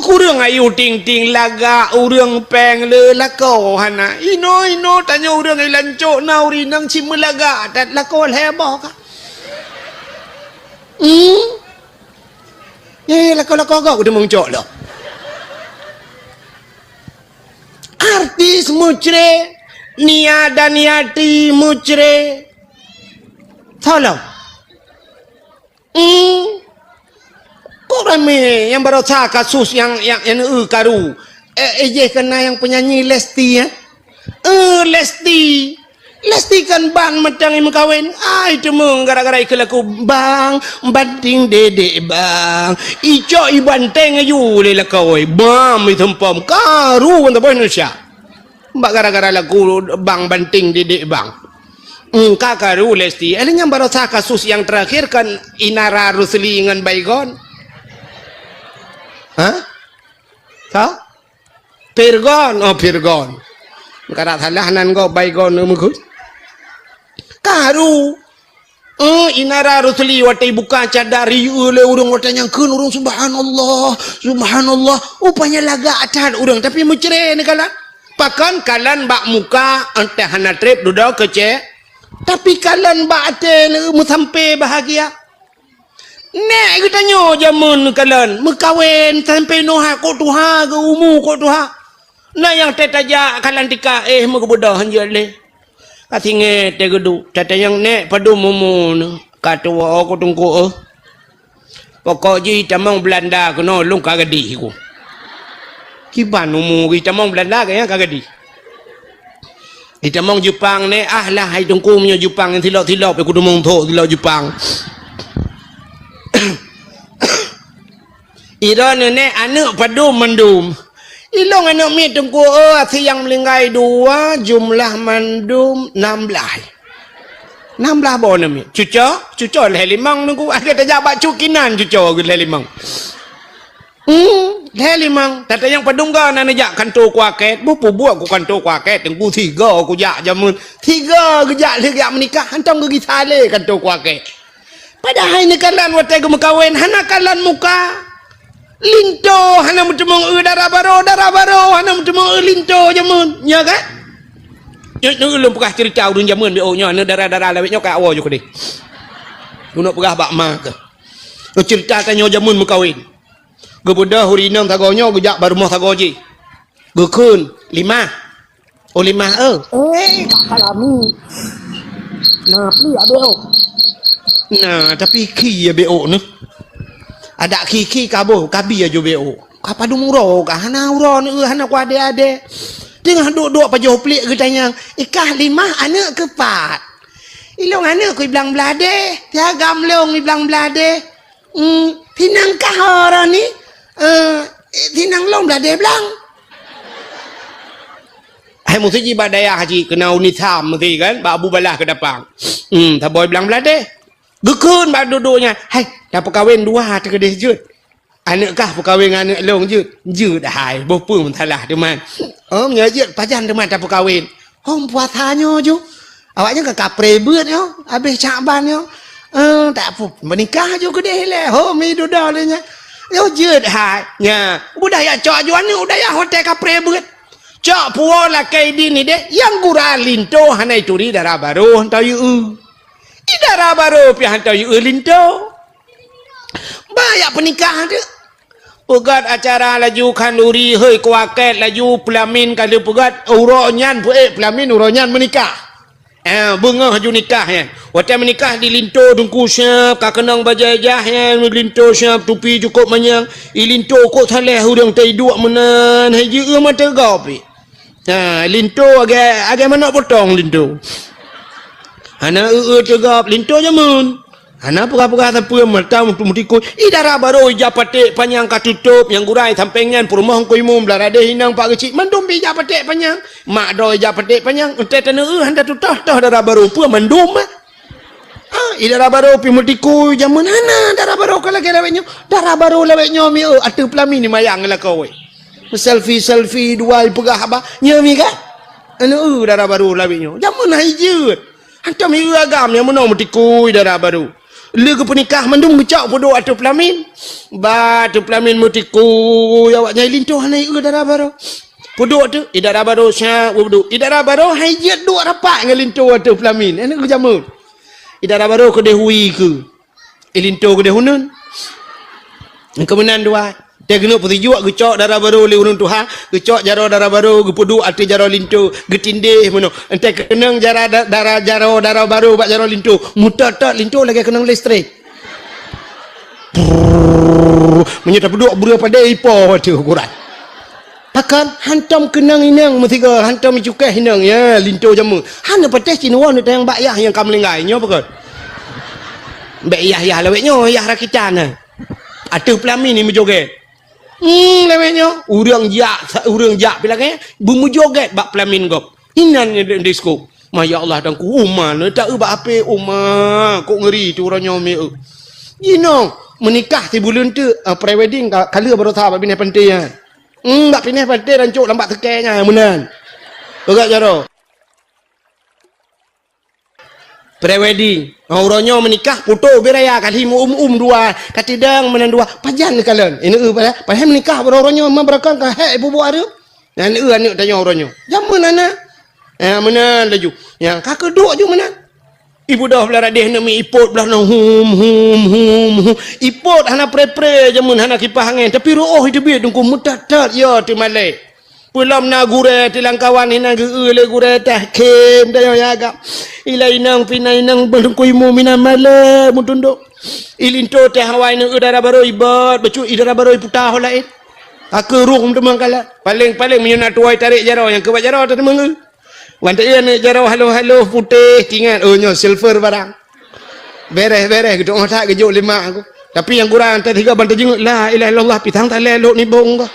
kurang ayu ting-ting laga urang peng le lakau hana ino tanya urang ai lancok na uri nang cimelaga dat lakau hebah ka Lako-lako kau udah muncul loh. Artis mucre, niada niati mucre. Tolong. Kok rame yang berusaha kasus yang karu. Kena yang penyanyi Lesti ya. Lesti kan bang macam yang kawin. Itu mung gara-gara ikut laku bang banting dedek bang. Ico ibanteng ayu le lakawai. Bam itu pom karu untuk Indonesia. Mbak gara-gara laku bang banting dedek bang. Kakaru Lesti. Yang baru sah kasus yang terakhir kan Inara Rusli dengan Baygon. Hah? Tahu? Pirgon. Pirgon. Kada salah nan go Baygon mukut. Karu Inara Rusli watai buka cadari oleh urang watanya keun urang subhanallah upanya laga acan urang tapi mucre ni kalan pakan kalan bak muka entah hana trip duduk kece tapi kalan bak ate mu sampai bahagia nek kita nyo jamun kalan mekawin sampai noha ko tuha ke umu ko tuha na yang tetaja kalan tika mu kebudah hanjale katinge tegedu tata yang nek padu mumu katwa aku tungku pokok ji tamang Belanda kono lung kagadi ku kiban mumu ki tamang Belanda kaya kagadi tamang Jepang ne lah hai tungku punya Jepang yang tilok-tilok pe kudu mong tho tilok Jepang ira ne anak padu mendum ilong anak mi tungku siang melingkai 2 jumlah mandum 16 bona mi cuco le limang nunggu ada terjabat cukinan cuco le limang le limang tata yang padungga nana jak kantor kuaket bu buat aku kantor kuaket tunggu 3 aku jak jamun 3 gejak le menikah hantam ke gitale kantor kuaket padahal ini kalan watai ke mekawin hana kalan muka linto hana mutemong darah baro hana mutemong linto jamun nya kan nyu ulun pegah cerita udun jamun be nya ne darah lawet nya ka awo jo kede nak pegah bak ma ke cerita tanyo jamun mekawin gebudah hurinang tagonyo gejak barumah tagoji gekun 5 kalami nah tapi ki ya beo ne ada kiki kabo kabi aja beo kapadu muro ka hana uro ni hana ku ade tengah duk pajoh pelik katanya ikah 5 anak ke 4 ilong anak ku bilang belade tiagam long bilang belade tinang kah orang ni tinang long belade bilang hai mesti ji badaya haji kena unitam mesti kan ba abu balah ke dapang taboy bilang belade gekun ba duduknya hai dah perkahwin 2 terkedih jut anak kah perkahwin anak long jut hai bopu mentalah teman nya jut pajan teman dah perkahwin puasanya ju awaknya ke kapre beut yo habis Syaban yo tak apa menikah ju kedih le mi duda le nya yo jut hai nya budaya cok juan ni budaya hotel kapre beut cok puo la kai di ni de yang gura linto hanai turi darah baru hantau yu idara baru pi hantau yu linto banyak pernikahan tu pegat acara laju kanduri hei kuaket laju pelamin kali pegat uronyan pelamin uronyan menikah bunga haju nikah ya waktu menikah di linto dungku siap kakenang bajajah ya linto siap tupi cukup manyang linto kok saleh hudang tai dua menan haji mata gopi linto agak mana potong linto ana tegap linto jamun ana pura-pura tapua mata mutikui idara baru japate panjang katutup yang gurai sampengan rumah ko imum belarade hinang pak kecil mandum bi japate panjang mak doi japate panjang ente tanu handa tutah darah baru pua mandum idara baru pi mutikui jamun ana darah baru kala lawetnya darah baru lawetnya mi atu pelami ni mayang la kowe selfie dua pegah apa nyami kan anu darah baru lawetnya jamun haijut hantam mi agam yang menong mutikui darah baru lega penikah mandung gecak bodoh atau pelamin batu pelamin mutiku awak nyai lintuh hanai darah baru bodoh tu idara baru syak bodoh idara baru hajat dua rapat dengan lintuh atau pelamin ana ke jamun idara baru ke dehui ke ilinto gede hunun kemenan dua dia kena putih juga gecok darah baru li unun tuha gecok jaro darah baru gepudu ati jaro lintu getindih meno ente kenang darah baru bak jaro lintu mutat lintu lagi kenang listrik menyata peduk bura pada ipo tu ukuran takkan hantam kenang inang metiga hantam cukai hinang ya lintu jamu hana pateh cinwa ni tayang bak yah yang kamlengai nyo pakot bak yah laweknyo yah rakitan ada pelamin ni menjoget lewetnya urang jak bilangnya bumu joget bak pelamin gop inan disco maya Allah dan ku uman tak bak ape umah kok ngeri tu orangnya me menikah ti bulan tu pre-wedding kala baru tahu bak pindah pantai ya bak pindah pantai dan cuk lambat tekenya menan agak jaro pre-wedding orangnya menikah putu beraya kali dua katidang menan dua pajan kalian ini padahal menikah orangnya memberakan ka hek ibu ada dan anak tanya orangnya jaman anak menan laju yang kakak duk je menan ibu dah belah radih nak mi ipot belah nak hum ipot hana pre jaman hana kipas angin tapi roh hidup dia tunggu mutat ya ti malai pulam na gure tilang kawan hina le gure tah kem dayo yaga ilai nang pinai nang bengkui mu mina male mutunduk ilinto teh hawai nang udara baru ibat becu udara baru putah lain aku ruh temang kala paling menyuna tuai tarik jaro yang kebat jaro tu temang wantai ni jaro halo putih tinggal nyo silver barang beres gedung otak gejuk lima aku tapi yang kurang tak tiga bantai jenguk la ilaha illallah pitang tak lelok ni bong ko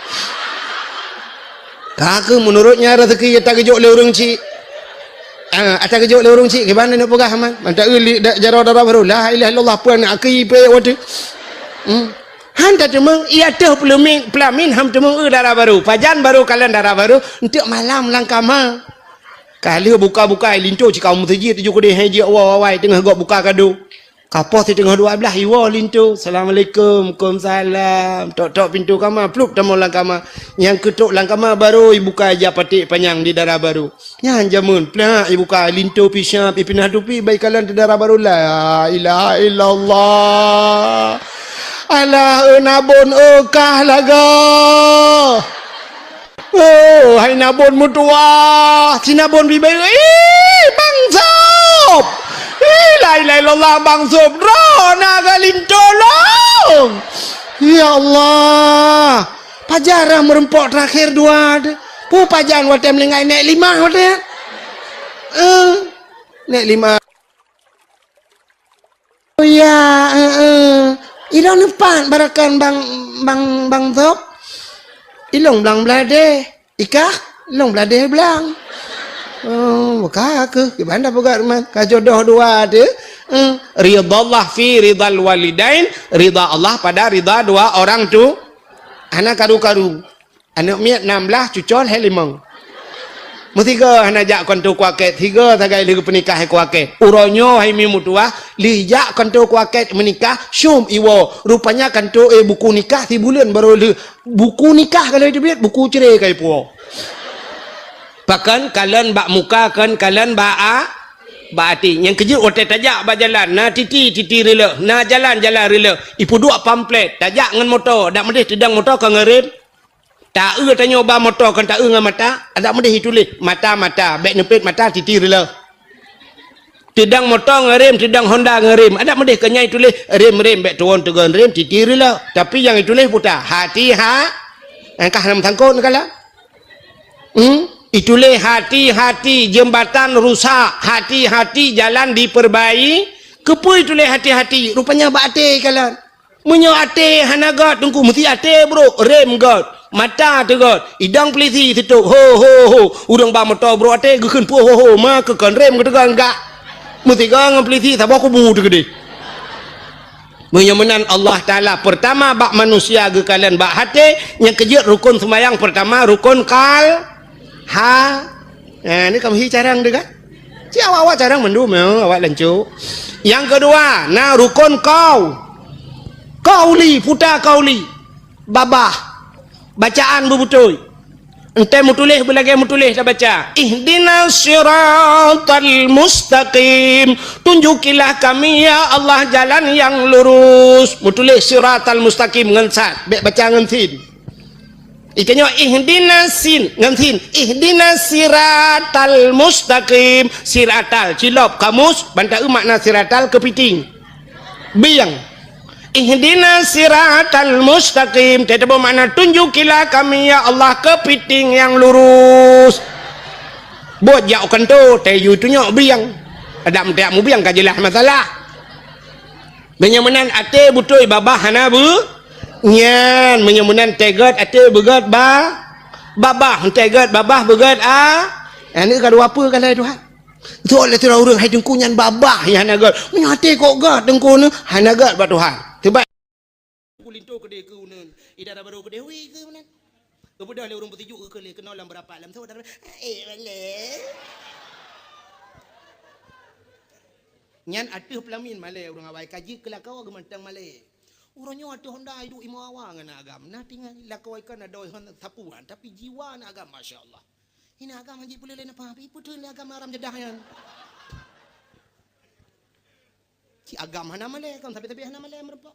kakak menurutnya rezeki tak kejok le urang cik atas kejok le urang cik gimana nak pegah man mantak jaro darah baru la ilaha illallah puan aki pe watu han tak cuma ia teh pelamin ham cuma darah baru pajan baru kalian darah baru untuk malam langkama kali buka linto cikau mutiji tuju kode haji awai tengah gok buka kado kapos di tengah 12 iwa lintu assalamualaikum waalaikumsalam tok pintu kamar plup tamu lang kamar yang ketuk lang kamar baru buka aja patik panjang di darah baru yang jamun plak buka lintu pisang pipinah tupi baik kalian di darah baru la ilaha illallah ala nabon kah laga oh hai nabon mutua sinabon bibai bangsop la ilaha illallah bang subro naga lintolong ya Allah pajarah merempok terakhir dua pu pajan watem lengai nek 5 watem nek 5 oh ya ilong depan barakan bang Zop ilong belang belade ikah ilong belade belang ke gimana bukan rumah kajodoh dua ada ridallah fi ridal walidain ridha Allah pada ridha dua orang tu anak karu anak miat 16 cucol he 5 mutiga anak jak kontu kuaket 3 tagai lagi penikah kuaket uronyo hai mimu tua lijak kontu kuaket menikah syum iwo rupanya kantu buku nikah 3 bulan baru buku nikah kalau itu biat buku cerai kai puo bahkan kalian bak muka kan kalian bak hati yang kejut otak tajak bak jalan na titi rela na jalan rela ipu dua pamflet tajak dengan motor dak medih tedang motor ke ngerem tak tanya ba motor kan tak dengan mata ada medih tulis mata bek nepit mata titi rela tedang motor ngerem tedang Honda ngerem ada medih kenyai tulis rem bek turun tegan rem titi rela tapi yang ditulis putar hati angkah nam tangkon kala itulah hati-hati jembatan rusak, hati-hati jalan diperbaiki. Kepu itulah hati-hati. Rupanya bate kalian. Menyo ate hanagat tunggu mesti ate bro, rem god, mata tu god, idang peliti tutup. Ho. Urang ba motor bro ate gekeun pu ho ma kekan rem ketegan enggak. Mesti gang peliti sabah kubu tu gede. Menyemenan Allah Ta'ala pertama bak manusia ke kalian bak hati yang kejut rukun sembahyang pertama rukun ini kamu carang deh kan? Si awak carang mendum awak lancu. Yang kedua, rukun kauli puta kauli babah bacaan bebutuy. Ente mutulih belagi mutulih dah baca. Ihdinas siratal mustaqim. Tunjukilah kami ya Allah jalan yang lurus. Mutulih siratal mustaqim ngan sat. Baik baca ngan sin. Ikannya ihdinas sin ngan sin. Ihdinas siratal mustaqim. Siratal cilop kamus bantai makna siratal kepiting. Biang. Ihdinas siratal mustaqim. Tidak bermakna tunjukilah kami ya Allah kepiting yang lurus. Buat jauhkan tu tayu tu nyok biang. Ada mentiak mu biang kajilah masalah. Menyemenan ate butoi babah hana bu. Nyan menyemenan tegat ate begat ba. Babah tegat babah begat a. Ini kadu apa kalau Tuhan? Tu oleh tu orang hai dengku nyan babah yang hanagat. Menyate kok gat dengku ni hanagat ba Tuhan. Tiba kulinto ke dia ke unen. Ida dah baru ke dia wi ke unen. Kemudian le orang bertuju ke le kenal dalam berapa alam tu dah. Malay. Nyan atuh pelamin Malay orang awai kaji kelakau gemantang Malay. Urangnya atuh honda hidup imo awang ngana agam. Nah tinggal lakau ikan ada tapuan tapi jiwa na agam masya-Allah. Ini agam haji boleh lain apa? Ipu tu agam aram jedah yan. Si agam hana Malay kan tapi hana Malay merpa.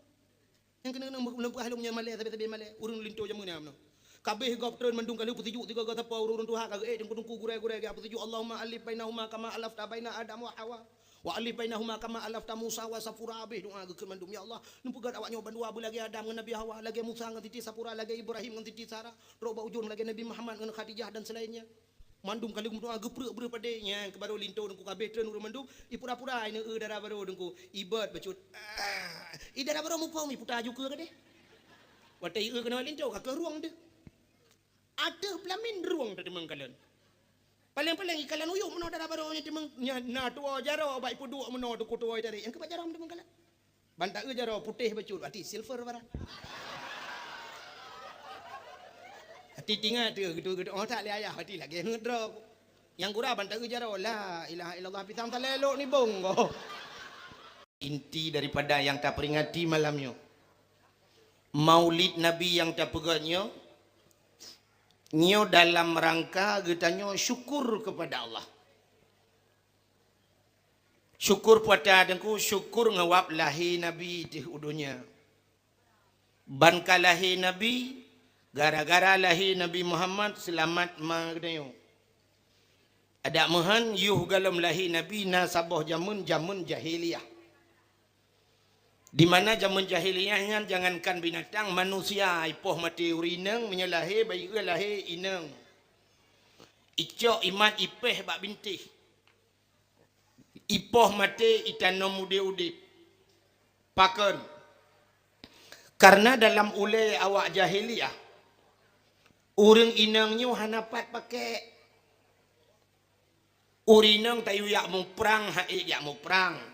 Yang kena melempah halungnya Malay tapi Malay urang linto jamu ni amno. Kabeh gop tren mandung kalau petuju tiga kata apa urang tuha kagak dengku gurai-gurai ga petuju Allahumma alif bainahuma kama alafta baina Adam wa Hawa. Wa alif bainahuma kama alafta Musa wa Safura abih doa ke mandum ya Allah. Numpugat awaknya bandua lagi Adam dengan Nabi Hawa lagi Musa dengan titi Safura lagi Ibrahim dengan titi Sarah. Roba ujung lagi Nabi Muhammad dengan Khadijah dan selainnya. Mandum kali doa geprek padanya ke baru linto dengku kabeh tren urang mandum ipura-pura ini darah baru dengku ibat bacut. Idara baru muka mi putar juga ke deh. Watai kena linto ke ruang dia. Ada pelamin ruang tadi mengkalian. Paling-paling ikalan uyuk meno darah baru nya timeng na tua jaro baik pudu meno tu kutuai tadi. Yang ke jaro timeng kalian. Bantak jaro putih bacut berarti silver barang. Hati tinggal tu gitu-gitu. Oh tak le ayah hati lagi ngedrop. Yang gura bantak jaro la ilaha illallah pitam tak lelok ni bongo. Inti daripada yang tak peringati malamnya. Maulid Nabi yang tak pegatnya. Nyo dalam rangka getanyo syukur kepada Allah. Syukur pada dengku syukur ngawap lahir Nabi di udunya. Ban kalahi Nabi gara-gara lahir Nabi Muhammad selamat magdayo. Ada mahan yuh galam lahir Nabi na sabah jamun jahiliyah. Di mana zaman jahiliyahnya jangankan binatang manusia ipoh mati urineng menyalahi bayi lahir ineng. Icok iman ipeh bak bintih. Ipoh mati itanom ude-ude. Pakon. Karena dalam ulai awak jahiliyah urang inengnya hanapat pakai urineng tayu yak mu perang haik yak mu perang.